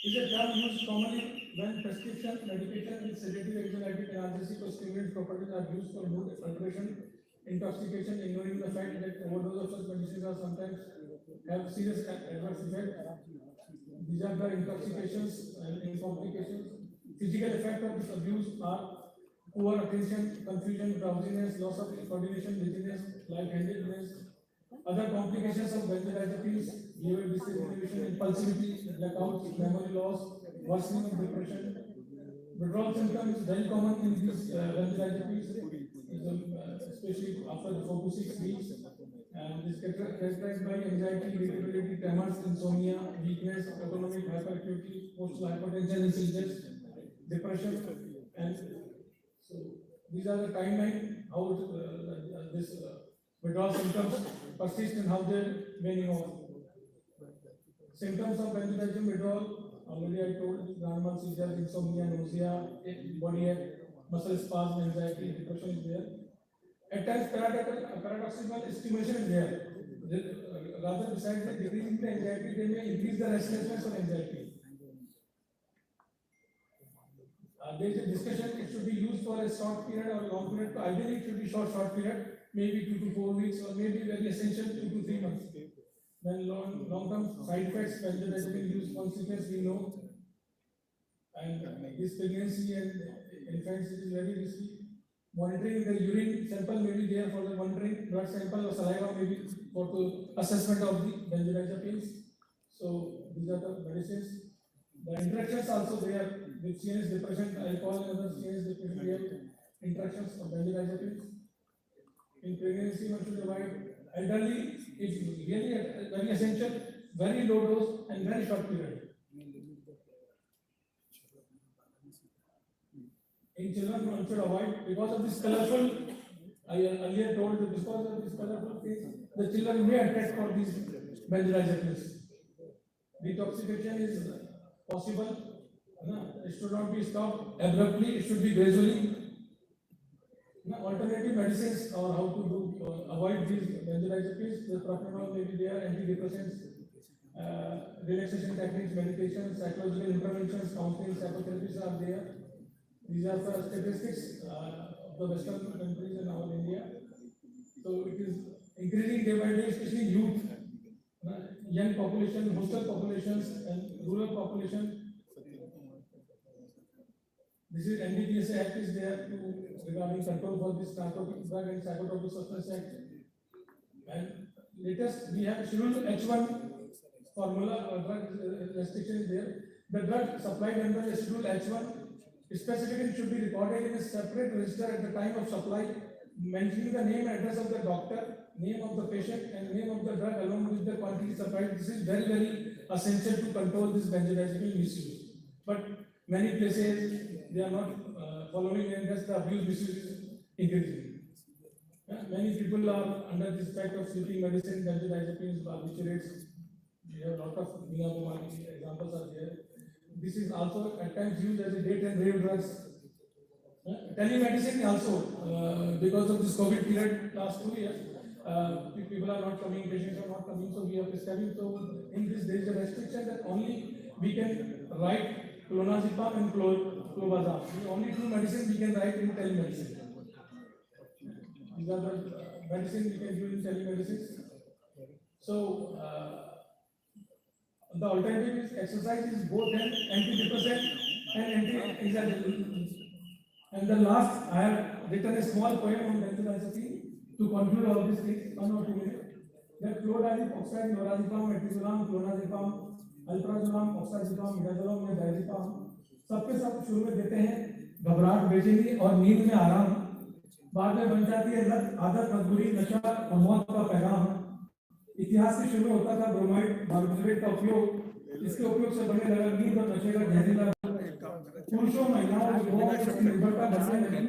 is a term used commonly when prescription medication with sedative, anxiolytic, analgesic, or stimulant properties are used for mood alteration, intoxication, ignoring the fact that overdose of such medicines are sometimes have serious adverse effects. These are the intoxications and complications. Physical effects of this abuse are poor attention, confusion, drowsiness, loss of coordination, dizziness, lightheadedness. Other complications of benzodiazepines, behavior dysregulation, impulsivity, blackouts, memory loss, worsening of depression. Withdrawal symptoms is very common in these benzodiazepines, especially after 4 to 6 weeks. And this is characterized by anxiety, irritability, tremors, insomnia, weakness, autonomic hyperactivity, postural hypertension and seizures, depression, and so these are the timeline how this withdrawal symptoms persist and how they're waning off. Symptoms of benzodiazepine withdrawal, already I told you, grand mal seizures, insomnia, nausea, body ache, muscle spasm, anxiety, depression is there. At times paradoxical stimulation is there. Rather besides the decreasing the anxiety, they may increase the restlessness of anxiety. There is a discussion, it should be used for a short period or long period. Ideally, it should be short period, maybe 2 to 4 weeks, or maybe very essential 2 to 3 months. Then long-term side effects, benzodiazepine use consequence we know, and this pregnancy and infants is very risky. Monitoring the urine sample may be there for the monitoring, blood sample or saliva may be for the assessment of the benzodiazepines. So these are the medicines. The interactions also there with CNS depression, alcohol and other CNS depression, we have interactions of benzodiazepines. In pregnancy, one should avoid. Elderly is really very essential, very low dose and very short period. In children, one should avoid because of this colorful. I earlier told that because of this colorful things, the children may attract for these benzodiazepines. Detoxification is possible. It should not be stopped abruptly. It should be gradually. Alternative medicines or how to do avoid these benzodiazepines. The propranolol may be there, antidepressants, relaxation techniques, meditation, psychological interventions, counseling, psychotherapies are there. These are the statistics of the Western countries and our India. So it is increasing day by day, especially youth, young population, hostel populations, and rural population. This is NDPSA Act is there to regarding control for this narcotic drug and psychotropic substance act. And latest we have scheduled H1 formula or drug restriction is there. The drug supplied under the schedule H1 Specifically should be recorded in a separate register at the time of supply, mentioning the name and address of the doctor, name of the patient, and name of the drug along with the quantity supplied. This is very, very essential to control this benzodiazepine misuse. But many places they are not following, and thus the abuse misuse is increasing. Many people are under this effect of sleeping medicine, benzodiazepines, barbiturates. We have a lot of examples are there. This is also at times used as a date and rave drugs. Telemedicine also, because of this COVID period last 2 years, people are not coming, patients are not coming, so we are prescribing. So in this there is a restriction that only we can write clonazepam and clobazam. The only two medicine we can write in telemedicine. These are the medicine we can use in telemedicine. So the alternative is exercise is both an antidepressant and anti-anxiety. And the last, I have written a small poem on benzodiazepine to conclude all these things, 1 or 2 minutes. That fluorodiazepine, oxide, lorazepam, metrozolam, clonazepam, alprazolam, oxazepam, midazolam या diazepam, सबके सब शुरू में देते हैं घबराहट, बेचैनी और नींद में आराम. बाद में बन जाती है लत, आदत, मजबूरी, नशा और मौत का पैगाम. इतिहास के शुरू में होता था ब्रोमाइड, बार्बिट्रेट का उपयोग. इसके उपयोग से बढ़ने लगा नींद और नशे का जहरीला. पुरुषों, महिलाओं, युवाओं की निर्भरता बढ़ने लगी.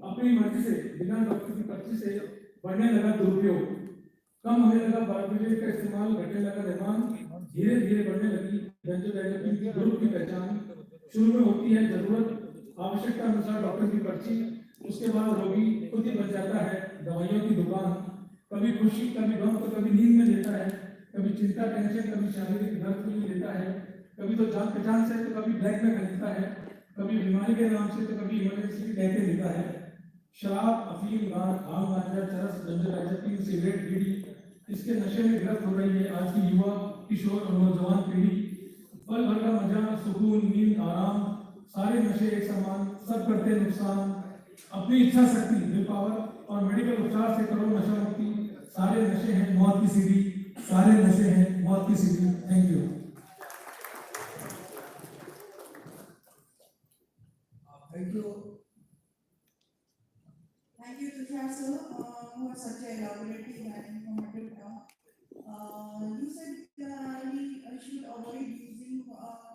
अपनी मर्जी से, बिना डॉक्टर की पर्ची से बढ़ने लगा दुरुपयोग. कम होने लगा बार्बिट्रेट का इस्तेमाल, घटने लगा निर्माण. धीरे धीरे बढ़ने लगी बेंजोडाइजेपिन की ग्रुप की पहचान. शुरू में होती है जरूरत, आवश्यकता अनुसार डॉक्टर की पर्ची. उसके बाद रोगी खुद ही बन जाता है दवाइयों की दुकान. कभी खुशी, कभी गम, तो कभी नींद में लेता है. कभी चिंता, टेंशन, कभी शारीरिक दर्द के लिए लेता है. कभी तो जान पहचान से, तो कभी ब्लैक में खरीदता है. कभी बीमारी के नाम से, तो कभी इमरजेंसी कहते लेता है. शराब, अफीम, गांजा, भांग, गांजा, चरस, बेंजोडाइजेपिन, सिगरेट, बीड़ी, इसके नशे में गिरफ्त हो रही है आज की युवा, किशोर और नौजवान पीढ़ी. पल भर का मजा, सुकून, नींद, आराम, सारे नशे एक समान, सब करते नुकसान. अपनी इच्छा शक्ति, विल पावर और मेडिकल उपचार से करो नशा मुक्ति. सारे नशे हैं मौत की सीढ़ी, सारे नशे हैं मौत की सीढ़ी. Thank you. Thank you. Thank you, Tushar sir, for such a elaborative and informative talk. You said we should avoid using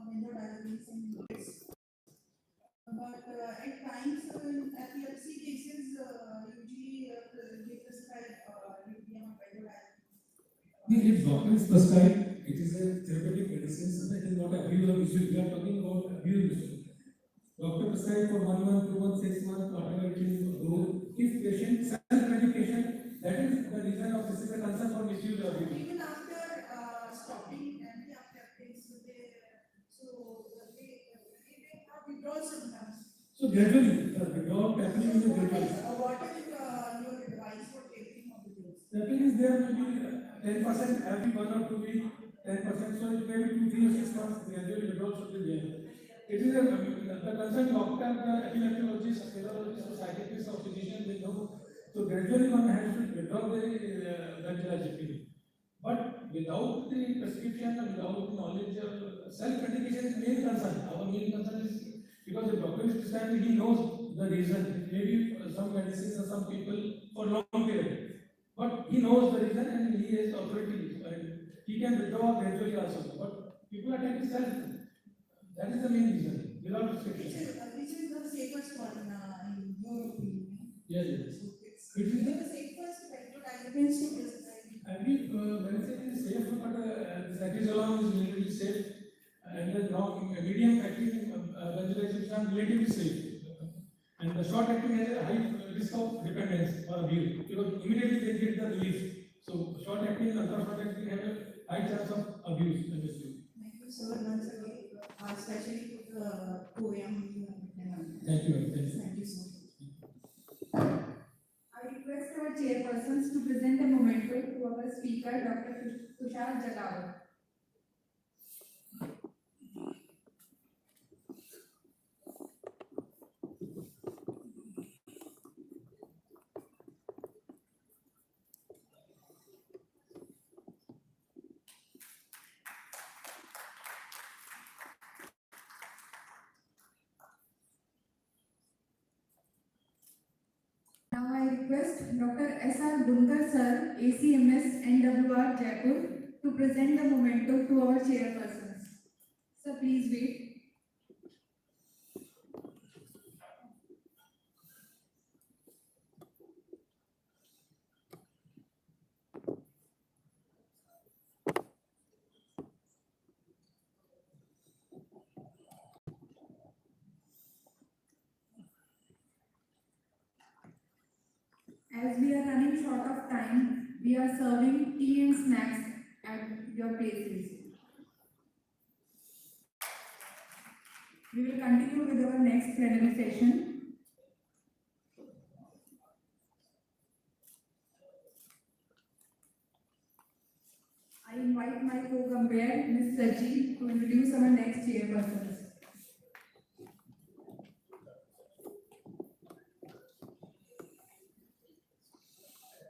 benzodiazepines in kids. But at times, epilepsy cases usually they prescribe lithium benzodiazepines. If doctor is prescribed, it is a therapeutic medicine, so that is not abuse of issue. We are talking about abuse issue. Doctor prescribed for 1 month, 2 months, 6 months, whatever it is. If patient self-medication, that is the reason of this is a concern for misuse of abuse. Even after stopping anti-epileptics, they have withdrawal symptoms. So gradually, the withdrawal happening is gradually. What is your advice for taking of the dose? That is there will be 10% every 1 or 2 weeks, 10%, so it may be 2, 3 or 6 months, gradually withdrawal should be there. It is the concerned doctor, the epileptologist, neurologist, or psychiatrist or physician, they know. So gradually one has to withdraw the benzodiazepine. But without the prescription, without knowledge, self-medication is main concern. Our main concern is because the doctor is prescribing, he knows the reason. Maybe some medicines or some people for long period. But he knows the reason and he has authority. He can withdraw gradually also. But people are taking self. That is the main reason, without prescription. Which is the safest one in your opinion? Yes, yes. It is the safest benzodiazepines to prescribe. Every medicine is safe, but cetirizine is relatively safe, and the medium acting benzodiazepines are relatively safe. And the short acting has a high risk of dependence or abuse because immediately they get the relief. So short acting and ultra short acting have a high chance of abuse and misuse. Thank you so much again, especially for the poem. Thank you. Thank you so much. I request our chairpersons to present a memento to our speaker, Dr. Tushar Jalawar. request Dr. S.R. Bunkar sir, ACMS NWR Jaipur, to present the memento to our chairpersons. Sir, please wait. As we are running short of time, we are serving tea and snacks at your places. We will continue with our next plenary session. I invite my co-compare, Ms. Saji, to introduce our next chairpersons.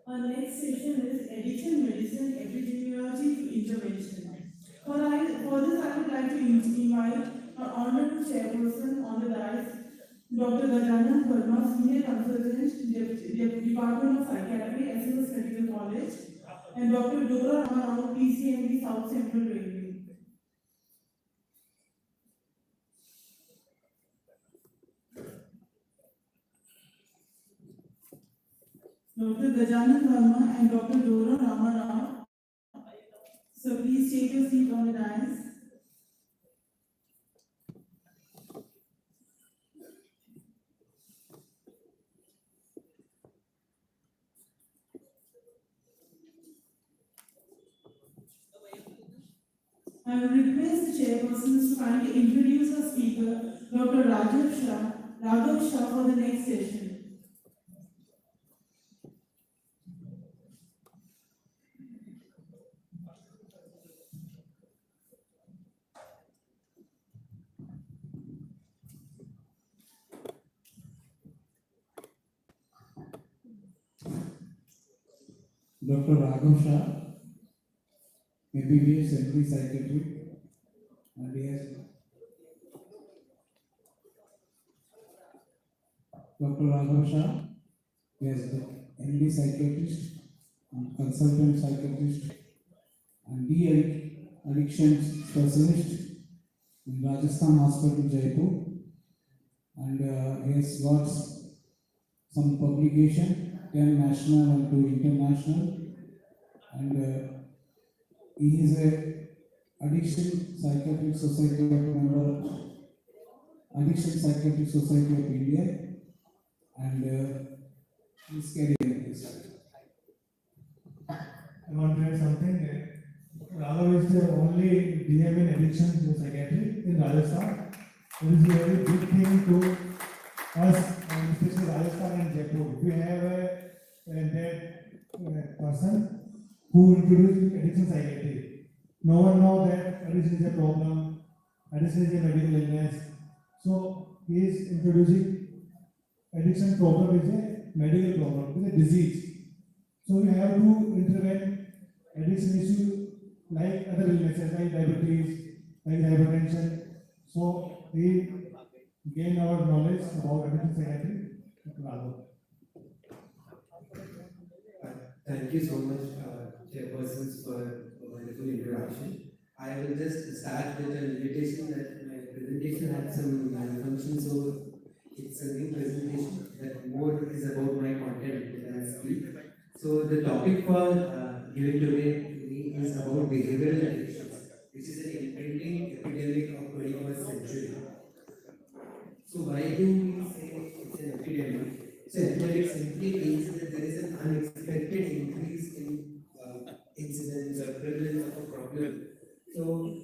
Our next session is Addiction Medicine, Epidemiology to Intervention. For this, I would like to invite our honorable chairperson on the dais, Dr. Gajanan Verma, Senior Consultant, Department of Psychiatry, SMS Medical College, and Dr. Dora Ramarao, PCMD, South Central Railway. Dr. Gajanan Verma and Dr. Dora Ramarao. So please take your seat on the dais. I will request the chairpersons to kindly introduce our speaker, Dr. Raghav Shah for the next session. Dr. Raghav Shah, MBBS MD Psychiatry, and he has Dr. Raghav Shah, he is the MD Psychiatrist and Consultant Psychiatrist and De-Addiction Specialist in Rajasthan Hospital, Jaipur, and he has got some publication, 10 national and 2 international, and he is a Addiction Psychiatric Society of member, Addiction Psychiatric Society of India, and his career is. I want to add something. Raghav is the only DM in addiction psychiatry in Rajasthan. It is a very big thing to us, and especially Rajasthan and Jaipur. We have that person who introduced addiction psychiatry. No one knows that addiction is a problem, addiction is a medical illness. So he is introducing addiction problem is a medical problem, it is a disease. So we have to intervene addiction issue like other illnesses like diabetes, like hypertension. So we gain our knowledge about addiction psychiatry. Thank you so much, chairpersons, for a wonderful introduction. I will just start with an invitation that my presentation had some malfunction, so it's a new presentation that more is about my content than I speak. So the topic for given today to me is about behavioral addictions, which is an impending epidemic of 21st century. So why do we say it's an epidemic? So epidemic simply means that there is an unexpected increase in incidence or prevalence of a problem. So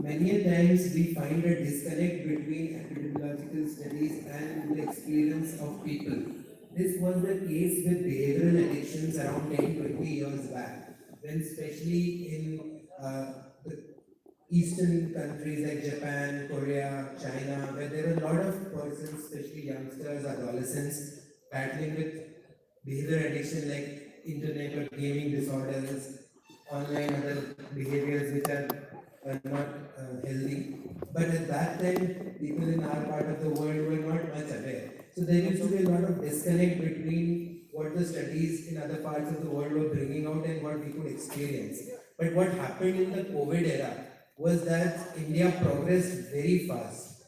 many times we find a disconnect between epidemiological studies and the experience of people. This was the case with behavioral addictions around 10-20 years back, when especially in the Eastern countries like Japan, Korea, China, where there were a lot of persons, especially youngsters, adolescents, battling with behavioral addiction like internet or gaming disorders, online other behaviors which are not healthy. But at that time, people in our part of the world were not much aware. So there used to be a lot of disconnect between what the studies in other parts of the world were bringing out and what we could experience. But what happened in the COVID era was that India progressed very fast,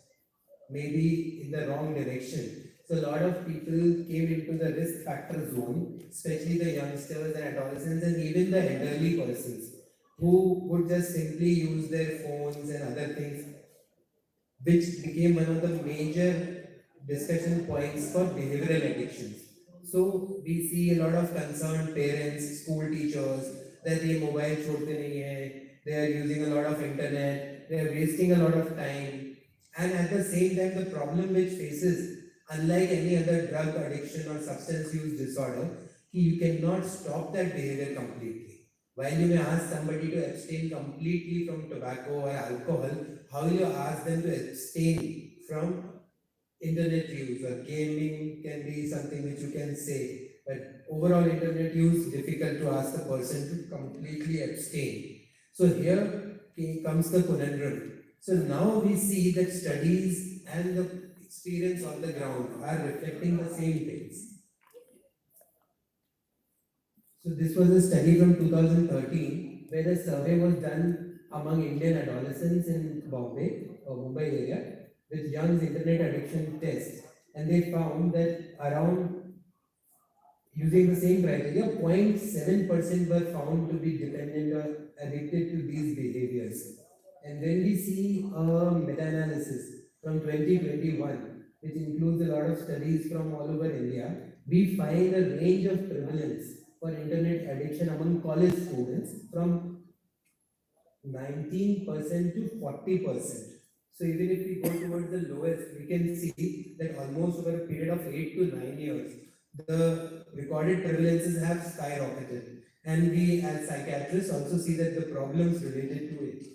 maybe in the wrong direction. So a lot of people came into the risk factor zone, especially the youngsters and adolescents and even the elderly persons who would just simply use their phones and other things, which became one of the major discussion points for behavioral addictions. So we see a lot of concerned parents, school teachers, that ये mobile छोड़ते नहीं हैं, they are using a lot of internet, they are wasting a lot of time, and at the same time the problem which faces, unlike any other drug addiction or substance use disorder, you cannot stop that behavior completely. While you may ask somebody to abstain completely from tobacco or alcohol, how will you ask them to abstain from internet use? Or gaming can be something which you can say, but overall internet use, difficult to ask a person to completely abstain. So here comes the conundrum. So now we see that studies and the experience on the ground are reflecting the same things. So this was a study from 2013 where a survey was done among Indian adolescents in Bombay or Mumbai area with Young's internet addiction test, and they found that around, using the same criteria, 0.7% were found to be dependent or addicted to these behaviors. And when we see a meta-analysis from 2021, which includes a lot of studies from all over India, we find a range of prevalence for internet addiction among college students from 19% to 40%. So even if we go towards the lowest, we can see that almost over a period of 8 to 9 years, the recorded prevalences have skyrocketed. And we as psychiatrists also see that the problems related to it.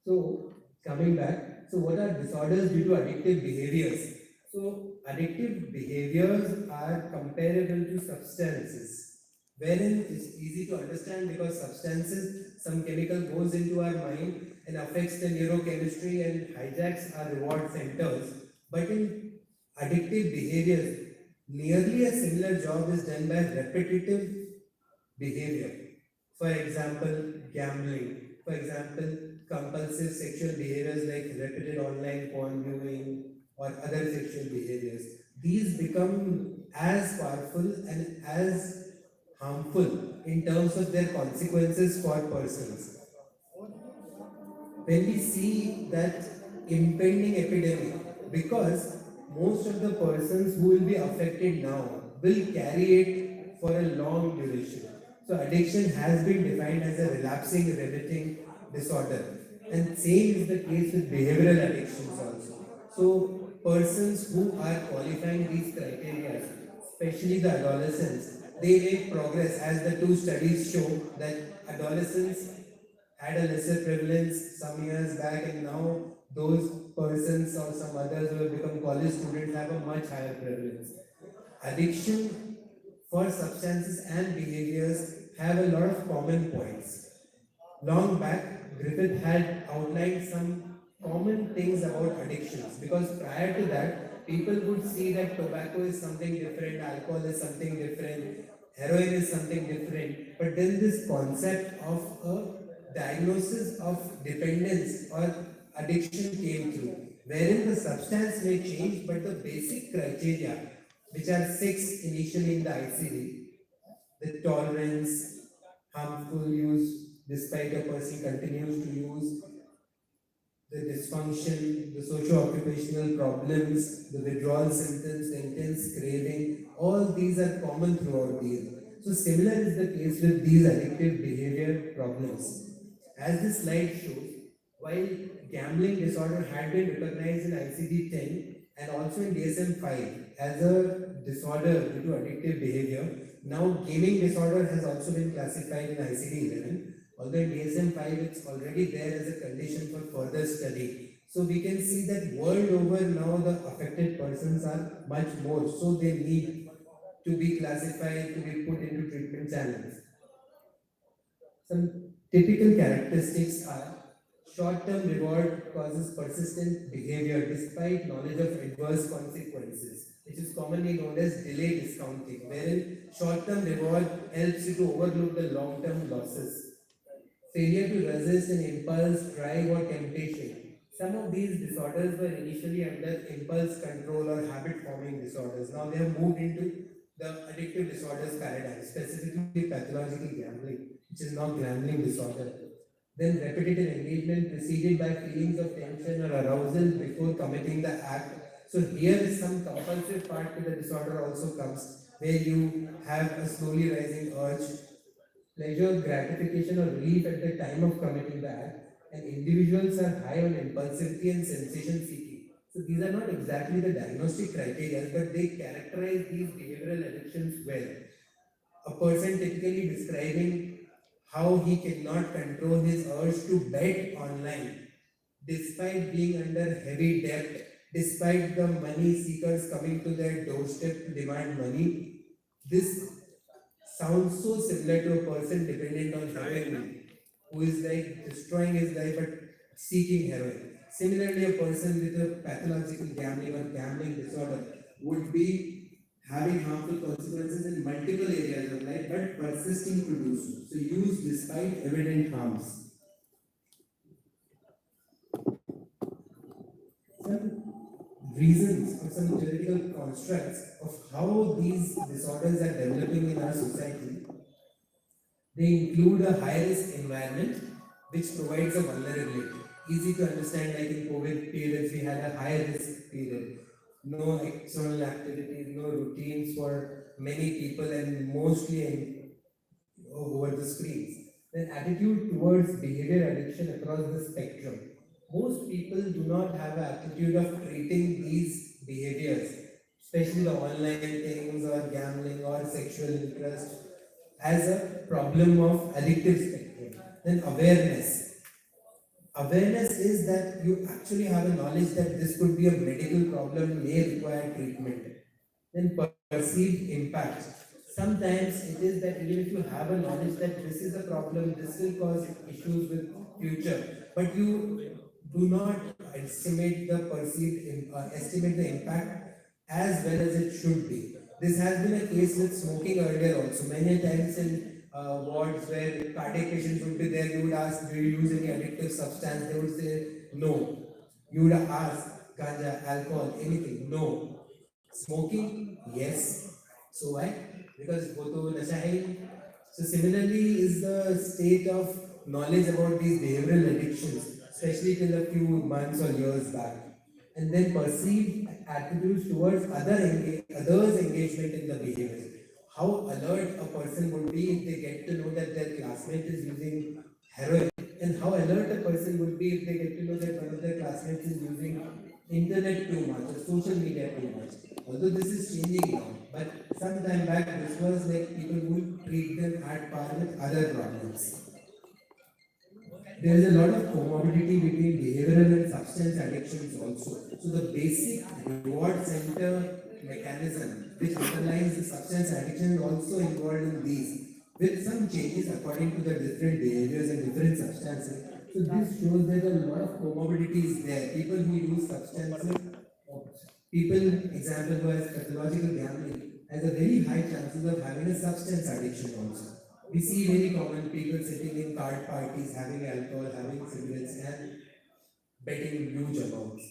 So coming back, so what are disorders due to addictive behaviors? So addictive behaviors are comparable to substances, wherein it's easy to understand because substances, some chemical goes into our mind and affects the neurochemistry and hijacks our reward centers. But in addictive behaviors, nearly a similar job is done by repetitive behavior. For example, gambling. For example, compulsive sexual behaviors like repeated online porn viewing or other sexual behaviors. These become as powerful and as harmful in terms of their consequences for persons. When we see that impending epidemic, because most of the persons who will be affected now will carry it for a long duration. So addiction has been defined as a relapsing, remitting disorder. And same is the case with behavioral addictions also. So persons who are qualifying these criteria, especially the adolescents, they make progress, as the two studies show that adolescents had a lesser prevalence some years back, and now those persons or some others who have become college students have a much higher prevalence. Addiction for substances and behaviors have a lot of common points. Long back, Griffith had outlined some common things about addictions, because prior to that, people would see that tobacco is something different, alcohol is something different, heroin is something different. But then this concept of a diagnosis of dependence or addiction came through, wherein the substance may change, but the basic criteria, which are 6 initially in the ICD, the tolerance, harmful use, despite a person continues to use, the dysfunction, the socio-occupational problems, the withdrawal symptoms, the intense craving, all these are common throughout these. So similar is the case with these addictive behavior problems. As this slide shows, while gambling disorder had been recognized in ICD-10 and also in DSM-5 as a disorder due to addictive behavior, now gaming disorder has also been classified in ICD-11. Although in DSM-5 it's already there as a condition for further study. So we can see that world over now the affected persons are much more, so they need to be classified, to be put into treatment channels. Some typical characteristics are short-term reward causes persistent behavior despite knowledge of adverse consequences, which is commonly known as delay discounting, wherein short-term reward helps you to overlook the long-term losses. Failure to resist an impulse, drive, or temptation. Some of these disorders were initially under impulse control or habit-forming disorders. Now they have moved into the addictive disorders paradigm, specifically pathological gambling, which is now gambling disorder. Then repetitive engagement preceded by feelings of tension or arousal before committing the act. So here some compulsive part to the disorder also comes, where you have a slowly rising urge, pleasure, gratification, or relief at the time of committing the act, and individuals are high on impulsivity and sensation seeking. So these are not exactly the diagnostic criteria, but they characterize these behavioral addictions well. A person typically describing how he cannot control his urge to bet online despite being under heavy debt, despite the money seekers coming to their doorstep to demand money. This sounds so similar to a person dependent on heroin who is like destroying his life but seeking heroin. Similarly, a person with a pathological gambling or gambling disorder would be having harmful consequences in multiple areas of life but persisting to do so. So, use despite evident harms. Some reasons or some theoretical constructs of how these disorders are developing in our society. They include a high-risk environment which provides a vulnerability. Easy to understand, like in COVID periods, we had a high-risk period. No external activities, no routines for many people, and mostly over the screens. Then attitude towards behavior addiction across the spectrum. Most people do not have an attitude of treating these behaviors, especially the online things or gambling or sexual interest, as a problem of addictive spectrum. Then awareness. Awareness is that you actually have a knowledge that this could be a medical problem, may require treatment. Then perceived impact. Sometimes it is that even if you have a knowledge that this is a problem, this will cause issues with future, but you do not estimate the estimate the impact as well as it should be. This has been a case with smoking earlier also. Many times in wards where cardiac patients would be there, you would ask, do you use any addictive substance? They would say, no. You would ask, ganja, alcohol, anything? No. Smoking? Yes. So why? Because both nasha hai. So similarly is the state of knowledge about these behavioral addictions, especially till a few months or years back. And then perceived attitudes towards others' engagement in the behavior. How alert a person would be if they get to know that their classmate is using heroin, and how alert a person would be if they get to know that one of their classmates is using internet too much or social media too much. Although this is changing now, but some time back this was like people would treat them at par with other problems. There is a lot of comorbidity between behavioral and substance addictions also. So the basic reward center mechanism which underlies the substance addiction is also involved in these, with some changes according to the different behaviors and different substances. So this shows that a lot of comorbidities there. People who use substances, people, example who has pathological gambling, has a very high chances of having a substance addiction also. We see very common people sitting in card parties, having alcohol, having cigarettes, and betting huge amounts.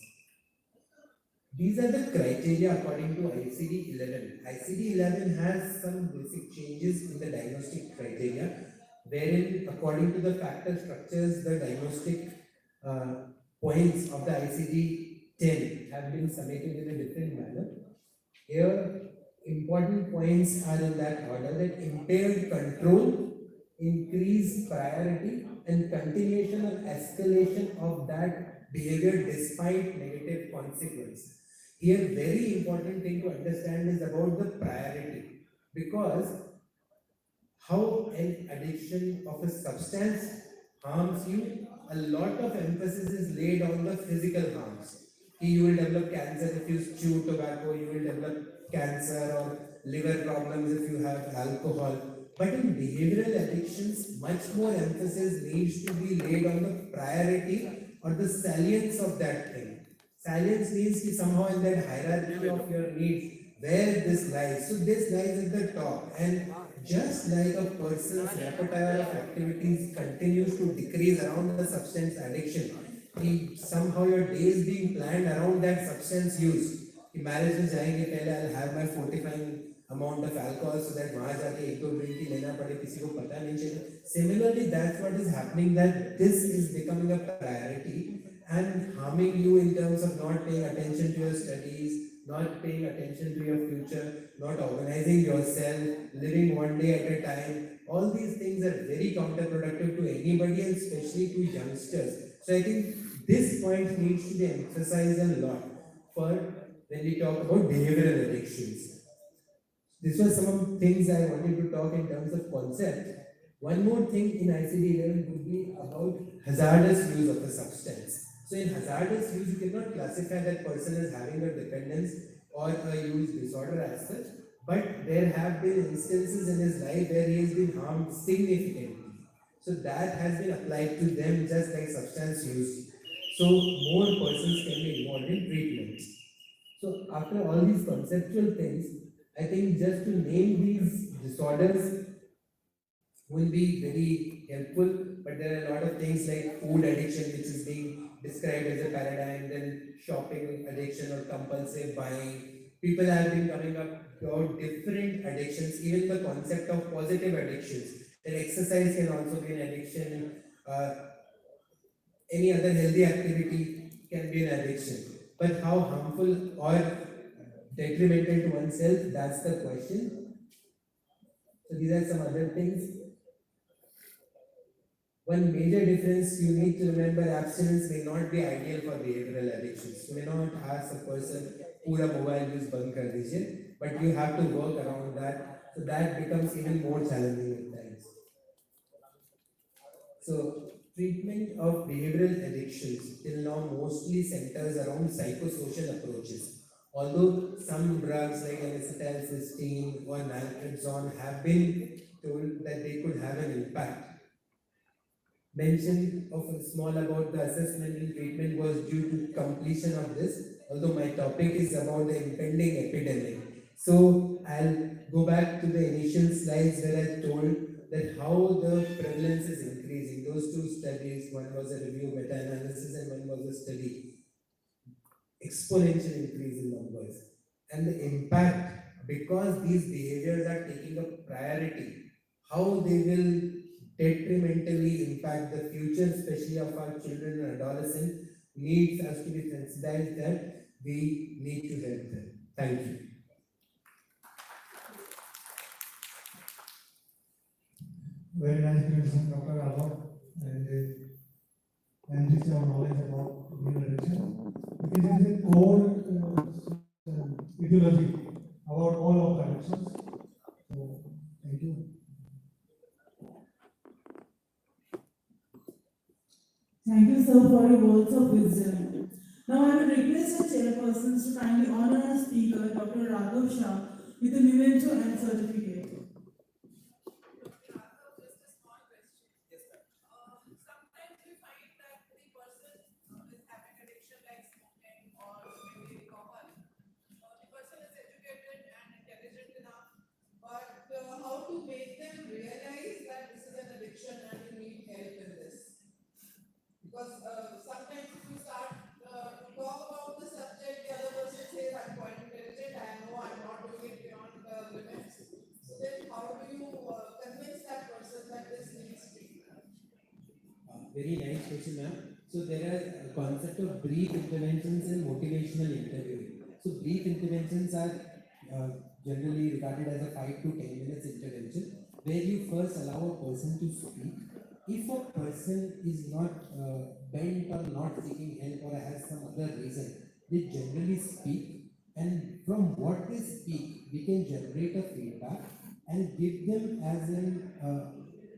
These are the criteria according to ICD-11. ICD-11 has some basic changes in the diagnostic criteria, wherein according to the factor structures, the diagnostic points of the ICD-10 have been summated in a different manner. Here, important points are in that order: that impaired control, increased priority, and continuation or escalation of that behavior despite negative consequence. Here, very important thing to understand is about the priority, because how an addiction of a substance harms you, a lot of emphasis is laid on the physical harms. You will develop cancer if you chew tobacco, you will develop cancer or liver problems if you have alcohol. But in behavioral addictions, much more emphasis needs to be laid on the priority or the salience of that thing. Salience means that somehow in that hierarchy of your needs, where this lies. So this lies at the top, and just like a person's repertoire of activities continues to decrease around the substance addiction, somehow your day is being planned around that substance use. कि marriage में जाएंगे पहले I'll have my fortifying amount of alcohol so that वहाँ जाके एक दो drink ही लेना पड़े किसी को पता नहीं चले. Similarly, that's what is happening, that this is becoming a priority and harming you in terms of not paying attention to your studies, not paying attention to your future, not organizing yourself, living one day at a time. All these things are very counterproductive to anybody and especially to youngsters. So I think this point needs to be emphasized a lot for when we talk about behavioral addictions. This was some of the things I wanted to talk in terms of concept. One more thing in ICD 11 would be about hazardous use of a substance. So in hazardous use, you cannot classify that person as having a dependence or a use disorder as such, but there have been instances in his life where he has been harmed significantly. So that has been applied to them just like substance use. So more persons can be involved in treatment. So after all these conceptual things, I think just to name these disorders will be very helpful, but there are a lot of things like food addiction, which is being described as a paradigm, then shopping addiction or compulsive buying. People have been coming up about different addictions, even the concept of positive addictions. That exercise can also be an addiction, any other healthy activity can be an addiction. But how harmful or detrimental to oneself, that's the question. So these are some other things. One major difference you need to remember, abstinence may not be ideal for behavioral addictions. You may not ask a person, पूरा mobile use बंद कर दीजिए, but you have to work around that. So that becomes even more challenging at times. So treatment of behavioral addictions till now mostly centers around psychosocial approaches. Although some drugs like acetylcysteine or naltrexone have been told that they could have an impact. Mention of a small about the assessment and treatment was due to completion of this, although my topic is about the impending epidemic. So I'll go back to the initial slides where I told that how the prevalence is increasing. Those two studies, one was a review meta-analysis and one was a study. Exponential increase in numbers. And the impact, because these behaviors are taking a priority, how they will detrimentally impact the future, especially of our children and adolescents, needs us to be sensitized that we need to help them. Thank you. Very nice presentation, Dr. Raghav, and enrich your knowledge about human addiction. It is a core ideology about all of the addictions. So, thank you. Thank you, sir, for your words of wisdom. Now I will request our chairpersons to kindly honor our speaker, Dr. Raghav Shah, with a memento and certificate. Sometimes we find that the person is having addiction like smoking or maybe alcohol. The person is educated and intelligent enough, but how to make them realize that this is an addiction and you need help in this? Because sometimes if you start to talk about the subject, the other person says, I'm quite intelligent, I know I'm not doing it beyond limits. So then how do you convince that person that this needs treatment? Very nice question, ma'am. So there are a concept of brief interventions and motivational interviewing. So brief interventions are generally regarded as a 5 to 10 minutes intervention, where you first allow a person to speak. If a person is not bent on not seeking help or has some other reason, they generally speak, and from what they speak, we can generate a feedback and give them as an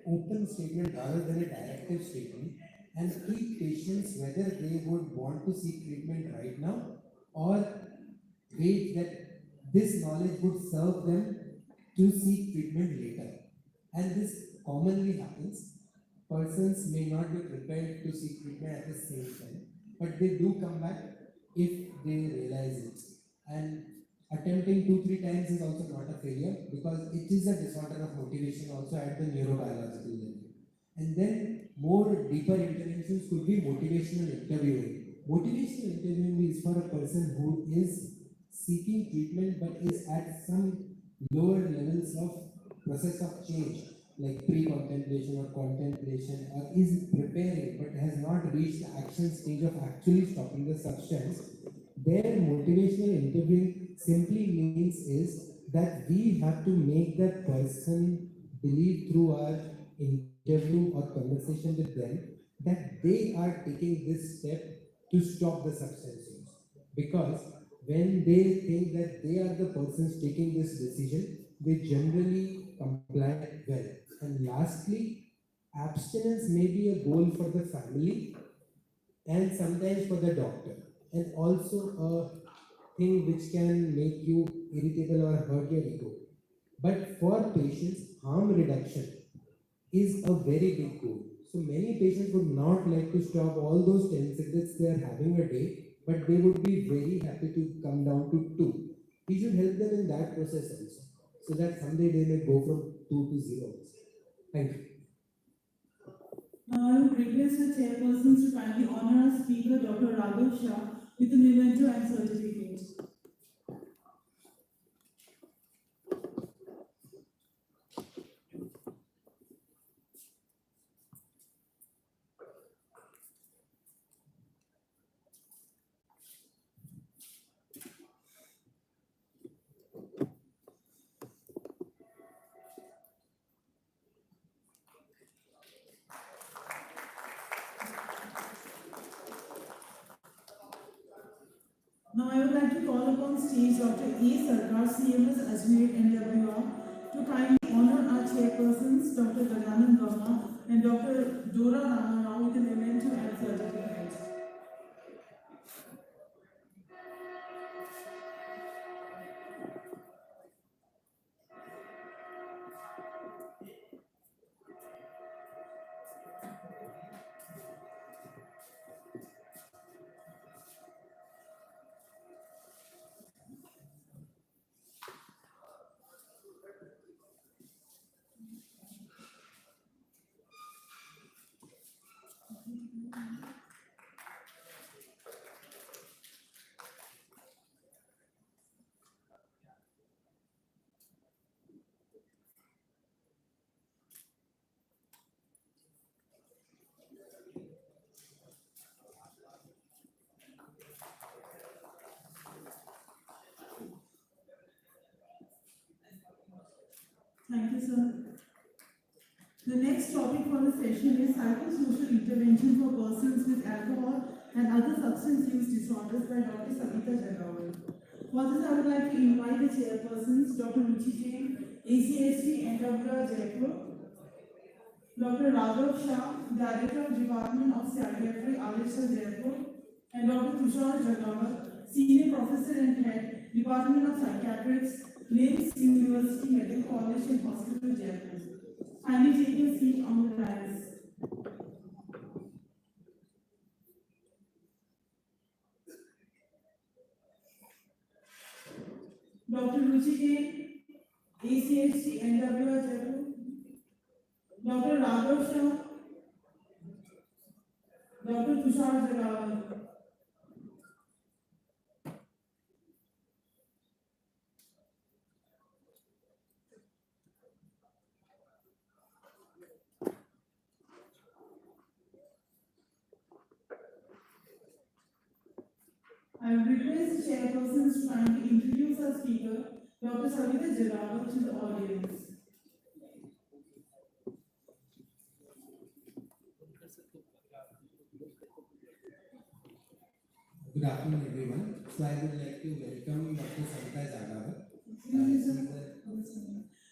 open statement rather than a directive statement, and keep patients whether they would want to seek treatment right now or wait that this knowledge would serve them to seek treatment later. And this commonly happens. Persons may not be prepared to seek treatment at the same time, but they do come back if they realize it. And attempting 2-3 times is also not a failure, because it is a disorder of motivation also at the neurobiological level. And then more deeper interventions could be motivational interviewing. Motivational interviewing is for a person who is seeking treatment but is at some lower levels of process of change, like pre-contemplation or contemplation, or is preparing but has not reached the action stage of actually stopping the substance. Their motivational interviewing simply means is that we have to make that person believe through our interview or conversation with them that they are taking this step to stop the substance use. Because when they think that they are the persons taking this decision, they generally comply well. And lastly, abstinence may be a goal for the family and sometimes for the doctor, and also a thing which can make you irritable or hurt your ego. But for patients, harm reduction is a very big goal. So many patients would not like to stop all those 10 cigarettes they are having a day, but they would be very happy to come down to 2. We should help them in that process also, so that someday they may go from 2 to 0. Thank you. Now I would request the chairpersons to kindly honor our speaker, Dr. Raghav Shah, with a memento and certificate. Now I would like to call upon stage Dr. A. Sarkar, CMS Ajmer NWR, to kindly honor our chairpersons, Dr. Gajanand Verma and Dr. Dora Ramarao, with a memento and certificate. Thank you, sir. The next topic for the session is psychosocial intervention for persons with alcohol and other substance use disorders by Dr. Savita Jagawal. For this, I would like to invite the chairpersons, Dr. Ruchi Jain, ACST, NWR Jaipur, Dr. Raghav Shah, Director of Department of Psychiatry, RSL Jaipur, and Dr. Tushar Jagawal, Senior Professor and Head, Department of Psychiatrics, LIMS University Medical College and Hospital, Jaipur. Kindly take your seat on the dais. Dr. Ruchi Jain, ACST, NWR Jaipur, Dr. Raghav Shah, Dr. Tushar Jagawal. I would request the chairpersons to kindly introduce our speaker, Dr. Savita Jagawal, to the audience. Good afternoon, everyone. So I would like to welcome Dr. Savita Jagawal.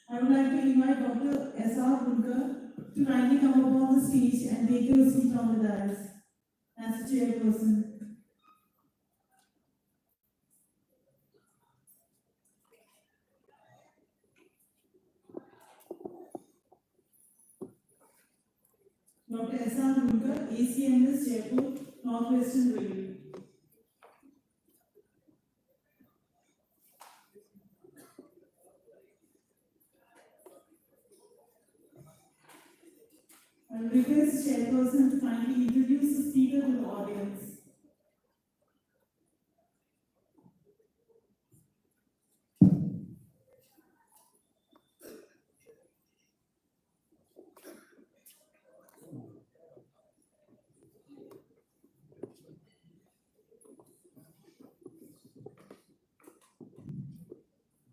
I would like to invite Dr. S.R. Bulkar to kindly come upon the stage and take your seat on the dais as the chairperson. Dr. S.R. Bulkar, ACMS Jaipur, Northwestern Railway. I will request Chairperson to kindly introduce the speaker to the audience.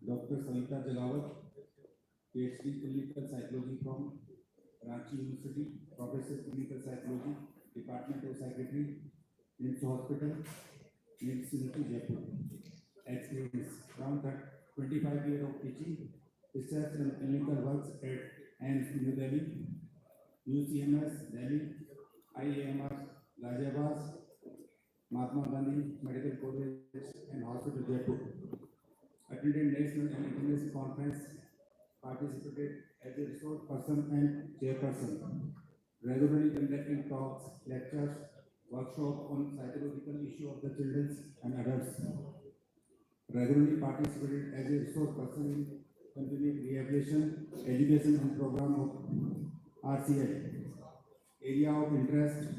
Dr. Savita Jalawat, PhD Clinical Psychology from Ranchi University, Professor Clinical Psychology, Department of Psychiatry, NIMS Hospital, NIMS University, Jaipur. Experience around 25 years of teaching, research and clinical works at AIMS New Delhi, UCMS Delhi, IAMR Ghaziabad, Mahatma Gandhi Medical College and Hospital, Jaipur. Attended national and international conference, participated as a resource person and chairperson, regularly conducting talks, lectures, workshops on psychological issue of the children and adults. Regularly participated as a resource person in continuing rehabilitation, education and program of RCI. Area of interest,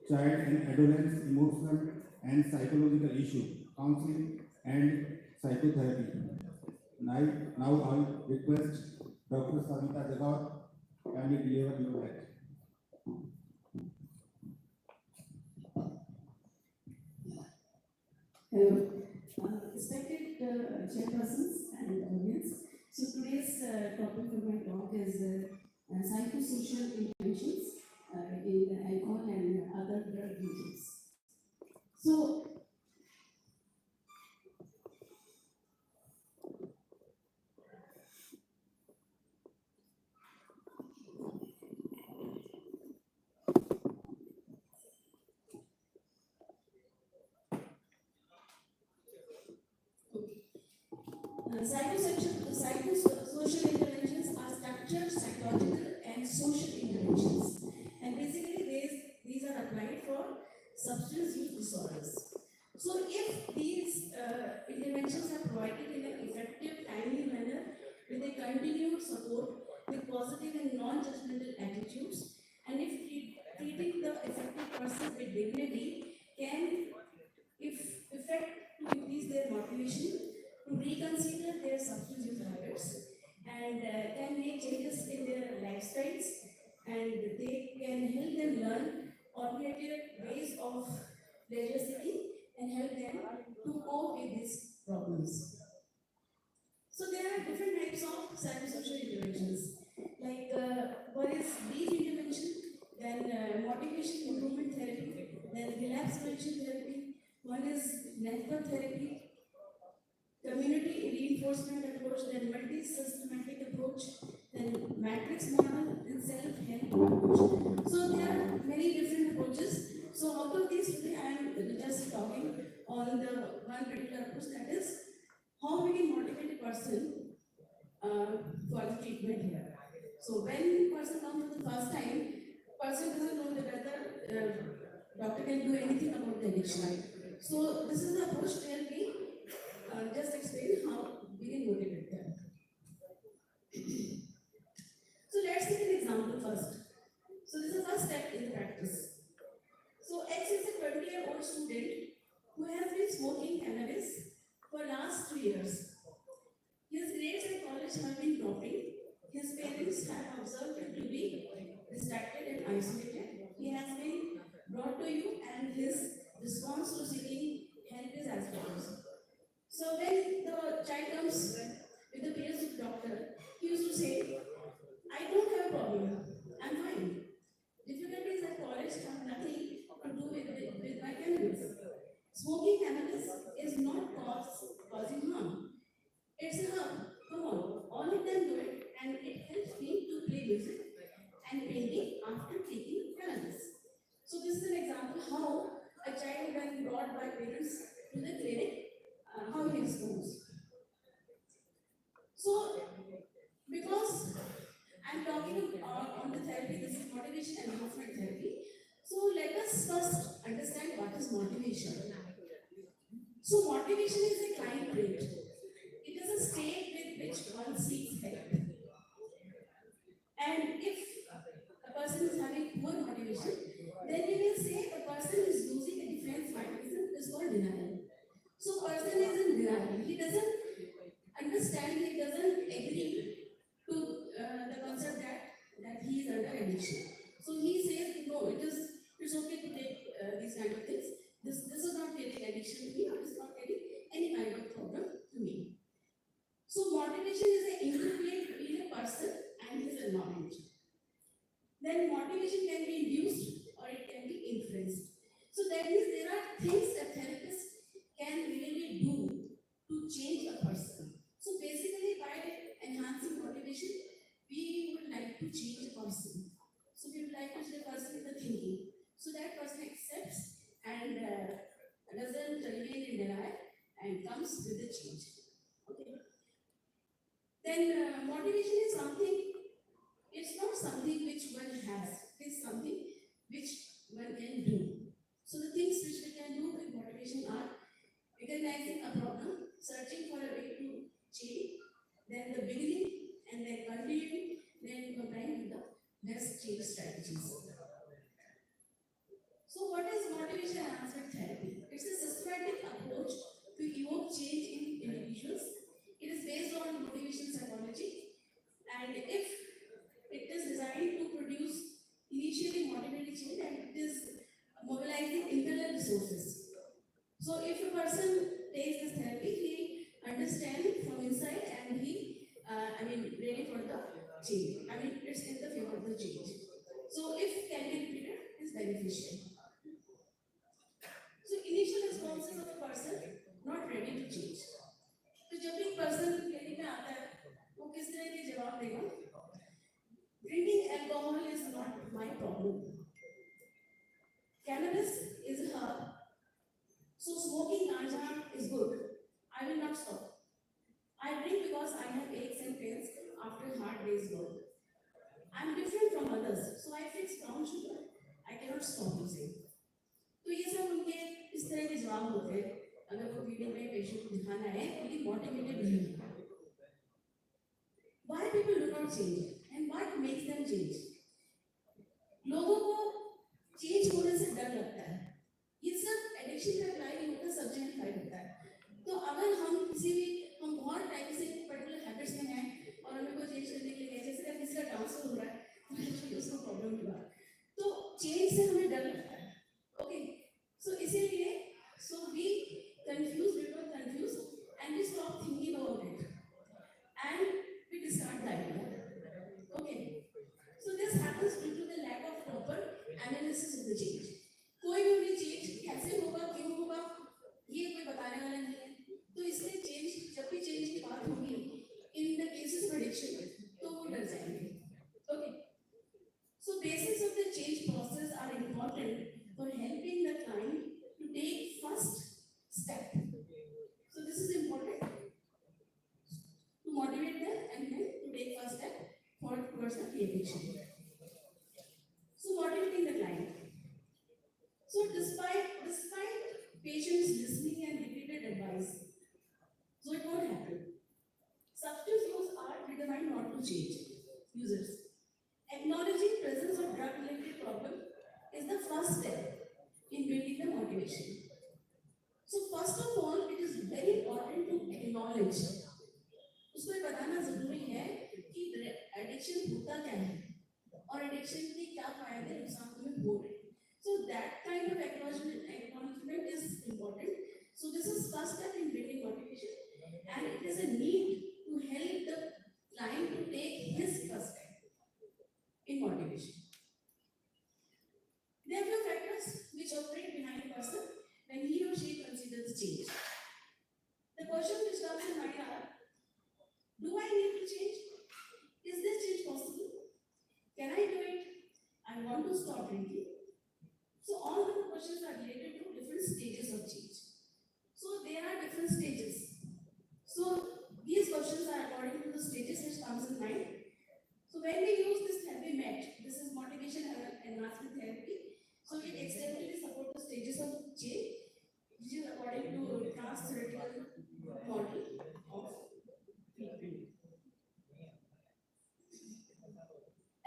child and adolescent emotional and psychological issue, counseling and psychotherapy. Now I request Dr. Savita Jagat kindly deliver your lecture. Hello, respected chairpersons and audience. So today's topic for my talk is psychosocial interventions in alcohol and other drug users. So psychosocial interventions are structured, psychological, and social interventions. And basically, these are applied for substance use disorders. So, if these interventions are provided in an effective, timely manner with a continued support with positive and non-judgmental attitudes, and if treating the affected person with dignity can effect to increase their motivation to reconsider their substance use habits and can make changes in their lifestyles, and they can help them learn alternative ways of pleasure seeking and help them to cope with these problems. So there are different types of psychosocial interventions. Like one is brief intervention, then motivation improvement therapy, then relapse prevention therapy. One is network therapy, community reinforcement approach, then multi-systematic approach, then matrix model, and self-help approach. So there are many different approaches. So out of these today I am just talking on the one particular approach, that is how we can motivate a person for the treatment here. So when person comes for the first time, person doesn't know whether doctor can do anything about the addiction. So this is the approach where we just explain how we can motivate them. So let's take an example first. So this is the first step in the practice. So X is a 20-year-old student who has been smoking cannabis for last 2 years. His grades in college have been dropping. His parents have observed him to be distracted and isolated. He has been brought to you, and his response to seeking help is as follows. So when the child comes with the PSYCHIATRIST doctor, he used to say, I don't have a problem, I'm fine. Difficulties at college have nothing to do with my cannabis. Smoking cannabis is not causing harm. It's a harm. Come on, all of them do it, and it helps me to play music and painting after taking cannabis. So this is an example how a child, when brought by parents to the clinic, how he responds. So, because I'm talking on the therapy, this is motivation and movement therapy. So let us first understand what is motivation. So motivation is a climb rate. It is a state with which one seeks help. And if a person is having is an interplay between a person and his environment. Then motivation can be induced or it can be influenced. So that means there are things a therapist can really do to change a person. So basically by enhancing motivation, we would like to change a person. So we would like to change a person with the thinking. So that person accepts and doesn't remain in denial and comes with the change. Okay. Then motivation is something, it's not something which one has, it's something which one can do. So the things which we can do with motivation are recognizing a problem, searching for a way to change, then the beginning, and then continuing, then complying with the best change strategies. So what is motivation enhancement therapy? It's a systematic approach to evoke change in individuals. It is based on motivation psychology, and if it is designed to produce initially motivated change, and it is mobilizing internal resources. So if a person takes this therapy, he understands from inside and he, ready for the change. It's in the favor of the change. So if can be repeated, is beneficial. So initial responses of a person not ready to change. तो जब एक person clinic में आता है, वो किस तरह के जवाब देगा? Drinking alcohol is not my problem. Cannabis is a herb. So smoking ganja is good. I will not stop. I drink because I have aches and pains after a hard day's work. I am different from others, so I fix brown sugar. I cannot stop using. तो ये सब उनके इस तरह के जवाब होते हैं. अगर वो वीडियो में पेशेंट को दिखाना है, तो ये मोटिवेटेड नहीं है. Why people do not change and what makes them change? लोगों को चेंज होने से डर लगता है. ये सब एडिक्शन का अप्लाई नहीं होता, सब्जेक्टिफाइड होता है. तो अगर हम बहुत टाइम से पर्टिकुलर हैबिट्स में हैं और हमें कोई चेंज करने के लिए जैसे कि किसी का ट्रांसफर हो रहा है, तो एक्चुअली उसको प्रॉब्लम हुआ, तो चेंज से हमें डर लगता है. ओके, सो इसीलिए we become confused and we stop thinking about it and we discard the idea. Okay, so this happens due to the lack of proper analysis of the change. कोई भी चेंज कैसे होगा, क्यों होगा, ये कोई बताने वाला नहीं है. तो इसलिए चेंज, जब भी चेंज की बात होगी in the cases of addiction, तो वो डर जाएंगे. Okay, so basis of the change process are important for helping the client to take first step. So this is important to motivate them and then to take first step towards the addiction. So motivating the client. So despite patients listening and repeated advice, so it won't happen. Substance use are determined not to change users. Acknowledging presence of drug-related problem is the first step in building the motivation. So first of all, it is very important to acknowledge. उसको ये बताना जरूरी है कि addiction होता क्या है और एडिक्शन के क्या फायदे नुकसान तुम्हें हो रहे हैं. So that kind of acknowledgement is important. So this is first step in building motivation, and it is a need to help the client to take his first step in motivation. There are few factors which operate behind a person when he or she considers change. The question which comes in mind are, do I need to change? Is this change possible? Can I do it? I want to stop drinking. So all the questions are related to different stages of change. So there are different stages. So these questions are according to the stages which comes in mind. So when we use this therapy MET, this is motivation enhancement therapy. So it extensively supports the stages of change, which is according to trans-theoretical model of treatment.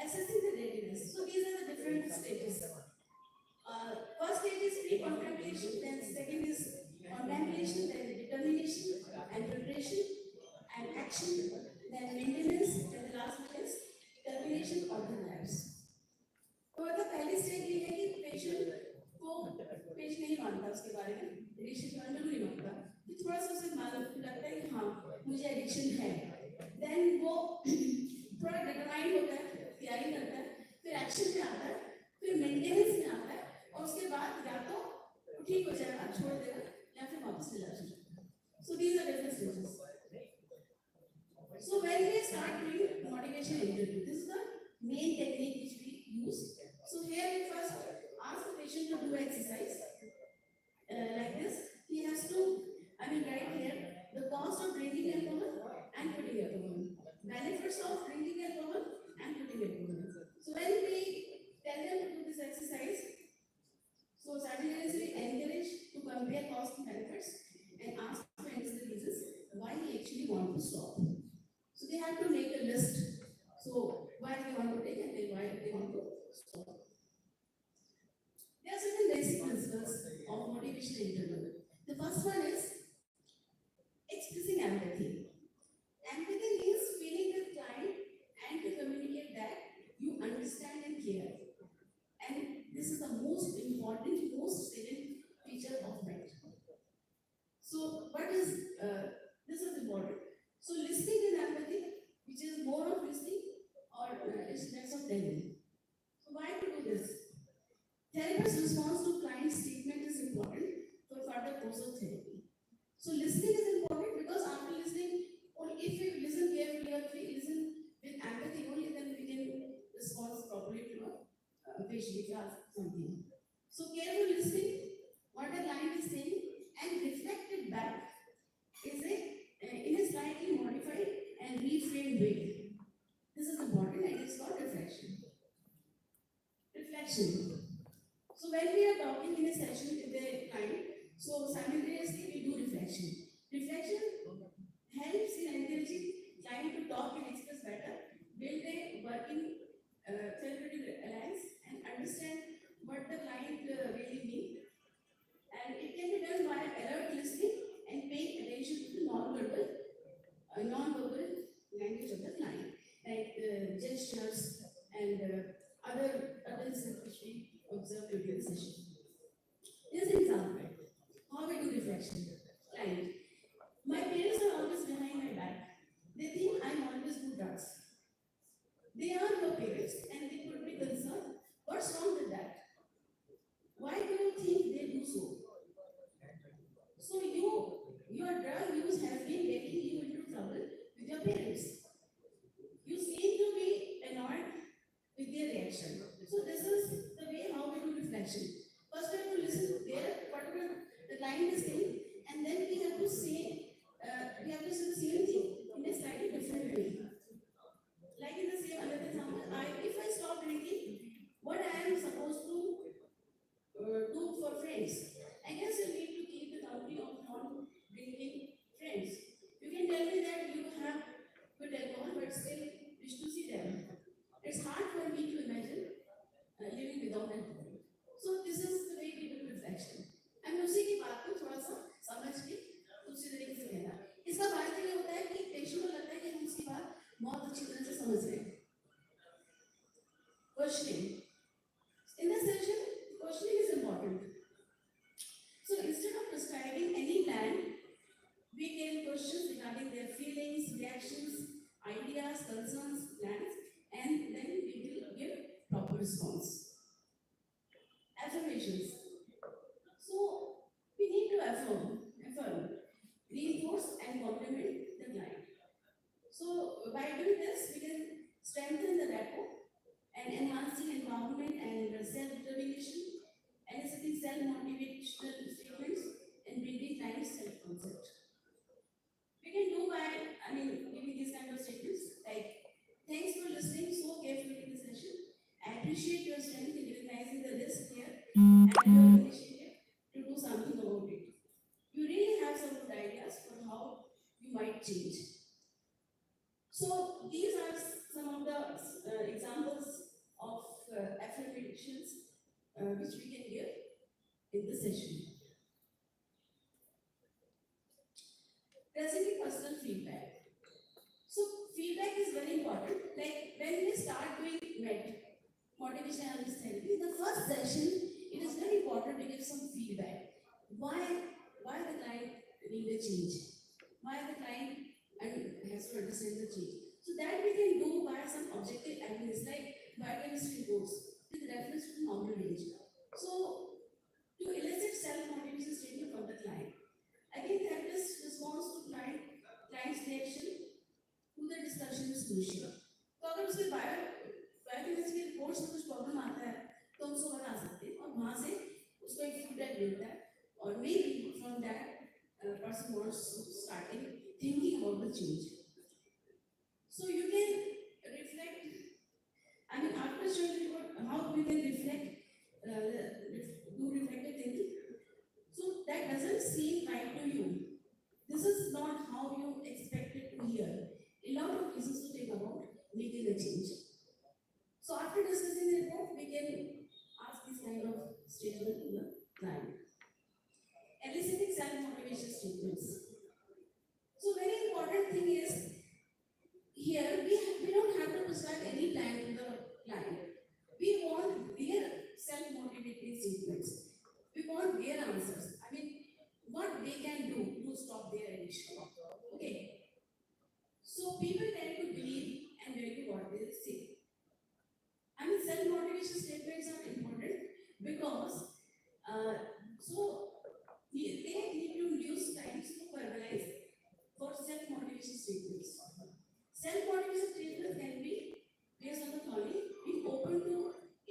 Assessing the readiness. So these are the different stages. First stage is pre-contemplation, then second is contemplation, then determination and preparation and action, then maintenance, and the last one is termination of the labs. तो मतलब पहली stage ये है कि patient नहीं मानता उसके बारे में, एडिक्शन के बारे में नहीं मानता, कि थोड़ा सा उसे लगता है कि हाँ मुझे एडिक्शन है, देन वो थोड़ा डिटरमाइंड होता है, तैयारी करता है, फिर एक्शन में आता है, फिर मेंटेनेंस में आता है, और उसके बाद या तो ठीक हो जाएगा, छोड़ देगा, या फिर वापस चला जाएगा. So these are different stages. So when we start doing motivation interview, this is the main technique which we use. So here we first ask the patient to do exercise like this. He has to, write here the cost of drinking alcohol and putting alcohol, benefits of drinking alcohol and putting alcohol. So when we tell them to do this exercise, so simultaneously encourage to compare cost and benefits and ask to answer the reasons why he actually want to stop. So they have to make a list. So why they want to take and then why they want to stop. There are certain basic principles of motivational interview. The first one is expressing empathy. Empathy means feeling the client and to communicate that you understand and care. And this is the most important, most salient feature of MET. So what is, this is important. So listening is empathy, which is more of listening or is less of telling. So why to do this? Therapist's response to client statement is important for further course of therapy. So listening is important because after listening, or if we listen carefully or if we listen with empathy only, then we can respond properly to a patient if you ask something. So careful listening, what the client is saying, and reflect it back is in a slightly modified and reframed way. This is important and it's called reflection. Reflection. So when we are talking in a session with the client, so simultaneously we do reflection. Reflection helps in encouraging client to talk and express better, build a working therapeutic alliance, and understand what the client really needs. And it can be done by alert listening and paying attention to the non-verbal language of the client, like gestures and other things which we observe during the session. Here's an example. How we do reflection. Client. My parents are always behind my back. They think I'm always do drugs. They are your parents and they could be concerned. What's wrong with that? Why do you think they do so? So your drug use has been getting you into trouble with your parents. You seem to be annoyed with their reaction. So this is the way how we do reflection. First we have to listen to whatever the client is saying, and then we have to say the same thing in a slightly different way. Like in the same another example, if I stop drinking, what I am supposed to do for friends? I guess you need to keep the company of non-drinking friends. You can tell me that you have good alcohol, but still wish to see them. It's hard for me to imagine living without alcohol. So this is the way we do reflection. And उसी की बात को थोड़ा सा समझ के दूसरी तरीके से कहना. इसका फायदा ये होता है कि पेशेंट को लगता है कि हम उसकी बात बहुत अच्छी तरह से समझ रहे हैं. Questioning. In this session, questioning is important. So instead of prescribing any plan, we can question regarding their feelings, reactions, ideas, concerns, plans, and then we will give proper response. Affirmations. So we need to affirm, reinforce and compliment the client. So by doing this, we can strengthen the rapport and enhancing empowerment and self-determination, eliciting self-motivational statements, and building client self-concept. We can do by, giving these kind of statements like, thanks for listening so carefully to the session. I appreciate your strength in recognizing the risk here and your initiative to do something about it. You really have some good ideas for how you might change. So these are some of the examples of affirmations which we can give in the session. Presenting personal feedback. So feedback is very important. Like when we start doing motivation analysis therapy, the first session, it is very important to give some feedback. Why the client need a change? Why the client has to understand the change. So that we can do by some objective evidence like biochemistry reports with reference to normal range. So to elicit self-motivation statement from the client. Again, therapist response to client's reaction to the discussion is crucial. तो अगर उसके biochemistry reports में कुछ problem आता है तो उसको बता सकते हैं और वहाँ से उसको एक फीडबैक मिलता है और may be from that person wants to starting thinking about the change. So you can reflect. I mean, after showing you how we can reflect, do reflective thinking. So that doesn't seem right to you. This is not how you expected to hear. A lot of reasons to think about making a change. So after discussing the report, we can ask this kind of statement to the client. Eliciting self-motivation statements. So very important thing is here we don't have to prescribe any plan to the client. We want their self-motivating statements. We want their answers. I mean, what they can do to stop their addiction. Okay. So people tend to believe and value what they say. I mean, self-motivation statements are important because they need to use times to verbalize for self-motivation statements. Self-motivation statements can be based on the following: being open to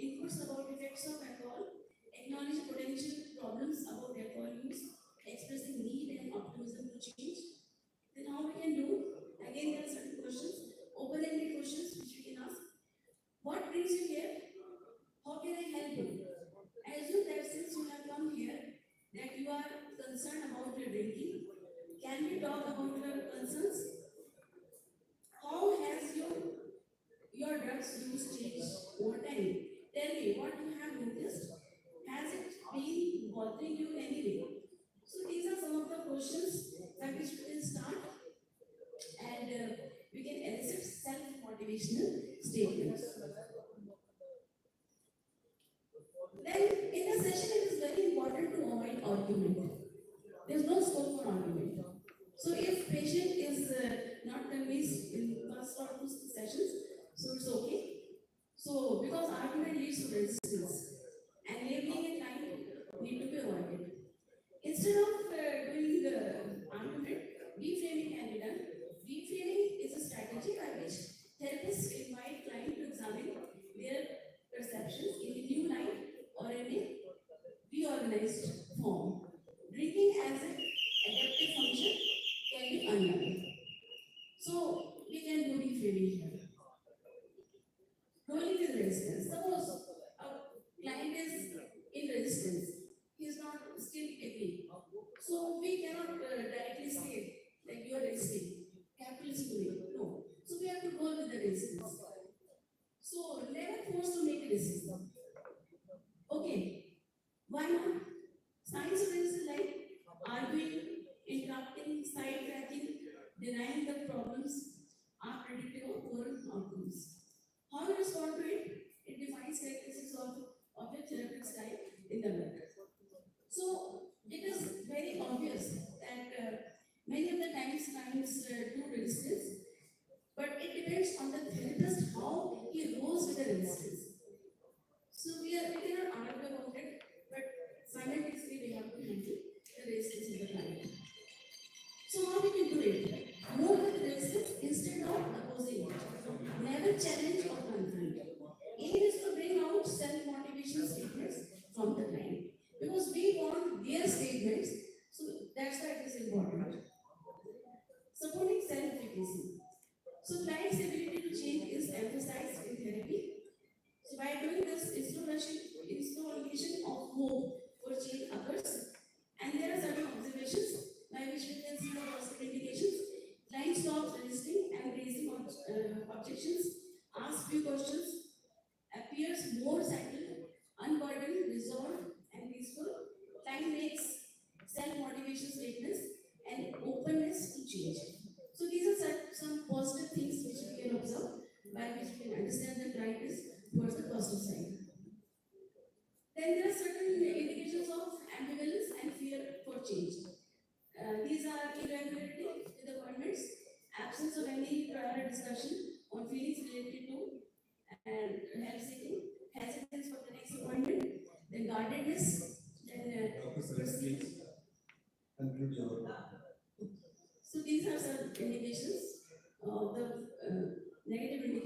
inputs about effects of alcohol, acknowledge potential problems about alcohol use, expressing need and optimism to change. Then how we can do? Again, there are certain questions, open-ended questions which we can ask. What brings you here? How can I help you? Assume that since you have come here, that you are concerned about your drinking. Can we talk about your concerns? How has your drugs use changed over time? Tell me what you have noticed. Has it been bothering you in any way? So these are some of the questions that which we can start, and we can elicit self-motivational statements. Then in the session it is very important to avoid argument. There is no scope for argument. So if patient is not convinced in first or two sessions, so it's okay. So because argument leads to resistance, and labeling and time need to be avoided. Instead of doing the argument, reframing can be done. Reframing is a strategy by which therapists invite client to examine their perceptions in a new light or in a reorganized form. Drinking as an adaptive function can be unlearned. So we can do reframing here. Rolling with resistance. Suppose a client is in resistance, he is not still agree. So we cannot directly say like you are resisting, capitalist way. No. So we have to roll with the resistance. So never force to make a decision. Okay. Why not? Science of resistance like arguing, interrupting, sidetracking, denying the problems are predictive of poor outcomes. How you respond to it? It defines characteristics of your therapeutic style in the work. So it is very obvious that many of the times clients do resistance, but it depends on the therapist how he rolls with the resistance. So we cannot argue about it, but simultaneously we have to handle the resistance of the client. So how we can do it? Move with resistance instead of opposing it. Never challenge or confront. Aim is to bring out self-motivation statements from the client, because we want their statements, so that's why it is important. Supporting self-efficacy. So client's ability to change is emphasized in therapy. So by doing this, installation of hope for change occurs, and there are certain observations by which we can see the positive indications. Client stops resisting and raising objections, asks few questions, appears more settled, unburdened, resolved, and peaceful. Client makes self-motivation statements and openness to change. So these are some positive things which we can observe, by which we can understand the client is towards the positive side. Then there are certain indications of ambivalence and fear for change. These are irregularity with appointments,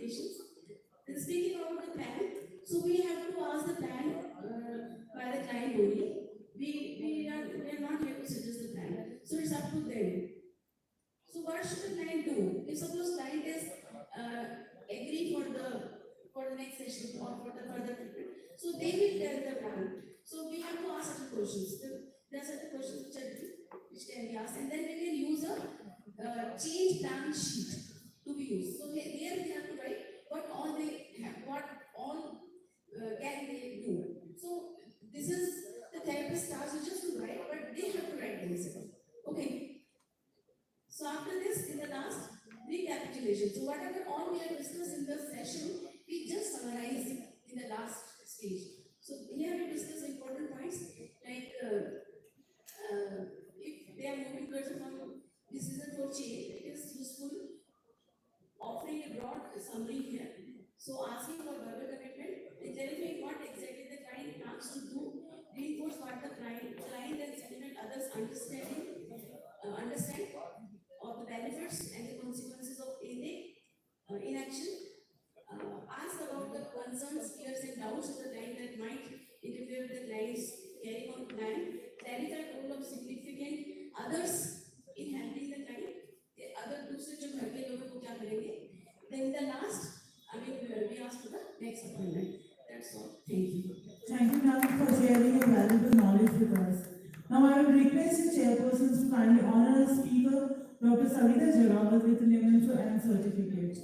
applications. And speaking about the plan, so we have to ask the plan by the client only. We are not here to suggest the plan. So it's up to them. So what should the client do? If suppose client is agree for the next session or for the further treatment, so they will tell the plan. So we have to ask certain questions. There are certain questions which can be asked, and then we can use a change plan sheet to be used. So there they have to write what all they have, what all can they do. So this is the therapist task is just to write, but they have to write themselves. Okay. So after this, in the last recapitulation. So whatever all we have discussed in the session, we just summarize it in the last stage. So here we discuss important points like if they are moving towards from decision for change, it is useful offering a broad summary here. So asking for verbal commitment and clarifying what exactly the client plans to do, reinforce what the client and sentiment others understand of the benefits and the consequences of inaction. Ask about the concerns, fears, and doubts of the client that might interfere with the client's carrying on plan. Clarify the role of significant others in handling the client. The other दूसरे जो घर के लोगों को क्या करेंगे? Then the last, we ask for the next appointment. That's all. Thank you. Thank you, ma'am, for sharing your valuable knowledge with us. Now, I would request the chairpersons to kindly honor our speaker, Dr. Savita Jagawat, with the memento and certificate.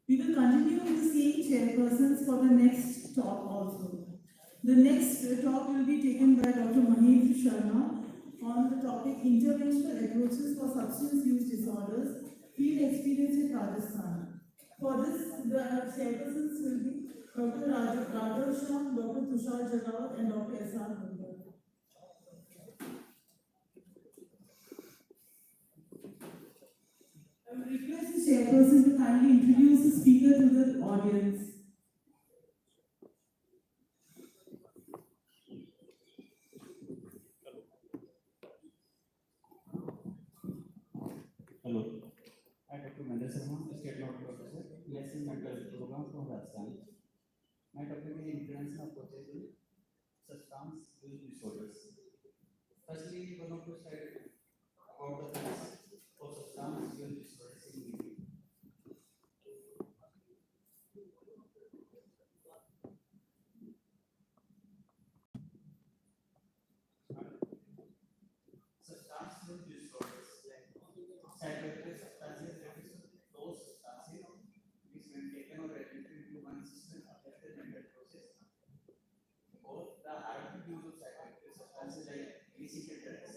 We will continue with the same chairpersons for the next talk also. The next talk will be taken by Dr. Mahendra Sharma on the topic Interventional Approaches for Substance Use Disorders, Field Experience in Rajasthan. For this, the chairpersons will be Dr. Radhav Shah, Dr. Tushar Jagawat, and Dr. S.R. Mundar. I would request the chairperson to kindly introduce the speaker to the audience. Hello, I Dr. Mahendra Sharma, State Law Professor, Lesson Mental Program from Rajasthan. My topic is Intervention Approaches in Substance Use Disorders. Firstly, one of the slide about the cause of substance use disorders in India. Substance use disorders like psychiatric substances refers to those substances which when taken or admitted into one system affect the mental process. Both the active use of psychiatric substances like illicit drugs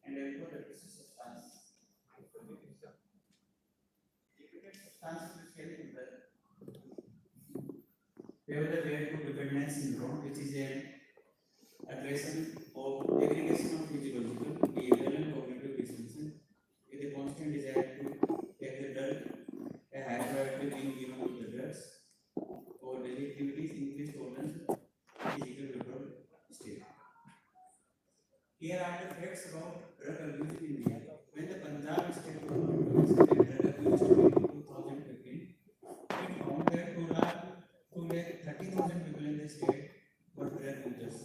and therefore reduces substance. Repeated substance use can be well. We have the way to dependence syndrome, which is an aggregation of physiological, behavioral, and cognitive dysfunction with a constant desire to take the drug, a high priority being given to the drugs, or daily activities, increased tolerance, physical withdrawal state. Here are the facts about drug abuse in India. When the Punjab state government considered drug abuse to be in 2015, it found that 230,000 people in the state were drug users.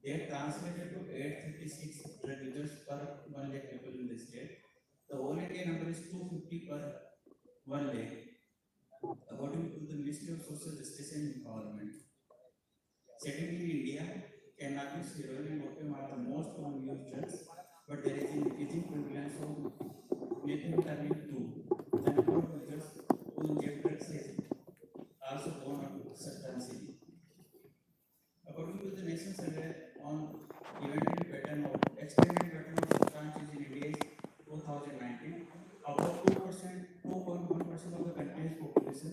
They translated to 836 drug users per 1 lakh people in the state. The whole India number is 250 per 1 lakh, according to the Ministry of Social Justice and Empowerment. Secondly, in India, cannabis, heroin, and opium are the most common used drugs, but there is an increasing prevalence of methamphetamine too. The number of users who inject drugs has also gone up substantially. recent survey on inventory pattern of experiment pattern of substances in India is 2019. About 2.1% of the country's population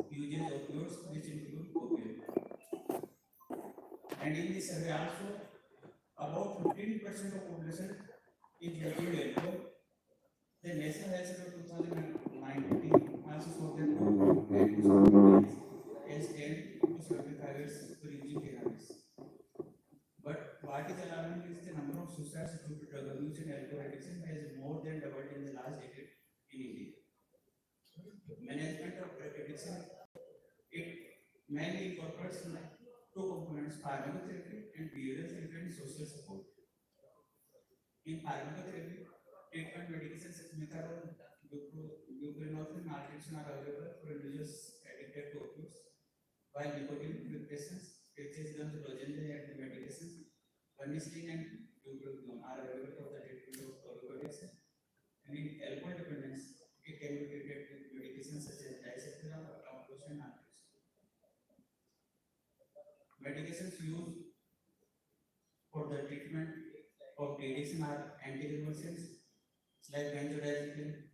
uses opioids, which include opium. And in this survey also, about 15% of population is using alcohol. The National Health Survey 2019 also showed that age 10 to 75 years were using cannabis. But what is alarming is the number of suicides due to drug abuse and alcohol addiction has more than doubled in the last decade in India. Management of drug addiction, it mainly incorporates two components, pharmacotherapy and behavioral therapy and social support. In pharmacotherapy, treatment medications such as methadone, buprenorphine, naltrexone are available for individuals addicted to opioids, while nicotine replacements, patches, gums, lozenges, and medications, penicillin and bupropion are available for the treatment of opioid addiction. And in alcohol dependence, it can be treated with medications such as diazepam, tamsulosin, and naltrexone. Medications used for the treatment of addiction are anticonvulsants like benzodiazepine.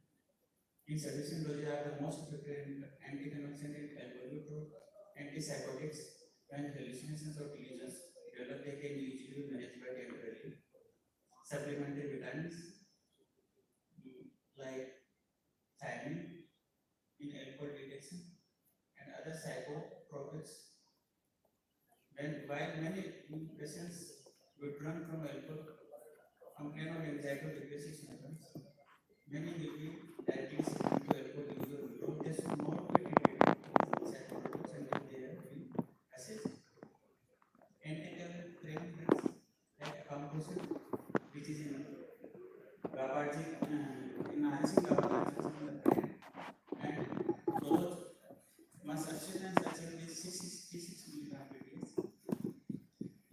Insufficient doses are the most effective anticonvulsant in alcohol withdrawal. Antipsychotics, when hallucinations or delusions develop, they can usually be managed by temporarily. Supplementary vitamins like thiamine in alcohol detection and other psychotropics. While many patients withdrawn from alcohol complain of anxiety or depressive symptoms, many will be directly succumbed to alcohol use or withdrawal. They should not be treated with psychotropics until they have been assessed. Anti-craving drugs like compression, which is in GABAergic, enhancing GABA absorption in the brain, and those must substance achieve is 666 milligram per day.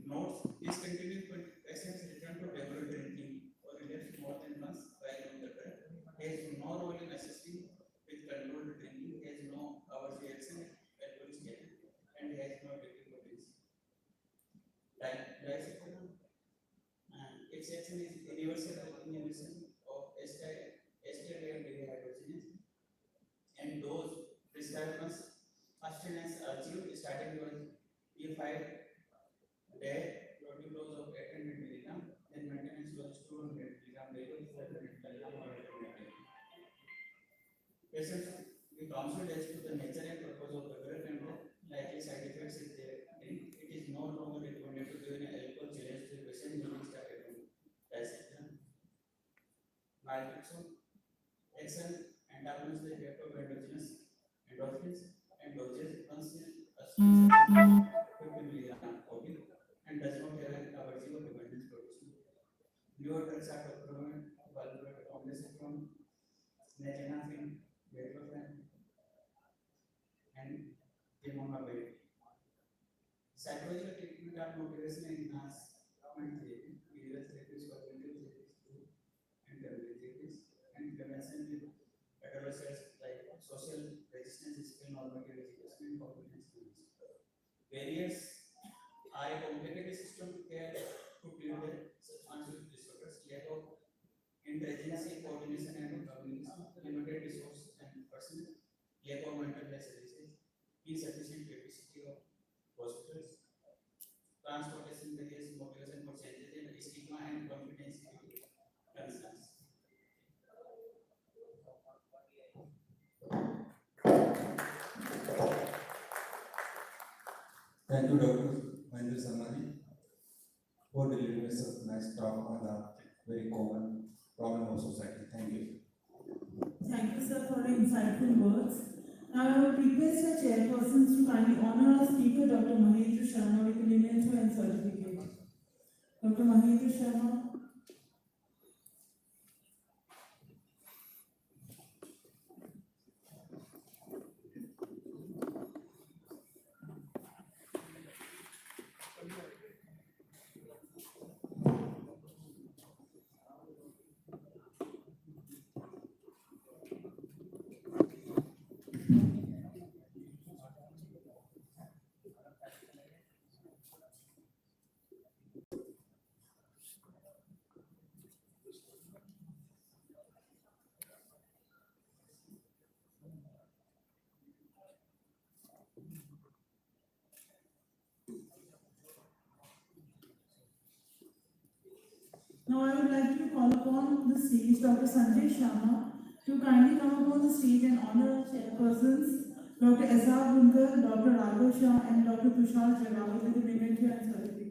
Notes: discontinuing patients return to regular drinking or relapse more than once while on the drug. There is no role in assisting with controlled drinking. There is no hours reaction alcohol status and has no addictive potency. Diazepam, its action is universal inhibition of acetyl dehydrogenase, and those prescribed must abstinence achieved starting with E5 day loading dose of 800 milligram, then maintenance dose 200 milligram daily, 400 milligram or alternately. Patients with consult as to the nature and purpose of the drug and the likely side effects if they drink, it is no longer recommended to give an alcohol challenge to the patient who is started on diazepam. Naltrexone action antagonists the effect of endogenous endorphins and doses once a 50 milligram OD and does not have an aversive or dependence production. Newer drugs are dopamine, valproate, from natenafine, baclofen, and immobility. Psychological treatment are motivation and enhancement therapy, behavioral therapies, cognitive therapies, and cognitive therapies, and prevention with adolescents like social resistance, skill normative education, and confidence building. Barriers are a complicated system to care to treat the substance use disorders, lack of interagency, coordination, and communication, limited resources and personnel, lack of mental health services, insufficient capacity of hospitals, transportation barriers, motivation for changes, and stigma and confidentiality concerns. Thank you, Dr. Mahendra Samari, for delivering us a nice talk on the very common problem of society. Thank you. Thank you, sir, for the insightful words. Now I would request our chairpersons to kindly honor our speaker, Dr. Mahendra Sharma, with an memento and certificate. Dr. Mahendra Sharma. Now I would like to call upon the stage Dr. Sanjay Sharma to kindly come upon the stage and honor our chairpersons, Dr. S.R. Bunkar, Dr. Raghav Shah, and Dr. Tushar Jagawat with the memento and certificate.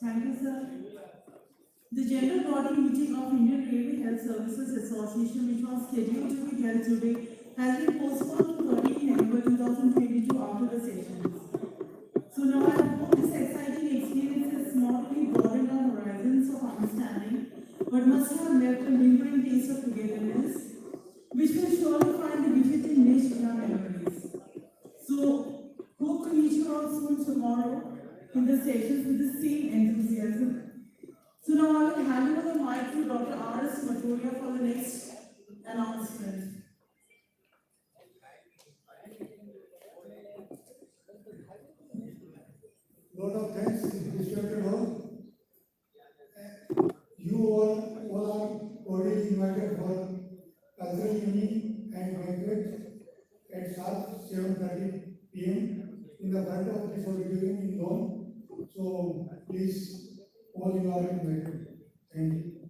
Thank you, sir. The general body meeting of Indian Railway Health Services Association, which was scheduled to be held today, has been postponed to 13 November 2022 after the sessions. So now I hope this exciting experience has not only broadened our horizons of understanding, but must have left a lingering taste of togetherness, which will surely find a befitting niche in our memories. So, hope to meet you all soon tomorrow in the sessions with the same enthusiasm. So now I will hand over the mic to Dr. R.S. Matoria for the next announcement. Lot of thanks, respected all. You all are already invited for cultural evening and banquet at sharp 7:30 p.m. in the front of this auditorium in Dawn. So please, all you are invited. Thank you.